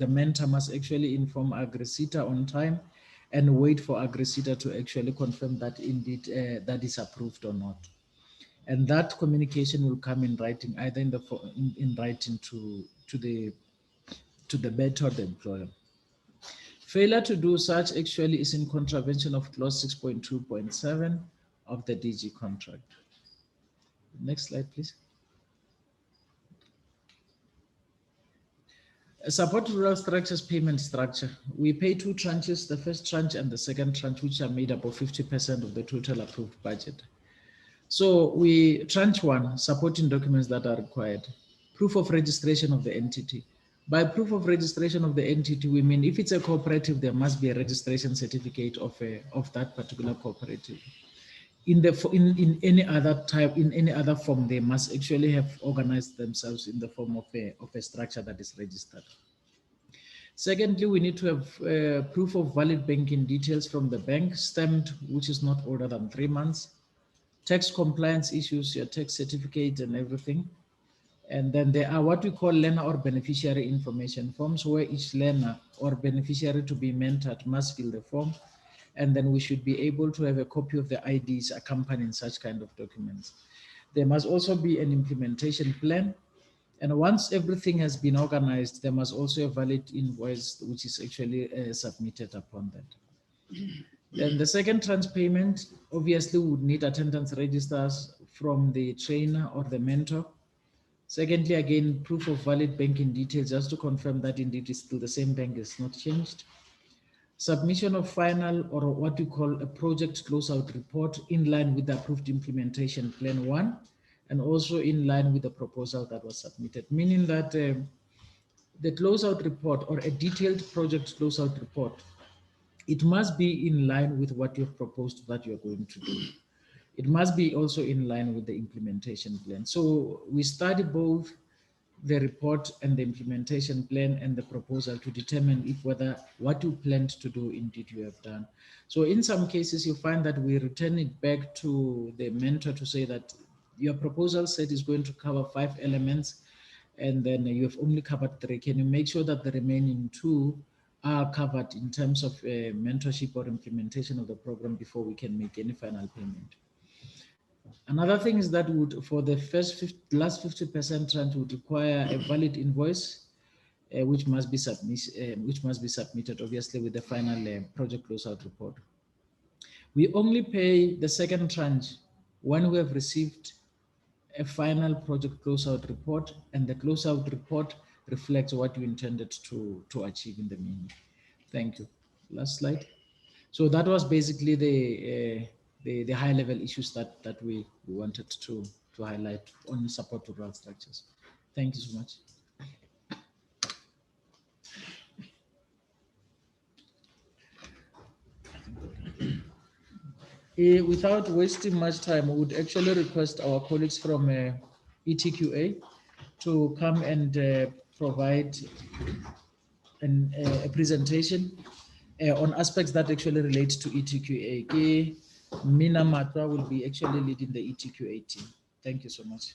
mentor must actually inform Agrisita on time and wait for Agrisita to actually confirm that indeed that is approved or not. And that communication will come in writing, either in writing to the mentor or the employer. Failure to do such actually is in contravention of clause 6.2.7 of the DG contract. Next slide, please. A support rural structures payment structure. We pay 2 tranches, the first tranche and the second tranche, which are made up of 50% of the total approved budget. So tranche 1, supporting documents that are required. Proof of registration of the entity. By proof of registration of the entity, we mean if it's a cooperative, there must be a registration certificate of that particular cooperative. In any other form, they must actually have organized themselves in the form of a structure that is registered. Secondly, we need to have proof of valid banking details from the bank, stamped, which is not older than 3 months. Tax compliance issues, your tax certificate and everything. And then there are what we call learner or beneficiary information forms, where each learner or beneficiary to be mentored must fill the form. And then we should be able to have a copy of the IDs accompanying such kind of documents. There must also be an implementation plan. And once everything has been organized, there must also be a valid invoice, which is actually submitted upon that. Then the second tranche payment, obviously we would need attendance registers from the trainer or the mentor. Secondly, again, proof of valid banking details, just to confirm that indeed it's still the same bank, is not changed. Submission of final, or what we call a project closeout report, in line with the approved implementation plan 1, and also in line with the proposal that was submitted, meaning that the closeout report, or a detailed project closeout report, it must be in line with what you've proposed that you're going to do. It must be also in line with the implementation plan. So we study both the report and the implementation plan and the proposal to determine if whether what you planned to do indeed you have done. So in some cases, you find that we return it back to the mentor to say that your proposal set is going to cover 5 elements, and then you have only covered 3. Can you make sure that the remaining 2 are covered in terms of mentorship or implementation of the program before we can make any final payment? Another thing is that for the last 50% tranche would require a valid invoice, which must be submitted obviously with the final project closeout report. We only pay the second tranche when we have received a final project closeout report, and the closeout report reflects what you intended to achieve in the mean. Thank you. Last slide. So that was basically the high level issues that we wanted to highlight on support to rural structures. Thank you so much. Without wasting much time, we would actually request our colleagues from ETQA to come and provide a presentation on aspects that actually relate to ETQA. Mina Matwa will be actually leading the ETQA team. Thank you so much.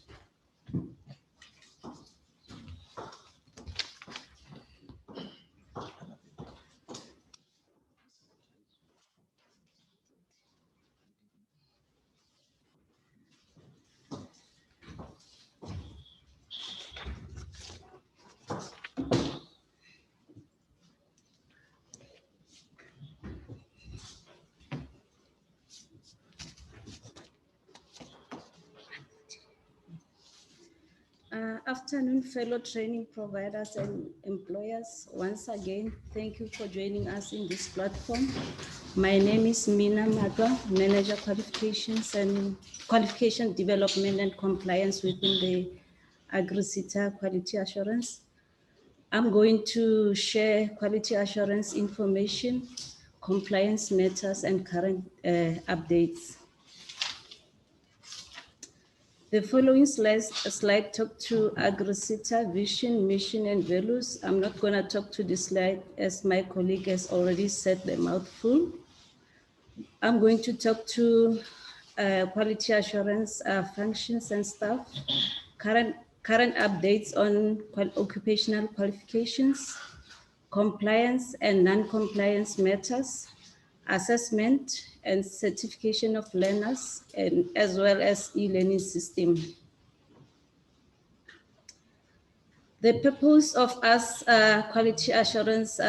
Afternoon, fellow training providers and employers. Once again, thank you for joining us in this platform. My name is Mina Matwa, Manager Qualification Development and Compliance within the AgriSeta Quality Assurance. I'm going to share quality assurance information, compliance matters, and current updates. The following slide talk to AgriSeta vision, mission, and values. I'm not going to talk to this slide as my colleague has already said the mouthful. I'm going to talk to quality assurance functions and staff, current updates on occupational qualifications, compliance and non-compliance matters, assessment and certification of learners, and as well as e-learning system. The purpose of us quality assurance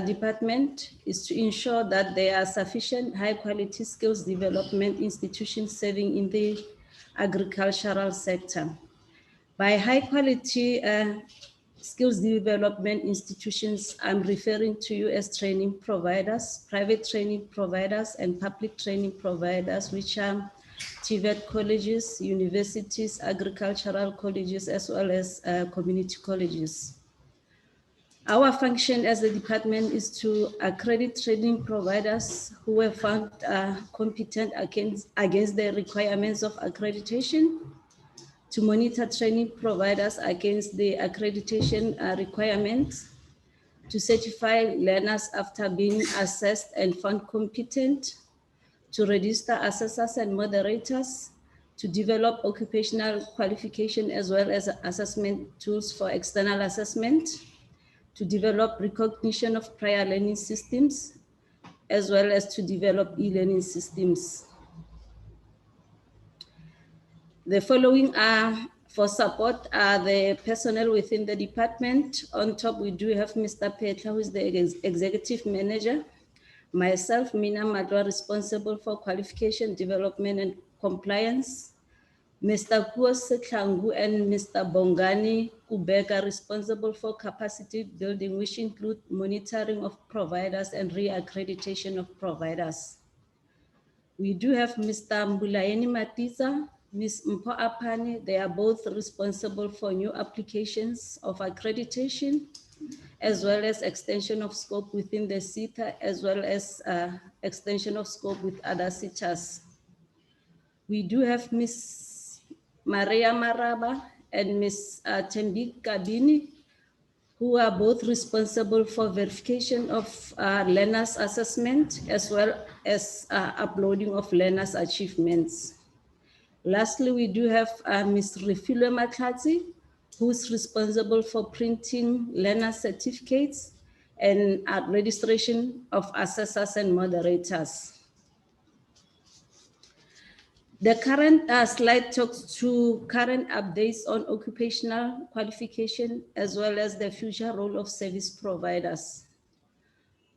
department is to ensure that there are sufficient high quality skills development institutions serving in the agricultural sector. By high quality skills development institutions, I'm referring to you as training providers, private training providers, and public training providers, which are TVET colleges, universities, agricultural colleges, as well as community colleges. Our function as a department is to accredit training providers who have found competent against the requirements of accreditation, to monitor training providers against the accreditation requirements, to certify learners after being assessed and found competent, to register assessors and moderators, to develop occupational qualification as well as assessment tools for external assessment, to develop recognition of prior learning systems, as well as to develop e-learning systems. The following are for support are the personnel within the department. On top, we do have Mr. Petla, who is the executive manager. Myself, Mina Madwa, responsible for qualification, development, and compliance. Mr. Kuos Setlangu and Mr. Bongani Kubeka, responsible for capacity building, which include monitoring of providers and re-accreditation of providers. We do have Mr. Mbulaeni Matiza, Ms. Mpo Apani. They are both responsible for new applications of accreditation, as well as extension of scope within the SETA, as well as extension of scope with other SETAs. We do have Ms. Maria Maraba and Ms. Tembi Kabini, who are both responsible for verification of learners' assessment, as well as uploading of learners' achievements. Lastly, we do have Ms. Refilwe Matlati, who's responsible for printing learner certificates and registration of assessors and moderators. The current slide talks to current updates on occupational qualification, as well as the future role of service providers.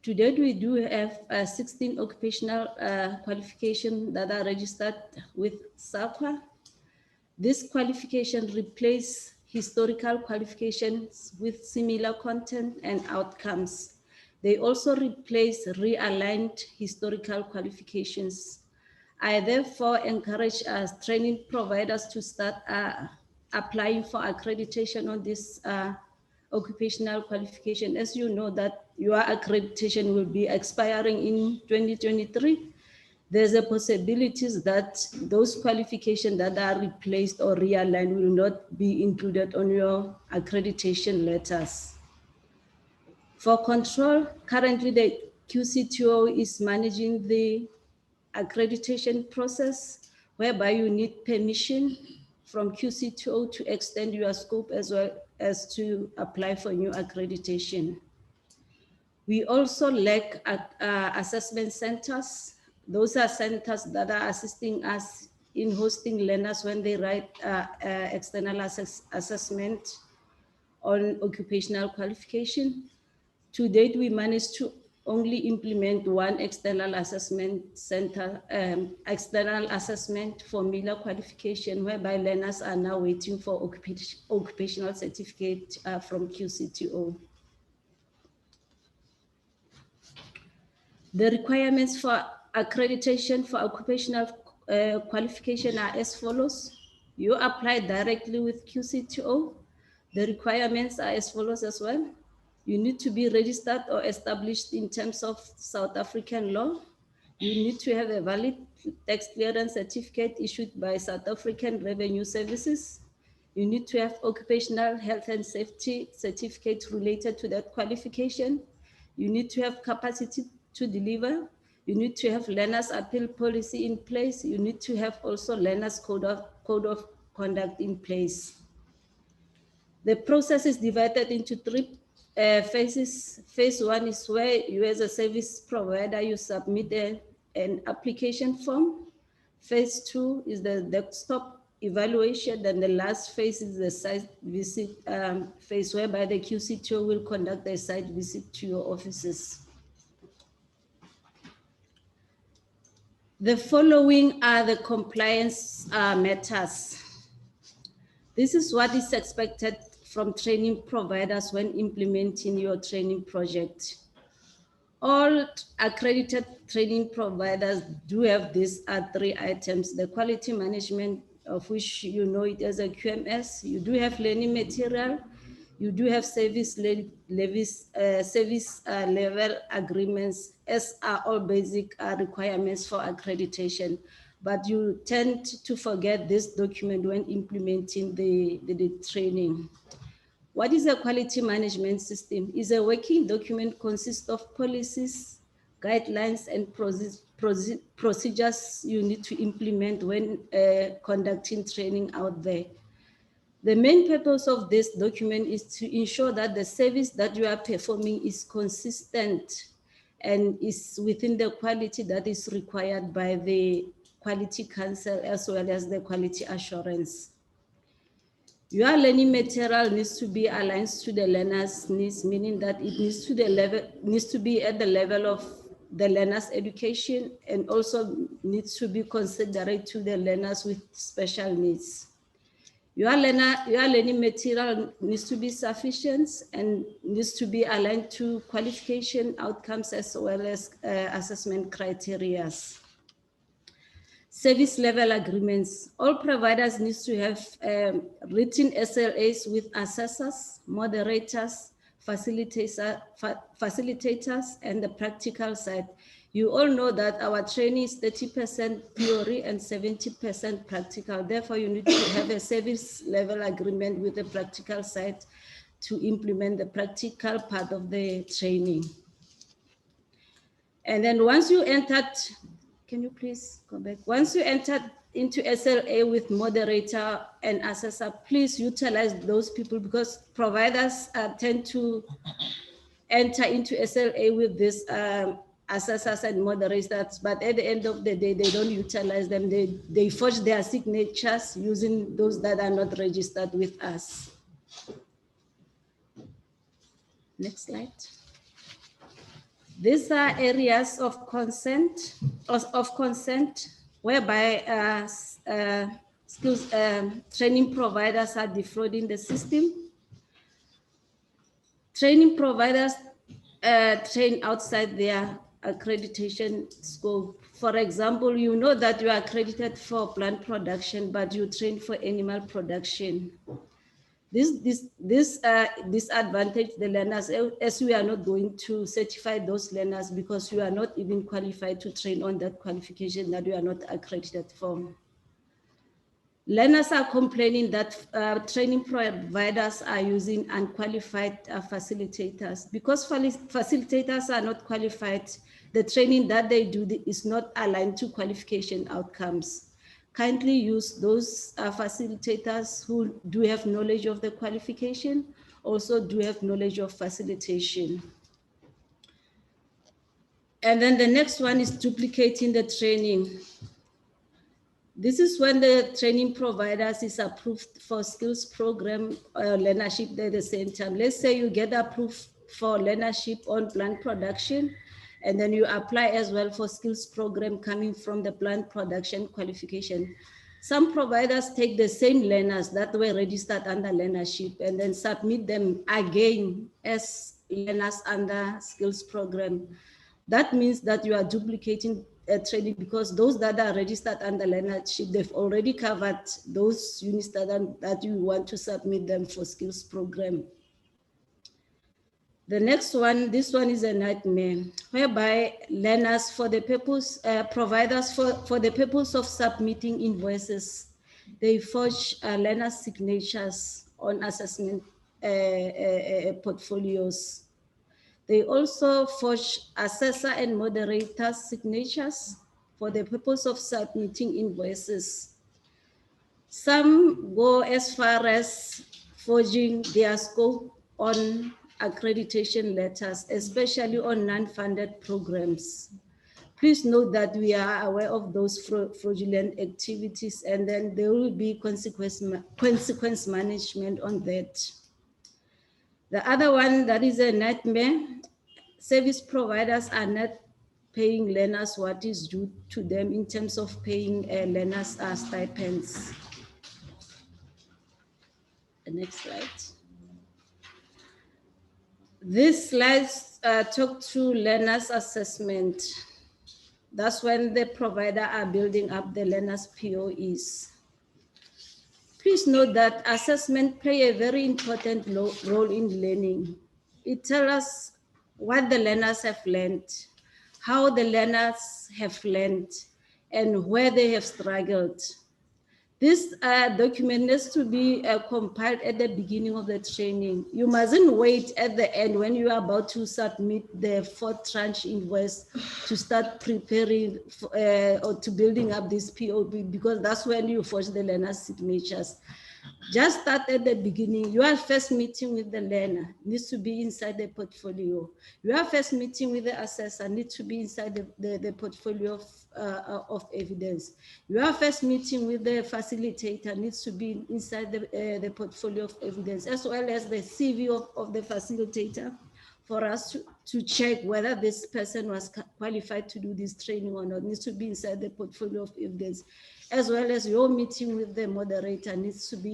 To date, we do have 16 occupational qualifications that are registered with SAQA. This qualification replace historical qualifications with similar content and outcomes. They also replace realigned historical qualifications. I therefore encourage training providers to start applying for accreditation on this occupational qualification. As you know that your accreditation will be expiring in 2023. There's a possibility that those qualifications that are replaced or realigned will not be included on your accreditation letters. For control, currently the QCTO is managing the accreditation process, whereby you need permission from QCTO to extend your scope as well as to apply for new accreditation. We also lack assessment centers. Those are centers that are assisting us in hosting learners when they write external assessment on occupational qualification. To date, we managed to only implement one external assessment center, external assessment for Miller qualification, whereby learners are now waiting for occupational certificate from QCTO. The requirements for accreditation for occupational qualification are as follows. You apply directly with QCTO. The requirements are as follows as well. You need to be registered or established in terms of South African law. You need to have a valid tax clearance certificate issued by South African Revenue Services. You need to have occupational health and safety certificate related to that qualification. You need to have capacity to deliver. You need to have learners appeal policy in place. You need to have also learners code of conduct in place. The process is divided into three phases. Phase one is where you as a service provider, you submit an application form. Phase two is the desktop evaluation. Then the last phase is the site visit phase, whereby the QCTO will conduct a site visit to your offices. The following are the compliance matters. This is what is expected from training providers when implementing your training project. All accredited training providers do have these three items: the quality management, of which you know it as a QMS. You do have learning material. You do have service level agreements, as are all basic requirements for accreditation. But you tend to forget this document when implementing the training. What is a quality management system? It's a working document consists of policies, guidelines, and procedures you need to implement when conducting training out there. The main purpose of this document is to ensure that the service that you are performing is consistent and is within the quality that is required by the Quality Council as well as the quality assurance. Your learning material needs to be aligned to the learner's needs, meaning that it needs to be at the level of the learner's education, and also needs to be considerate to the learners with special needs. Your learning material needs to be sufficient and needs to be aligned to qualification outcomes as well as assessment criteria. Service level agreements. All providers need to have written SLAs with assessors, moderators, facilitators, and the practical side. You all know that our training is 30% theory and 70% practical. Therefore, you need to have a service level agreement with the practical side to implement the practical part of the training. And then once you entered, can you please go back? Once you entered into SLA with moderator and assessor, please utilize those people, because providers tend to enter into SLA with this assessors and moderators, but at the end of the day, they don't utilize them. They forge their signatures using those that are not registered with us. Next slide. These are areas of consent, whereby skills training providers are defrauding the system. Training providers train outside their accreditation scope. For example, you know that you are accredited for plant production, but you train for animal production. This disadvantage the learners, as we are not going to certify those learners because you are not even qualified to train on that qualification that you are not accredited for. Learners are complaining that training providers are using unqualified facilitators. Because facilitators are not qualified, the training that they do is not aligned to qualification outcomes. Kindly use those facilitators who do have knowledge of the qualification, also do have knowledge of facilitation. And then the next one is duplicating the training. This is when the training providers is approved for skills program learnership at the same time. Let's say you get approved for learnership on plant production, and then you apply as well for skills program coming from the plant production qualification. Some providers take the same learners that were registered under learnership and then submit them again as learners under skills program. That means that you are duplicating training because those that are registered under learnership, they've already covered those units that you want to submit them for skills program. The next one, this one is a nightmare, whereby learners for the purpose, providers for the purpose of submitting invoices, they forge learner signatures on assessment portfolios. They also forge assessor and moderator signatures for the purpose of submitting invoices. Some go as far as forging their scope on accreditation letters, especially on non-funded programs. Please note that we are aware of those fraudulent activities, and then there will be consequence management on that. The other one that is a nightmare, service providers are not paying learners what is due to them in terms of paying learners stipends. The next slide. This slide talk to learners assessment. That's when the provider are building up the learners POEs. Please note that assessment play a very important role in learning. It tells us what the learners have learned, how the learners have learned, and where they have struggled. This document needs to be compiled at the beginning of the training. You mustn't wait at the end when you are about to submit the 4th tranche invoice to start preparing or to building up this POB, because that's when you forge the learner's signatures. Just start at the beginning. Your first meeting with the learner needs to be inside the portfolio. Your first meeting with the assessor needs to be inside the portfolio of evidence. Your first meeting with the facilitator needs to be inside the portfolio of evidence, as well as the CV of the facilitator, for us to check whether this person was qualified to do this training or not, needs to be inside the portfolio of evidence, as well as your meeting with the moderator needs to be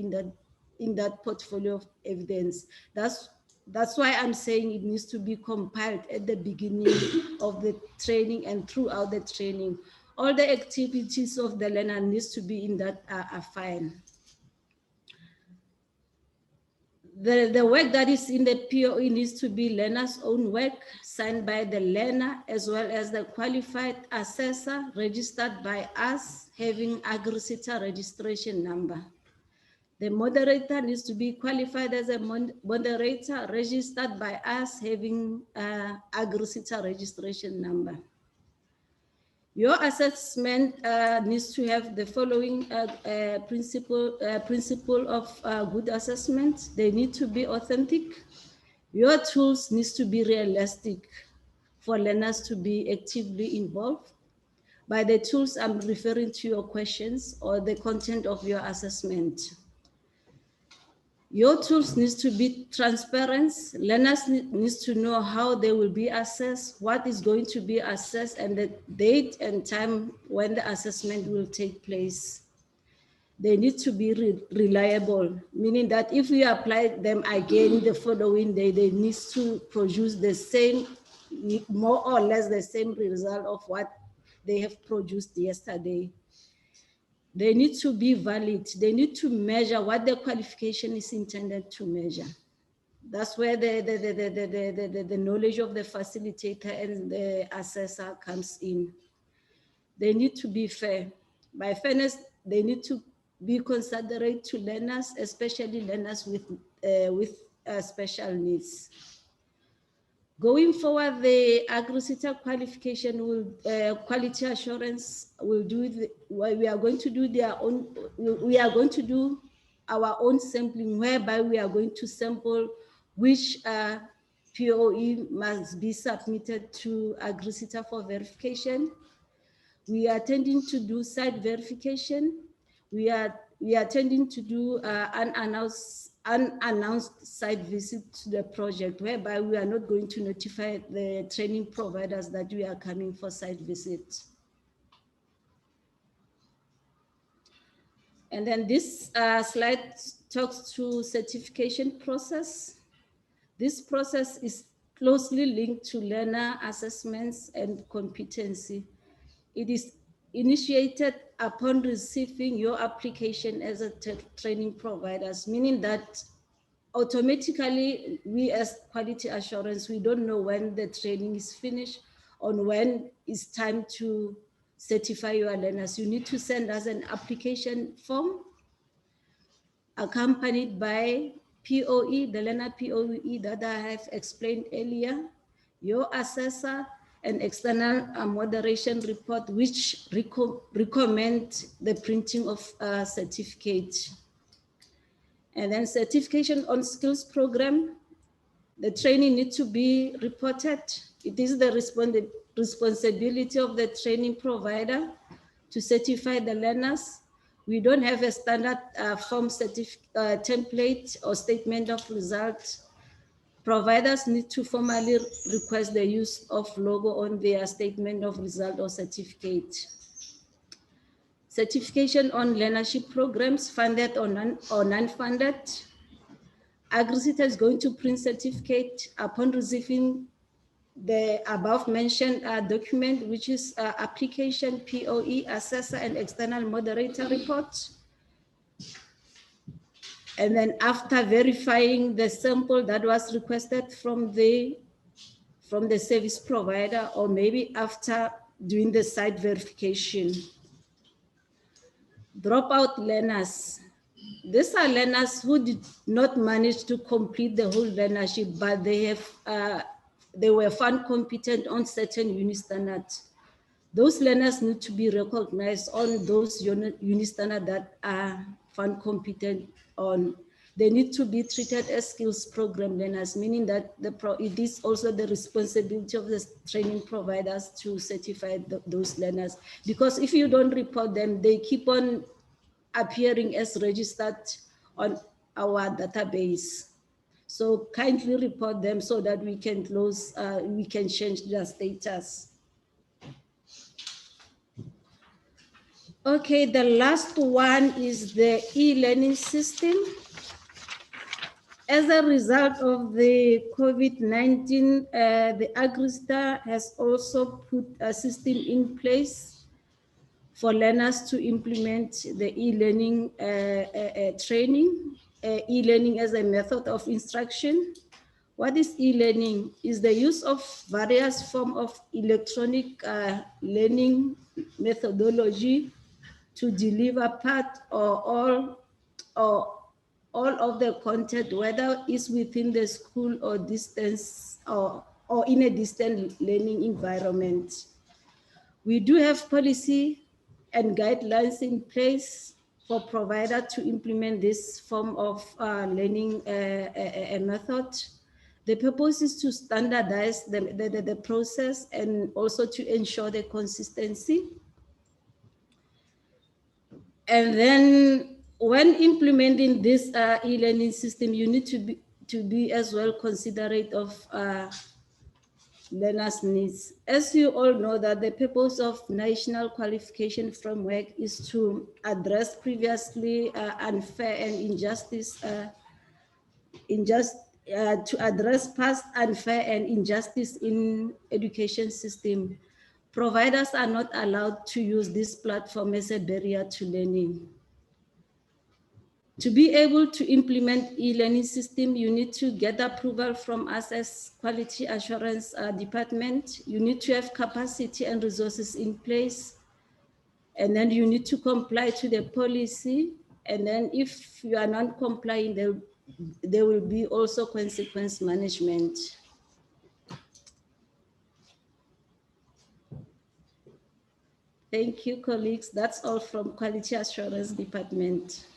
in that portfolio of evidence. That's why I'm saying it needs to be compiled at the beginning of the training and throughout the training. All the activities of the learner needs to be in that file. The work that is in the POE needs to be learner's own work, signed by the learner, as well as the qualified assessor registered by us, having AgriSeta registration number. The moderator needs to be qualified as a moderator registered by us, having AgriSeta registration number. Your assessment needs to have the following principle of good assessment. They need to be authentic. Your tools needs to be realistic for learners to be actively involved. By the tools, I'm referring to your questions or the content of your assessment. Your tools needs to be transparent. Learners needs to know how they will be assessed, what is going to be assessed, and the date and time when the assessment will take place. They need to be reliable, meaning that if we apply them again the following day, they need to produce the same, more or less the same result of what they have produced yesterday. They need to be valid. They need to measure what the qualification is intended to measure. That's where the knowledge of the facilitator and the assessor comes in. They need to be fair. By fairness, they need to be considerate to learners, especially learners with special needs. Going forward, the agri-sector qualification will, quality assurance will do, we are going to do their own, we are going to do our own sampling, whereby we are going to sample which POE must be submitted to agri-sector for verification. We are tending to do site verification. We are tending to do unannounced site visit to the project, whereby we are not going to notify the training providers that we are coming for site visit. And then this slide talks to certification process. This process is closely linked to learner assessments and competency. It is initiated upon receiving your application as a training providers, meaning that automatically we as quality assurance, we don't know when the training is finished or when it's time to certify your learners. You need to send us an application form accompanied by POE, the learner POE that I have explained earlier, your assessor, an external moderation report which recommend the printing of a certificate. And then certification on skills program, the training needs to be reported. It is the responsibility of the training provider to certify the learners. We don't have a standard form template or statement of results. Providers need to formally request the use of logo on their statement of result or certificate. Certification on learnership programs, funded or non-funded. Agri-sector is going to print certificate upon receiving the above mentioned document, which is application, POE, assessor, and external moderator report. And then after verifying the sample that was requested from the service provider, or maybe after doing the site verification. Dropout learners. These are learners who did not manage to complete the whole learnership, but they were found competent on certain unit standards. Those learners need to be recognized on those unit standards that are found competent on. They need to be treated as skills program learners, meaning that it is also the responsibility of the training providers to certify those learners. Because if you don't report them, they keep on appearing as registered on our database. So kindly report them so that we can we can change their status. Okay, the last one is the e-learning system. As a result of the COVID-19, the Agri-sector has also put a system in place for learners to implement the e-learning training, e-learning as a method of instruction. What is e-learning? Is the use of various forms of electronic learning methodology to deliver part or all of the content, whether it's within the school or distance or in a distant learning environment. We do have policy and guidelines in place for provider to implement this form of learning method. The purpose is to standardize the process and also to ensure the consistency. And then when implementing this e-learning system, you need to be as well considerate of learners' needs. As you all know, that the purpose of National Qualification Framework is to address previously unfair and injustice, to address past unfair and injustice in education system. Providers are not allowed to use this platform as a barrier to learning. To be able to implement e-learning system, you need to get approval from us as quality assurance department. You need to have capacity and resources in place. And then you need to comply to the policy. And then if you are not complying, there will be also consequence management. Thank you, colleagues. That's all from Quality Assurance Department.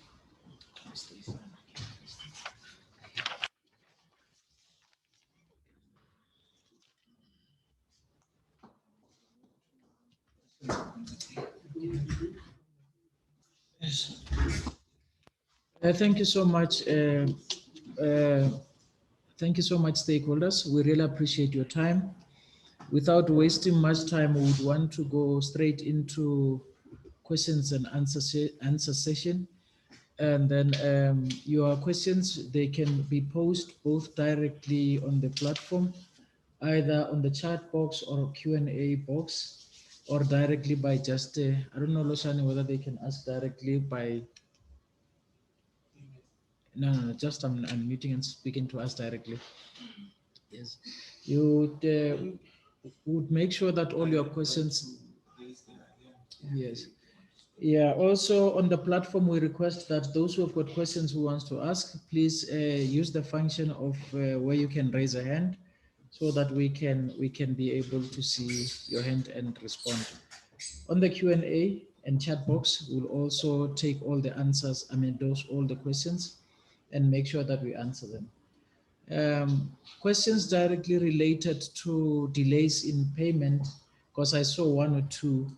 Yes. Thank you so much. Thank you so much, stakeholders. We really appreciate your time. Without wasting much time, we would want to go straight into questions and answer session. And then your questions, they can be posed both directly on the platform, either on the chat box or Q&A box, or directly by just, I don't know, Loshani, whether they can ask directly by, no, just I'm meeting and speaking to us directly. Yes, you would make sure that all your questions, yes. Yeah, also on the platform, we request that those who have got questions who wants to ask, please use the function of where you can raise a hand so that we can be able to see your hand and respond. On the Q&A and chat box, we'll also take all the answers, all the questions and make sure that we answer them. Questions directly related to delays in payment, because I saw one or two,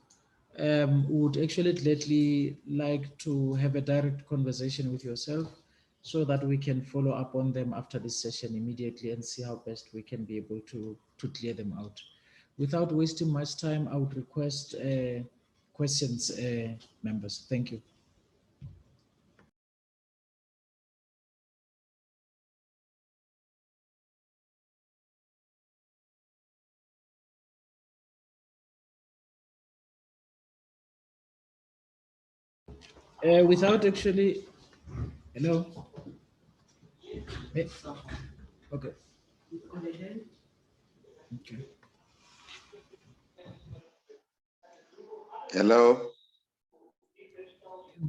would actually gladly like to have a direct conversation with yourself so that we can follow up on them after this session immediately and see how best we can be able to clear them out. Without wasting much time, I would request questions, members. Thank you. Without actually, hello? Okay. Okay. Hello.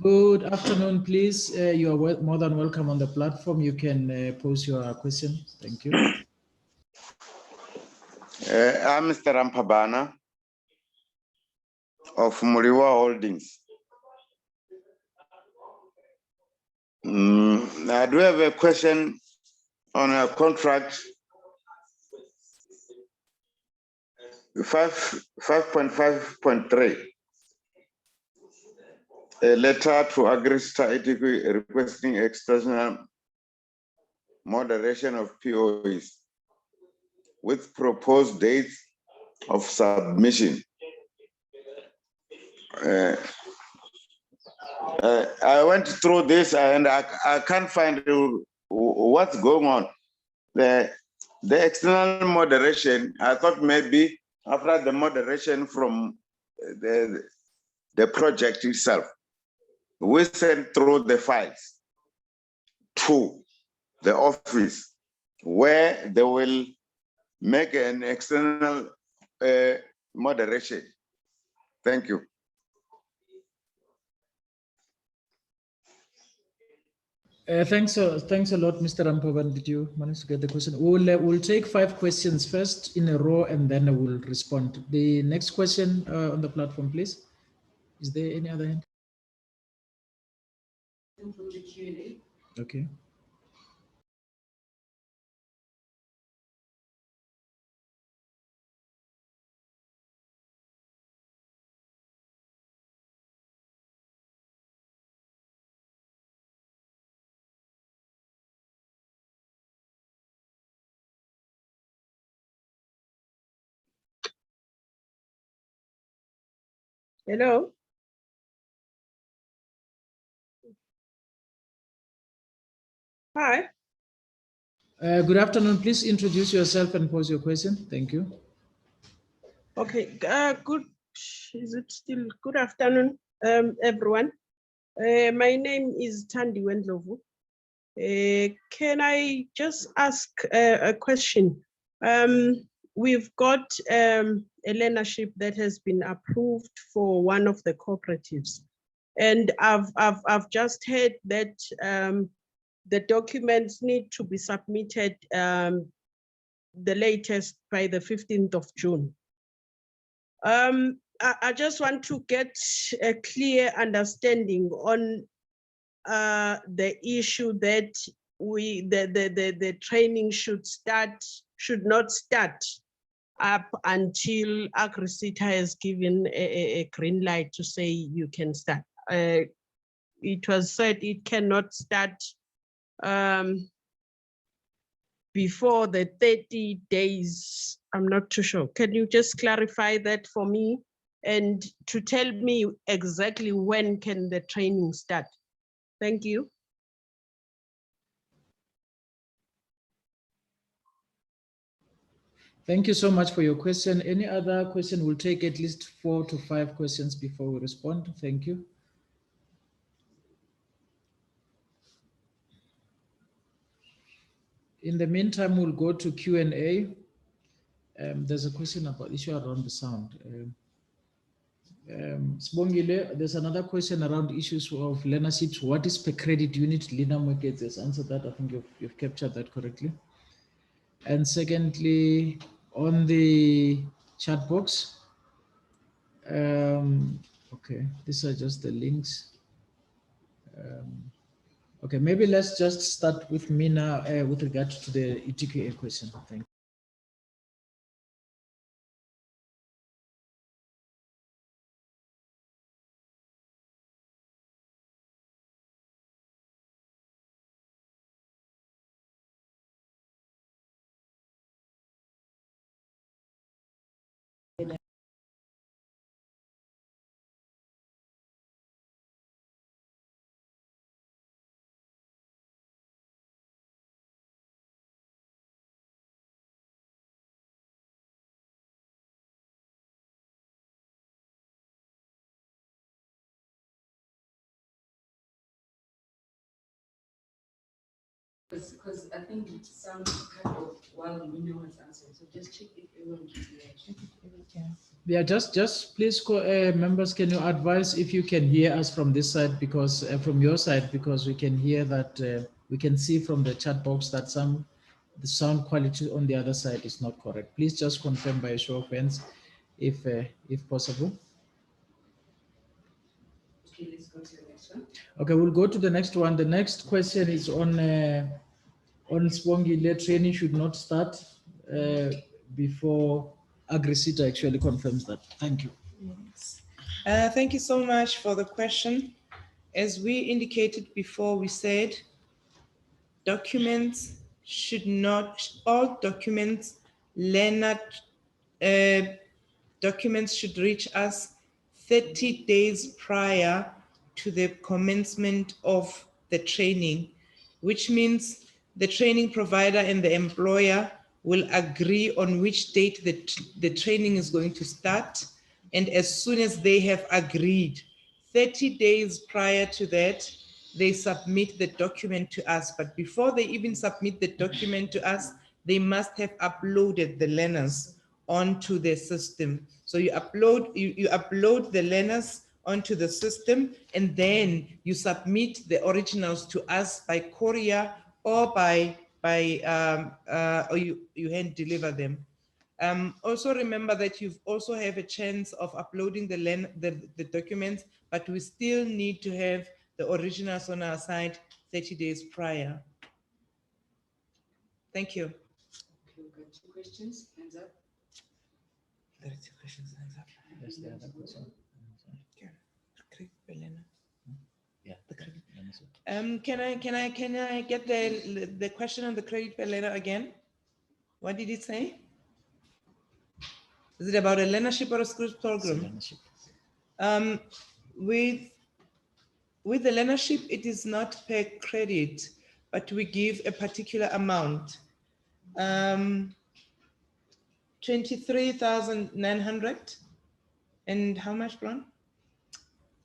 Good afternoon, please. You are more than welcome on the platform. You can pose your question. Thank you. I'm Mr. Rampabana of Muriwa Holdings. I do have a question on a contract 5.5.3. A letter to Agrista Etiquette requesting external moderation of POEs with proposed dates of submission. I went through this and I can't find what's going on. The external moderation, I thought maybe after the moderation from the project itself, we sent through the files to the office where they will make an external moderation. Thank you. Thanks a lot, Mr. Rampavan. Did you manage to get the question? We'll take 5 questions first in a row, and then I will respond. The next question on the platform, please. Is there any other hand? From the Q&A. Okay. Hello. Hi. Good afternoon. Please introduce yourself and pose your question. Thank you. Okay. Good. Is it still good afternoon, everyone? My name is Thandi Wendlovu. Can I just ask a question? We've got a learnership that has been approved for one of the cooperatives, and I've just heard that the documents need to be submitted the latest by the 15th of June. I just want to get a clear understanding on the issue that the training should not start up until AgriSeta has given a green light to say you can start. It was said it cannot start before the 30 days. I'm not too sure. Can you just clarify that for me and to tell me exactly when can the training start? Thank you. Thank you so much for your question. Any other question? We'll take at least 4 to 5 questions before we respond. Thank you. In the meantime, we'll go to Q&A. There's a question about issue around the sound. Sibongile, there's another question around issues of learnerships. What is per credit unit? Lina Mwekete has answered that. I think you've captured that correctly. And secondly, on the chat box, okay, these are just the links. Okay, maybe let's just start with Mina with regard to the ETQA question. Thank you. Because I think it sounds kind of while Mina was answering, so just check if everyone can hear. Yeah, just please, members, can you advise if you can hear us from this side, because from your side, because we can hear that we can see from the chat box that the sound quality on the other side is not correct. Please just confirm by a show of hands if possible. Okay, let's go to the next one. Okay, we'll go to the next one. The next question is on Sibongile. Training should not start before AgriSeta actually confirms that. Thank you. Yes. Thank you so much for the question. As we indicated before, we said documents should not, all documents, learner documents should reach us 30 days prior to the commencement of the training, which means the training provider and the employer will agree on which date the training is going to start. And as soon as they have agreed, 30 days prior to that, they submit the document to us. But before they even submit the document to us, they must have uploaded the learners onto the system. So you upload the learners onto the system, and then you submit the originals to us by courier or or you hand deliver them. Also remember that you also have a chance of uploading the documents, but we still need to have the originals on our side 30 days prior. Thank you. Okay, we've got 2 questions. Hands up. There are 2 questions. Hands up. That's the other question. Yeah. Can I get the question on the credit per learner again? What did it say? Is it about a learnership or a skills program? Learnership. With the learnership, it is not per credit, but we give a particular amount. 23,900. And how much, Bron?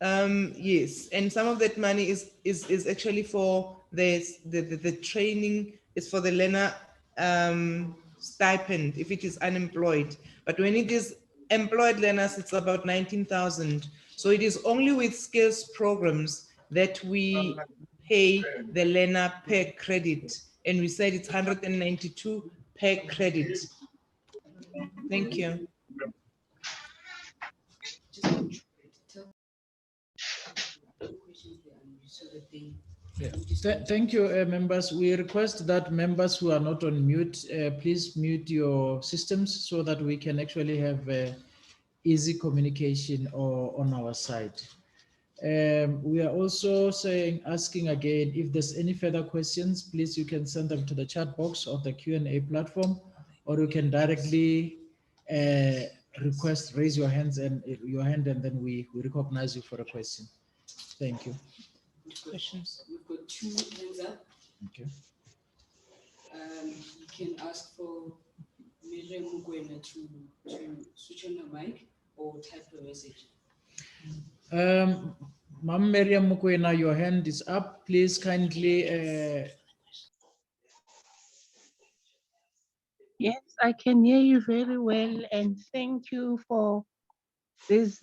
Yes, and some of that money is actually for the training, is for the learner stipend if it is unemployed. But when it is employed learners, it's about 19,000. So it is only with skills programs that we pay the learner per credit. And we said it's 192 per credit. Thank you. Thank you, members. We request that members who are not on mute, please mute your systems so that we can actually have easy communication on our side. We are also asking again, if there's any further questions, please, you can send them to the chat box of the Q&A platform, or you can directly raise your hand, and then we recognize you for a question. Thank you. Questions? We've got 2 hands up. Okay. You can ask for Miriam Mugwena to switch on the mic or type a message. Ma'am Miriam Mukwena, your hand is up. Please kindly. Yes, I can hear you very well, and thank you for this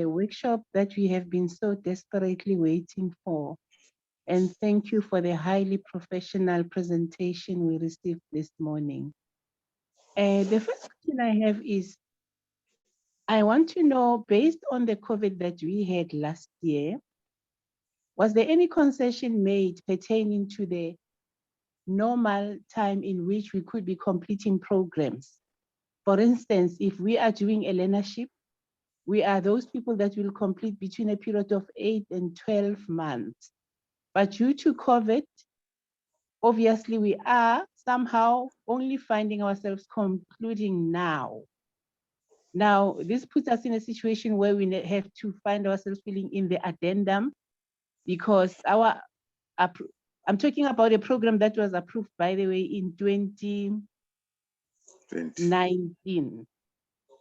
workshop that we have been so desperately waiting for. And thank you for the highly professional presentation we received this morning. The first question I have is, I want to know, based on the COVID that we had last year, was there any concession made pertaining to the normal time in which we could be completing programs? For instance, if we are doing a learnership, we are those people that will complete between a period of 8 and 12 months. But due to COVID, obviously we are somehow only finding ourselves concluding now. Now, this puts us in a situation where we have to find ourselves filling in the addendum, because I'm talking about a program that was approved, by the way, in 2019,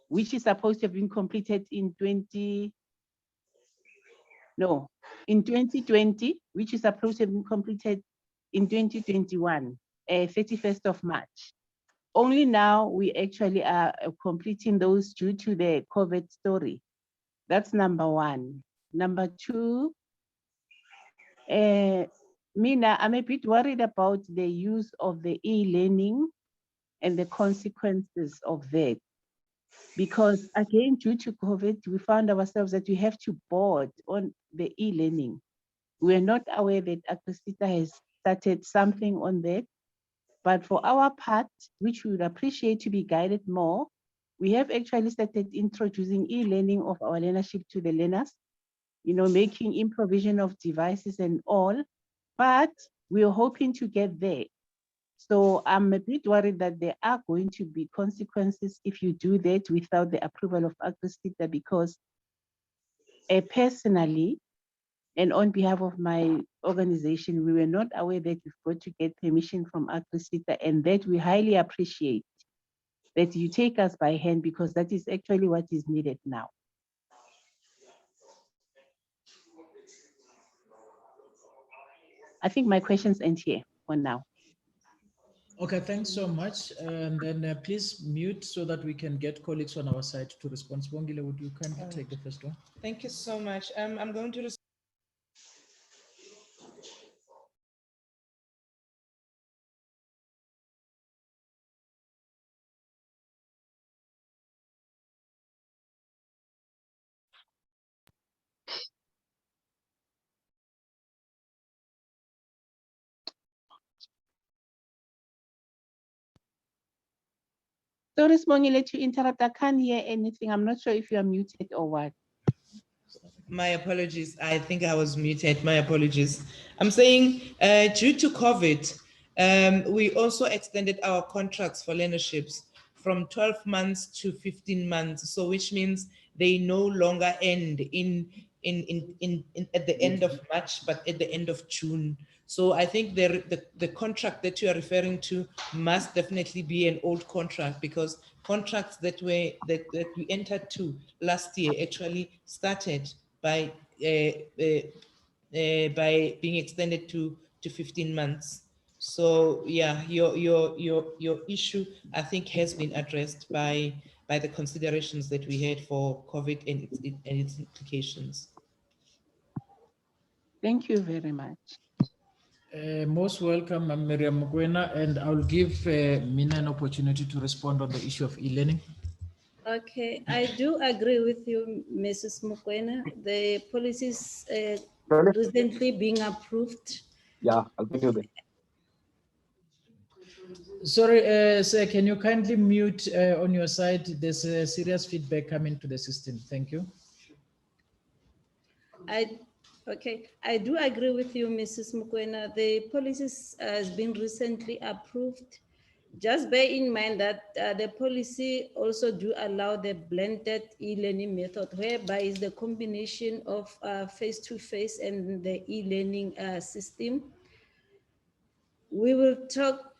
which is supposed to have been completed in 2020, which is supposed to have been completed in 2021, 31st of March. Only now we actually are completing those due to the COVID story. That's number one. Number two, Mina, I'm a bit worried about the use of the e-learning and the consequences of that. Because again, due to COVID, we found ourselves that we have to board on the e-learning. We're not aware that Acrisita has started something on that. But for our part, which we would appreciate to be guided more, we have actually started introducing e-learning of our learnership to the learners, making improvision of devices and all, but we're hoping to get there. So I'm a bit worried that there are going to be consequences if you do that without the approval of Acrisita, because personally, and on behalf of my organization, we were not aware that we've got to get permission from Acrisita, and that we highly appreciate that you take us by hand, because that is actually what is needed now. I think my questions end here for now. Okay, thanks so much. And then please mute so that we can get colleagues on our side to respond. Bongile, would you kindly take the first one? Thank you so much. I'm going to Sorry, Smongile, to interrupt. I can't hear anything. I'm not sure if you are muted or what. My apologies. I think I was muted. My apologies. I'm saying due to COVID, we also extended our contracts for learnerships from 12 months to 15 months. So which means they no longer end at the end of March, but at the end of June. So I think the contract that you are referring to must definitely be an old contract, because contracts that we entered to last year actually started by being extended to 15 months. So yeah, your issue, I think, has been addressed by the considerations that we had for COVID and its implications. Thank you very much. Most welcome, Miriam Mokoena, and I'll give Mina an opportunity to respond on the issue of e-learning. Okay, I do agree with you, Mrs. Mokoena. The policies recently being approved. Yeah, I'll give you the. Sorry, sir, can you kindly mute on your side? There's a serious feedback coming to the system. Thank you. Okay, I do agree with you, Mrs. Mokoena. The policies has been recently approved. Just bear in mind that the policy also do allow the blended e-learning method, whereby is the combination of face-to-face and the e-learning system. We will talk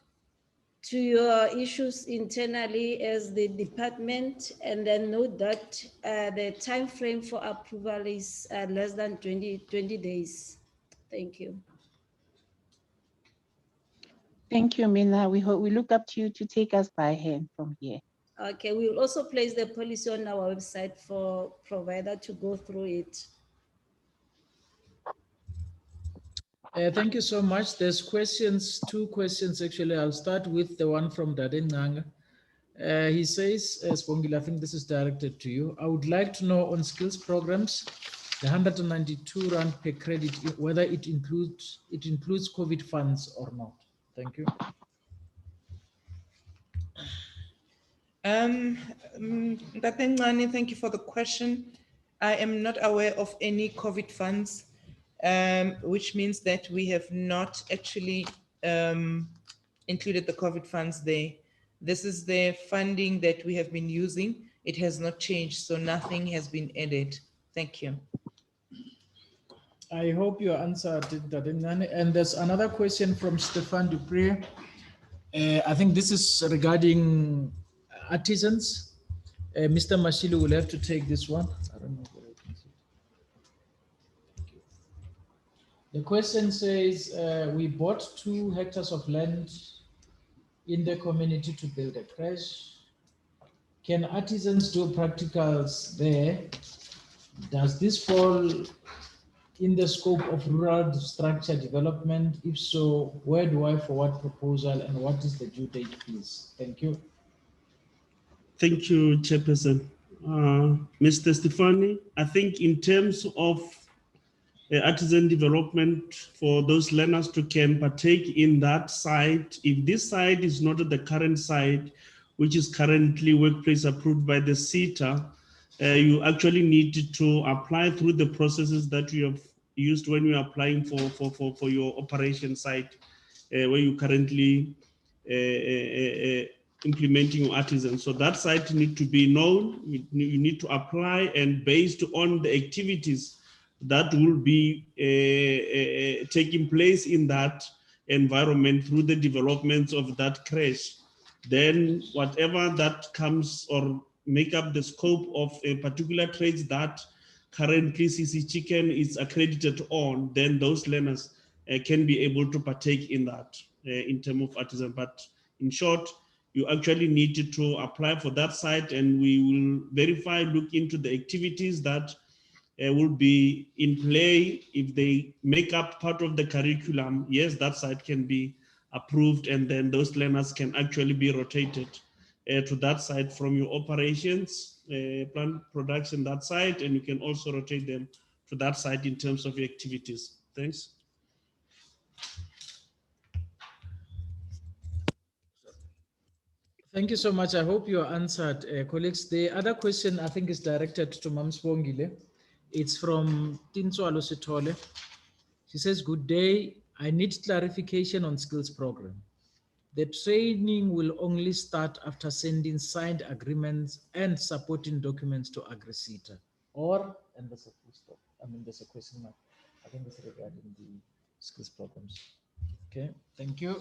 to your issues internally as the department, and then note that the time frame for approval is less than 20 days. Thank you. Thank you, Mina. We look up to you to take us by hand from here. Okay, we will also place the policy on our website for provider to go through it. Thank you so much. There's two questions actually. I'll start with the one from Daden Nganga. He says, Spongile, I think this is directed to you. I would like to know on skills programs, the 192 Rand per credit, whether it includes COVID funds or not. Thank you. Thank you for the question. I am not aware of any COVID funds, which means that we have not actually included the COVID funds there. This is the funding that we have been using. It has not changed, so nothing has been added. Thank you. I hope you answered it, and there's another question from Stefan Dupré. I think this is regarding artisans. Mr. Mashili will have to take this one. I don't know where I can see. Thank you. The question says, we bought 2 hectares of land in the community to build a crèche. Can artisans do practicals there? Does this fall in the scope of rural structure development? If so, where do I forward proposal and what is the due date, please? Thank you. Thank you, Chairperson. Mr. Stefani, I think in terms of artisan development for those learners to can partake in that site, if this site is not the current site, which is currently workplace approved by the CETA, you actually need to apply through the processes that you have used when you're applying for your operation site, where you currently implementing your artisans. So that site need to be known, you need to apply, and based on the activities that will be taking place in that environment through the developments of that crèche, then whatever that comes or make up the scope of a particular trades that currently CC Chicken is accredited on, then those learners can be able to partake in that in terms of artisan. But in short, you actually need to apply for that site, and we will verify, look into the activities that will be in play. If they make up part of the curriculum, yes, that site can be approved, and then those learners can actually be rotated to that site from your operations, plant production that site, and you can also rotate them to that site in terms of your activities. Thanks. Thank you so much. I hope you answered, colleagues. The other question I think is directed to Mam Spongile. It's from Tintswalo Sitole. She says, good day. I need clarification on skills program. The training will only start after sending signed agreements and supporting documents to AgriSeta. Or, and there's a full stop. I mean, there's a question mark. I think it's regarding the skills programs. Okay, thank you.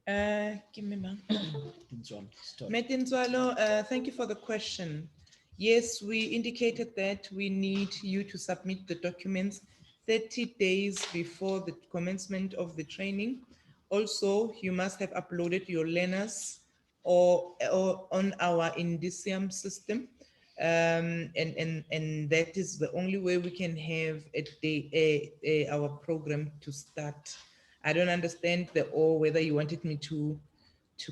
Give me ma. Tintswalo, stop. Metinzwalo, thank you for the question. Yes, we indicated that we need you to submit the documents 30 days before the commencement of the training. Also, you must have uploaded your learners or on our Indusium system. And that is the only way we can have our program to start. I don't understand whether you wanted me to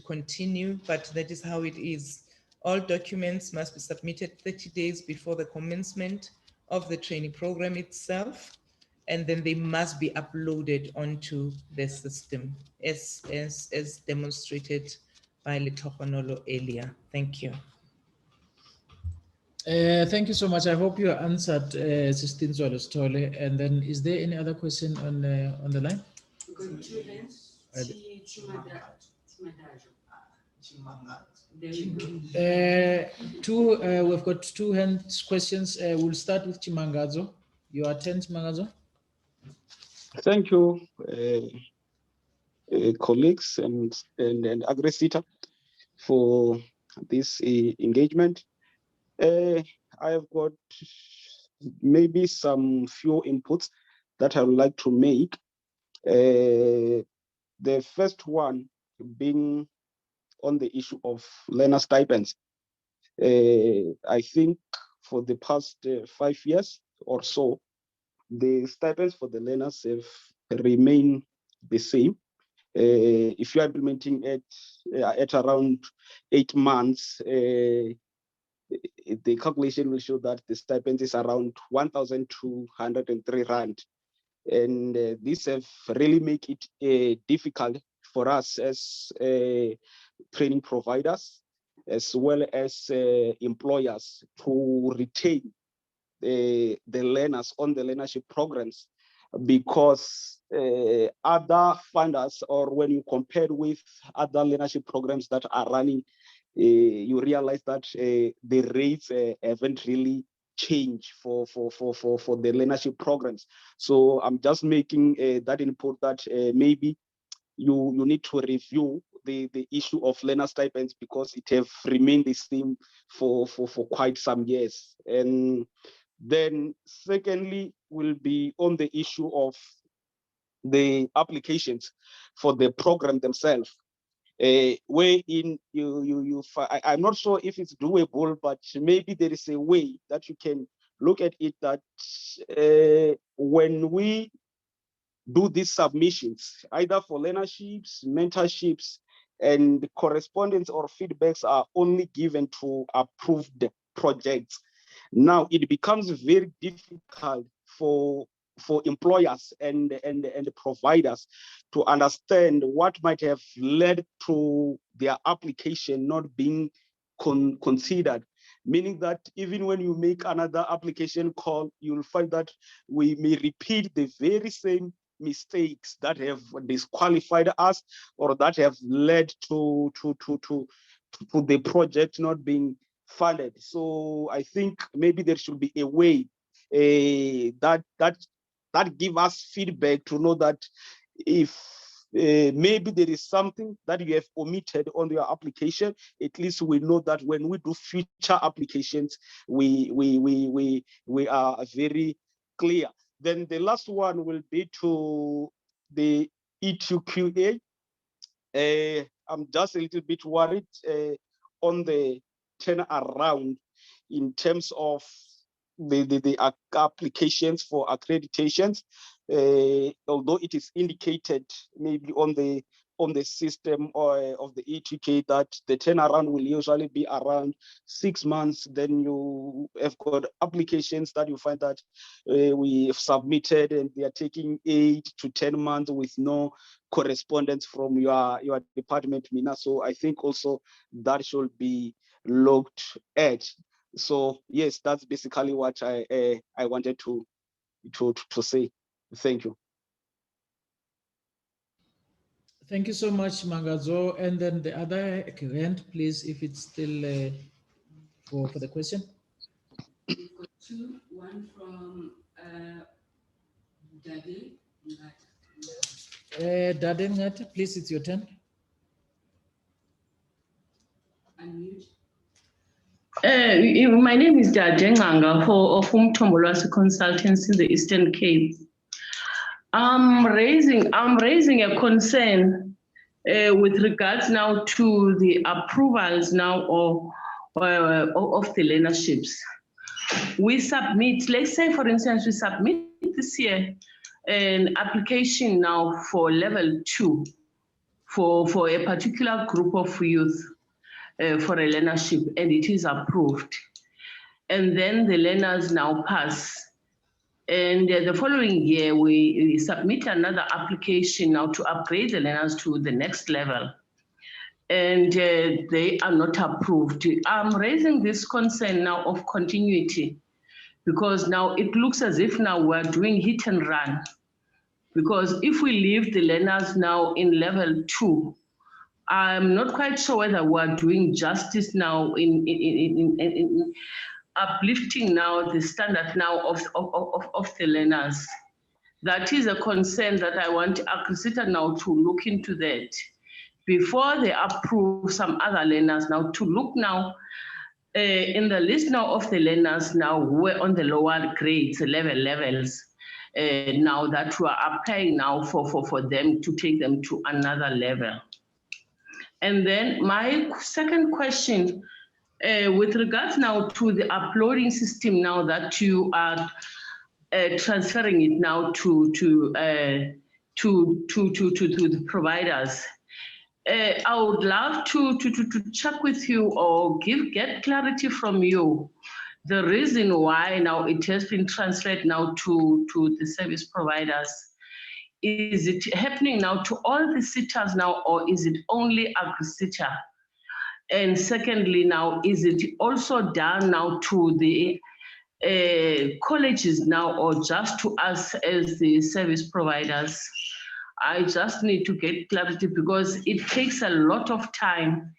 continue, but that is how it is. All documents must be submitted 30 days before the commencement of the training program itself, and then they must be uploaded onto the system as demonstrated by Letokonolo earlier. Thank you. Thank you so much. I hope you answered Sistinzwalo Stole. And then, is there any other question on the line? We've got two hands questions. We'll start with Chimangazo. Your turn, Chimangazo. Thank you, colleagues and AgriSeta for this engagement. I have got maybe some few inputs that I would like to make. The first one being on the issue of learner stipends. I think for the past 5 years or so, the stipends for the learners have remained the same. If you are implementing it at around 8 months, the calculation will show that the stipend is around 1,203 rand. And this have really make it difficult for us as training providers, as well as employers, to retain the learners on the learnership programs, because other funders, or when you compare with other learnership programs that are running, you realize that the rates haven't really changed for the learnership programs. So I'm just making that input that maybe you need to review the issue of learner stipends, because it have remained the same for quite some years. And then secondly will be on the issue of the applications for the program themselves. Wherein I'm not sure if it's doable, but maybe there is a way that you can look at it, that when we do these submissions, either for learnerships, mentorships, and the correspondence or feedbacks are only given to approved projects. Now it becomes very difficult for employers and providers to understand what might have led to their application not being considered. Meaning that even when you make another application call, you'll find that we may repeat the very same mistakes that have disqualified us, or that have led to the project not being funded. So I think maybe there should be a way that give us feedback to know that if maybe there is something that you have omitted on your application, at least we know that when we do future applications, we are very clear. Then the last one will be to the E2QA. I'm just a little bit worried on the turnaround in terms of the applications for accreditations, although it is indicated maybe on the system of the ETK that the turnaround will usually be around 6 months. Then you have got applications that you find that we have submitted and they are taking 8 to 10 months with no correspondence from your department, Mina. So I think also that should be looked at. So yes, that's basically what I wanted to say. Thank you. Thank you so much, Mangazo. And then the other hand, please, if it's still for the question. We've got two, one from Dade. Dadengat, please, it's your turn. Unmute. My name is Dajenganga of Umtombolwasi Consultants in the Eastern Cape. I'm raising a concern with regards now to the approvals now of the learnerships. We submit, let's say for instance, we submit this year an application now for level 2 for a particular group of youth for a learnership, and it is approved. And then the learners now pass. And the following year, we submit another application now to upgrade the learners to the next level. And they are not approved. I'm raising this concern now of continuity, because now it looks as if now we're doing hit and run. Because if we leave the learners now in level 2, I'm not quite sure whether we're doing justice now in uplifting now the standard now of the learners. That is a concern that I want Agrisita now to look into that. Before they approve some other learners now, to look now in the list now of the learners now who are on the lower grades, levels, now that we are applying now for them to take them to another level. And then my second question, with regards now to the uploading system now that you are transferring it now to the providers, I would love to check with you or get clarity from you the reason why now it has been transferred now to the service providers. Is it happening now to all the sitters now, or is it only Agrisita? And secondly, now, is it also done now to the colleges now, or just to us as the service providers? I just need to get clarity, because it takes a lot of time,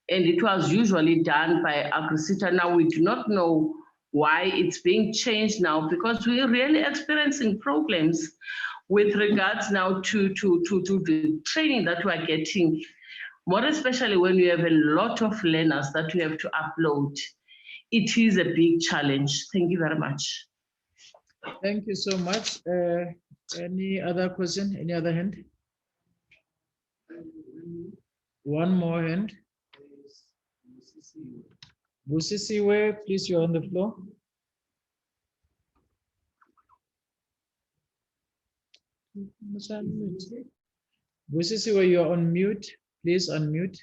and it was usually done by Agrisita. Now we do not know why it's being changed now, because we're really experiencing problems with regards now to the training that we're getting, more especially when you have a lot of learners that you have to upload. It is a big challenge. Thank you very much. Thank you so much. Any other question? Any other hand? One more hand. Busisiwe, please, you're on the floor. Busisiwe, you're on mute. Please unmute.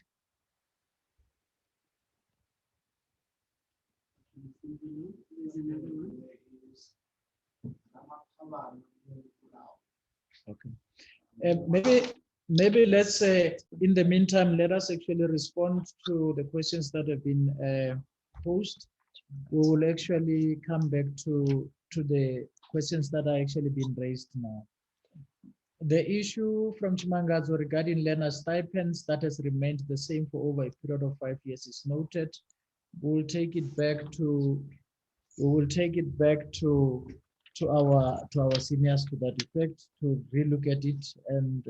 Okay. Maybe let's say in the meantime, let us actually respond to the questions that have been posed. We will actually come back to the questions that are actually being raised now. The issue from Chimangazo regarding learner stipends that has remained the same for over a period of 5 years is noted. We will take it back to our seniors to that effect, to relook at it and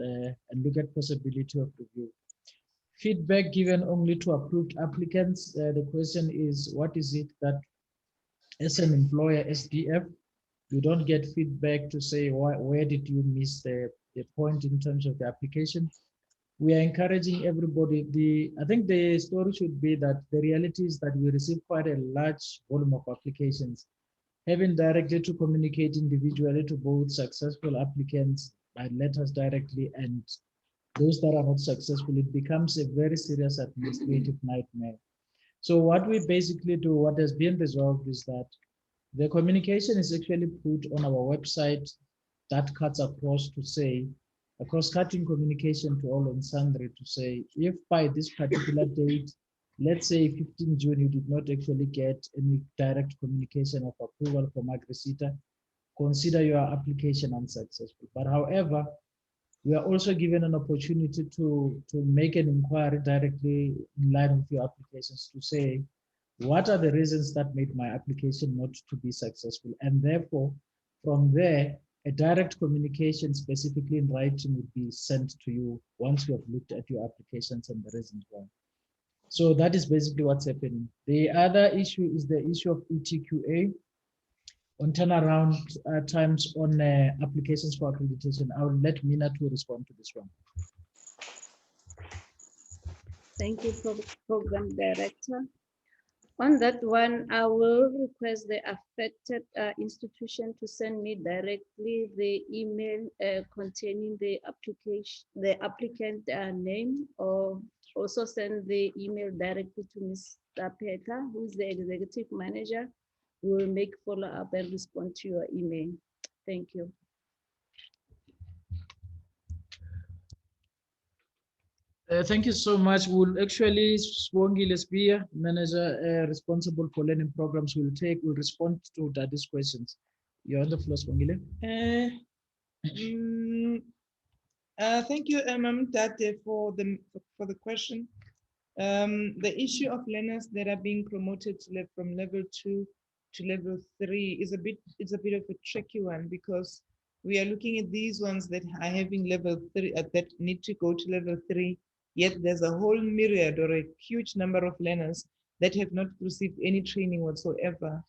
look at possibility of review. Feedback given only to approved applicants. The question is, what is it that as an employer, SDF, you don't get feedback to say, where did you miss the point in terms of the application? We are encouraging everybody. I think the story should be that the reality is that we receive quite a large volume of applications. Having directly to communicate individually to both successful applicants by letters directly and those that are not successful, it becomes a very serious administrative nightmare. So what we basically do, what has been resolved, is that the communication is actually put on our website that cuts across to say, a cross-cutting communication to all and sundry to say, if by this particular date, let's say 15 June, you did not actually get any direct communication of approval from Agrisita, consider your application unsuccessful. But however, we are also given an opportunity to make an inquiry directly in line with your applications to say, what are the reasons that made my application not to be successful? And therefore, from there, a direct communication specifically in writing would be sent to you once we have looked at your applications and the reasons why. So that is basically what's happening. The other issue is the issue of ETQA on turnaround times on applications for accreditation. I will let Mina to respond to this one. Thank you, Program Director. On that one, I will request the affected institution to send me directly the email containing the application, the applicant name, or also send the email directly to Mr. Petla, who is the executive manager. We will make follow-up and respond to your email. Thank you. Thank you so much. We'll actually, Swongile Spear, manager responsible for learning programs, will respond to Daddy's questions. You're on the floor, Swongile. Thank you, Ma'am Tate, for the question. The issue of learners that are being promoted from level 2 to level 3 is a bit of a tricky one, because we are looking at these ones that are having level 3 that need to go to level 3. Yet there's a whole myriad or a huge number of learners that have not received any training whatsoever.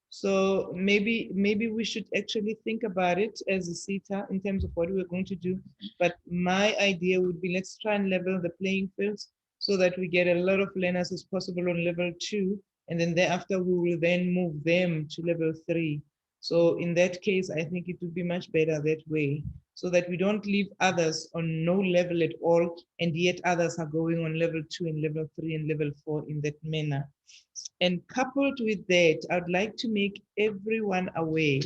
So maybe we should actually think about it as a SETA in terms of what we're going to do. But my idea would be, let's try and level the playing fields so that we get a lot of learners as possible on level 2, and then thereafter we will then move them to level 3. So in that case, I think it would be much better that way, so that we don't leave others on no level at all, and yet others are going on level 2 and level 3 and level 4 in that manner. And coupled with that, I'd like to make everyone aware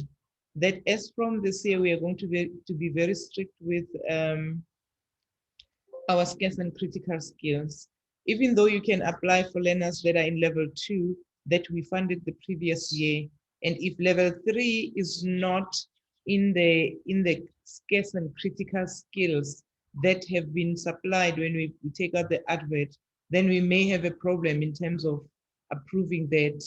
that as from this year, we are going to be very strict with our scarce and critical skills. Even though you can apply for learners that are in level 2 that we funded the previous year, and if level 3 is not in the scarce and critical skills that have been supplied when we take out the advert, then we may have a problem in terms of approving that,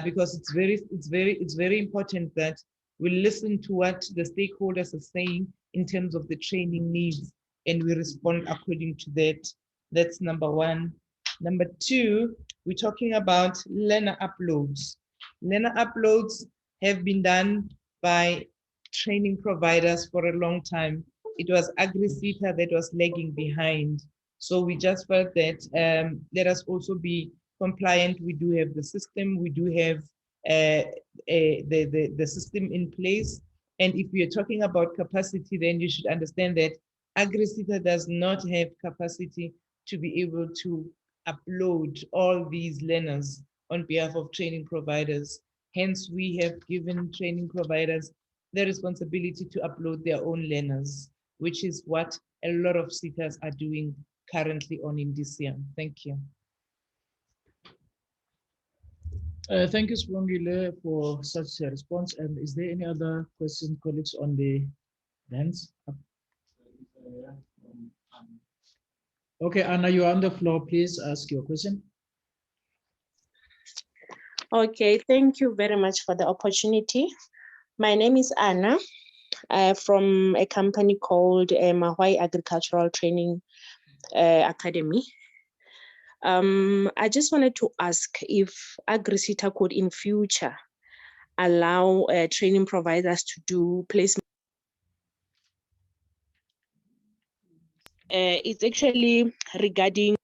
because it's very important that we listen to what the stakeholders are saying in terms of the training needs, and we respond according to that. That's number one. Number two, we're talking about learner uploads. Learner uploads have been done by training providers for a long time. It was AgriSETA that was lagging behind. So we just felt that let us also be compliant. We do have the system, we do have the system in place. And if we are talking about capacity, then you should understand that AgriSETA does not have capacity to be able to upload all these learners on behalf of training providers. Hence, we have given training providers the responsibility to upload their own learners, which is what a lot of SETAs are doing currently on Indusium. Thank you. Thank you, Swongile, for such a response. And is there any other question, colleagues, on the hands? Okay, Anna, you're on the floor. Please ask your question. Okay, thank you very much for the opportunity. My name is Anna from a company called Mahwai Agricultural Training Academy. I just wanted to ask if AgriSETA could in future allow training providers to do placement. It's actually regarding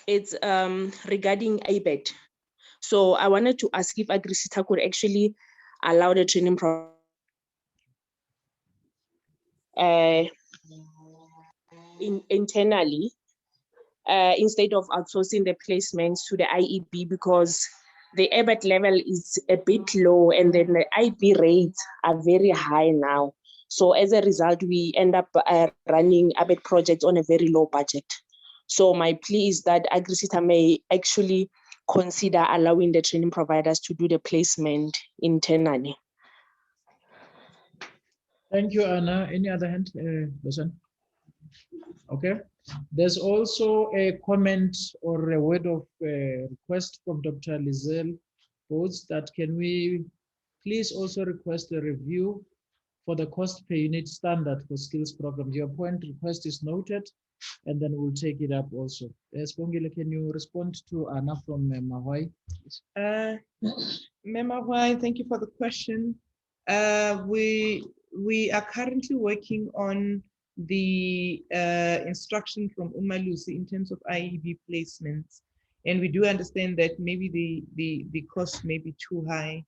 ABET. So I wanted to ask if AgriSETA could actually allow the training internally instead of outsourcing the placements to the IEB, because the ABET level is a bit low and then the IB rates are very high now. So as a result, we end up running ABET projects on a very low budget. So my plea is that AgriSETA may actually consider allowing the training providers to do the placement internally. Thank you, Anna. Any other hand, Losan? Okay. There's also a comment or a word of request from Dr. Lizelle Boats that can we please also request a review for the cost per unit standard for skills program. Your point request is noted, and then we'll take it up also. Spongile, can you respond to Anna from Mahwai? Memawai, thank you for the question. We are currently working on the instruction from Umalusi in terms of IEB placements, and we do understand that maybe the cost may be too high.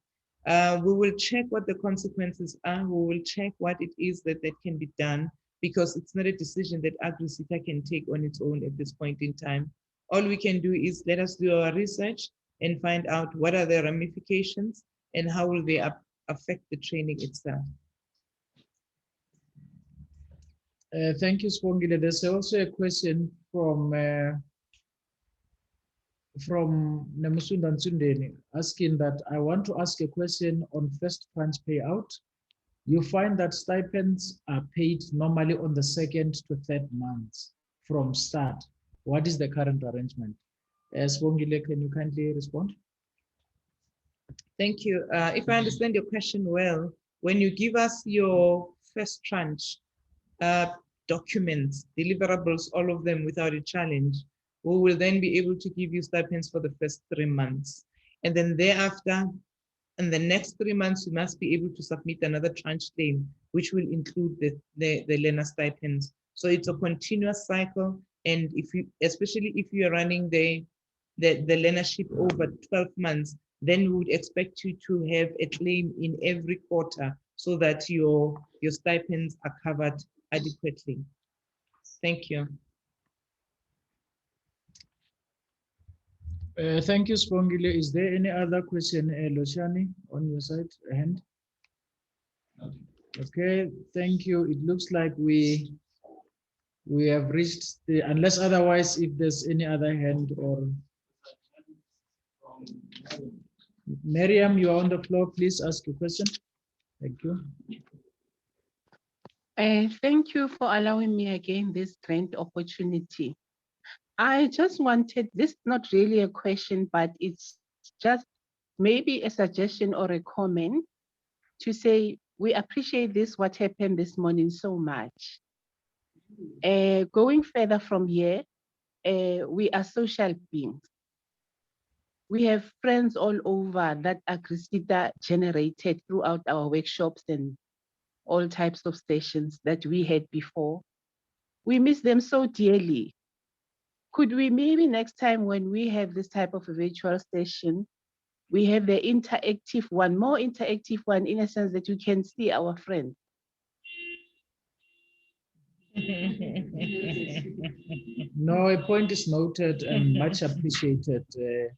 We will check what the consequences are. We will check what it is that can be done, because it's not a decision that AgriSeta can take on its own at this point in time. All we can do is let us do our research and find out what are the ramifications and how will they affect the training itself. Thank you, Spongile. There's also a question from Nemusunda Nsundeni asking that I want to ask a question on first tranche payout. You find that stipends are paid normally on the 2nd to 3rd months from start. What is the current arrangement? Spongile, can you kindly respond? Thank you. If I understand your question well, when you give us your first tranche documents, deliverables, all of them without a challenge, we will then be able to give you stipends for the first 3 months. And then thereafter, in the next 3 months, you must be able to submit another tranche claim, which will include the learner stipends. So it's a continuous cycle. And if you, especially if you are running the learnership over 12 months, then we would expect you to have a claim in every quarter so that your stipends are covered adequately. Thank you. Thank you, Spongile. Is there any other question, Loshani, on your side? A hand? Okay, thank you. It looks like we have reached the, unless otherwise, if there's any other hand or Miriam, you are on the floor. Please ask your question. Thank you. Thank you for allowing me again this grand opportunity. I just wanted, this is not really a question, but it's just maybe a suggestion or a comment to say, we appreciate this, what happened this morning so much. Going further from here, we are social beings. We have friends all over that AgriSeta generated throughout our workshops and all types of sessions that we had before. We miss them so dearly. Could we maybe next time when we have this type of a virtual session, we have the interactive one, more interactive one, in a sense that you can see our friends? No, a point is noted and much appreciated,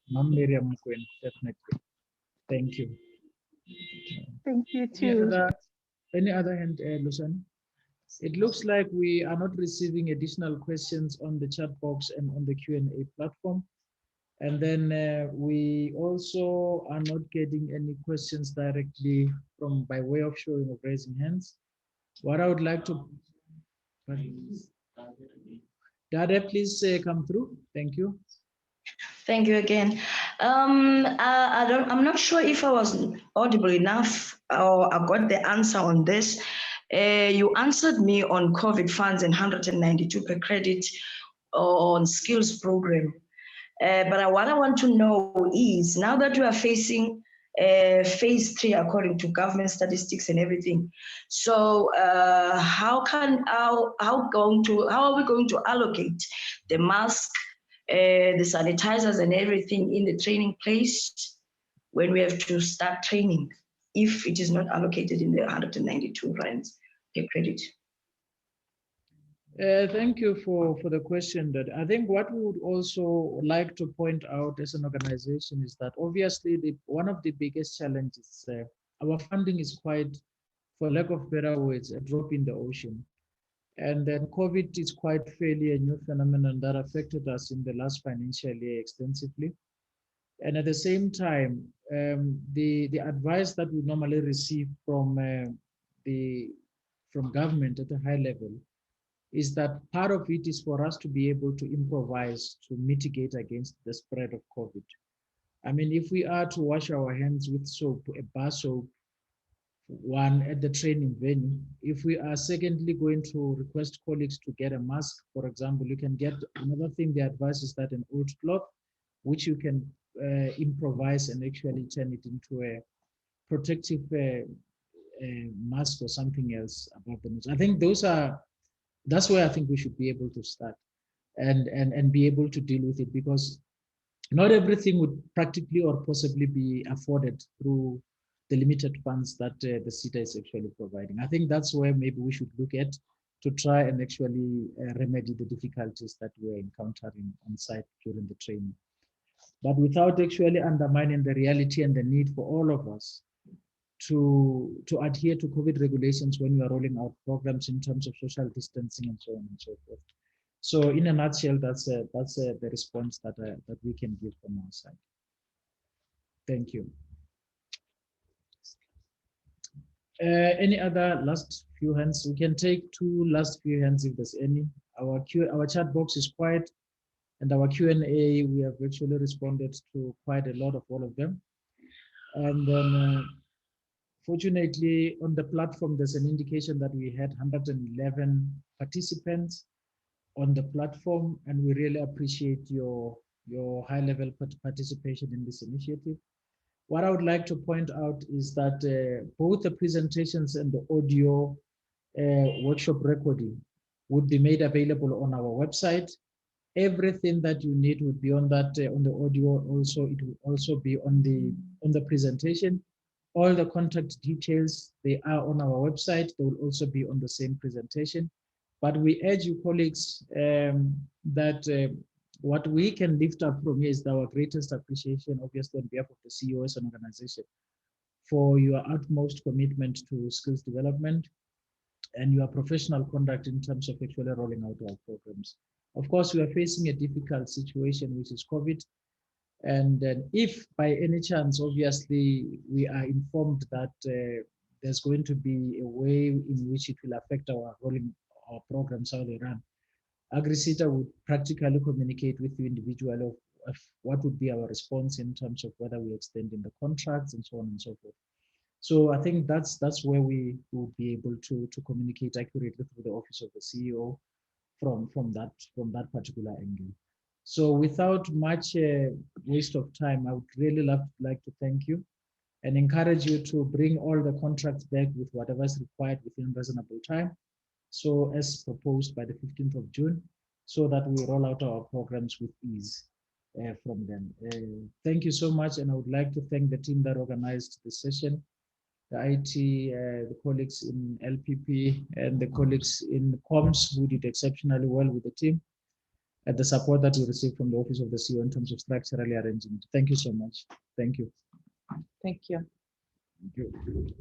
Ma'am Miriam Mukwen, definitely. Thank you. Thank you too. Any other hand, Lucian? It looks like we are not receiving additional questions on the chat box and on the Q&A platform. And then we also are not getting any questions directly from by way of showing of raising hands. What I would like to, Dada, please come through. Thank you. Thank you again. I'm not sure if I was audible enough or I got the answer on this. You answered me on COVID funds and 192 per credit on skills program. But what I want to know is, now that we are facing phase 3 according to government statistics and everything, so how are we going to allocate the mask, the sanitizers and everything in the training place when we have to start training, if it is not allocated in the 192 rands per credit? Thank you for the question. That I think what we would also like to point out as an organization is that obviously one of the biggest challenges, our funding is quite, for lack of better words, a drop in the ocean. And then COVID is quite fairly a new phenomenon that affected us in the last financial year extensively. And at the same time, the advice that we normally receive from the from government at a high level is that part of it is for us to be able to improvise to mitigate against the spread of COVID. I mean, if we are to wash our hands with soap, a bar soap, one at the training venue, if we are secondly going to request colleagues to get a mask, for example, you can get another thing. The advice is that an old cloth, which you can improvise and actually turn it into a protective mask or something else above the nose. I think that's where I think we should be able to start and be able to deal with it, because not everything would practically or possibly be afforded through the limited funds that the CETA is actually providing. I think that's where maybe we should look at to try and actually remedy the difficulties that we're encountering on site during the training. But without actually undermining the reality and the need for all of us to adhere to COVID regulations when we are rolling out programs in terms of social distancing and so on and so forth. So in a nutshell, that's the response that we can give from our side. Thank you. Any other last few hands? We can take two last few hands if there's any. Our chat box is quiet, and our Q&A, we have actually responded to quite a lot of all of them. And then fortunately on the platform, there's an indication that we had 111 participants on the platform, and we really appreciate your high level participation in this initiative. What I would like to point out is that both the presentations and the audio workshop recording would be made available on our website. Everything that you need would be on that on the audio. Also, it will also be on the presentation. All the contact details, they are on our website. They will also be on the same presentation. But we urge you, colleagues, that what we can lift up from here is our greatest appreciation, obviously, on behalf of the CEOs and organization, for your utmost commitment to skills development and your professional conduct in terms of actually rolling out our programs. Of course, we are facing a difficult situation, which is COVID. And if by any chance, obviously, we are informed that there's going to be a way in which it will affect our rolling our programs, how they run, AgriSETA would practically communicate with you individually of what would be our response in terms of whether we extend in the contracts and so on and so forth. So I think that's where we would be able to communicate accurately through the office of the CEO from that particular angle. So without much waste of time, I would really like to thank you and encourage you to bring all the contracts back with whatever is required within reasonable time. So as proposed by the 15th of June, so that we roll out our programs with ease from them. Thank you so much. And I would like to thank the team that organized the session, the IT, the colleagues in LPP and the colleagues in comms who did exceptionally well with the team, and the support that we received from the Office of the CEO in terms of structurally arranging it. Thank you so much. Thank you. Thank you. Thank you.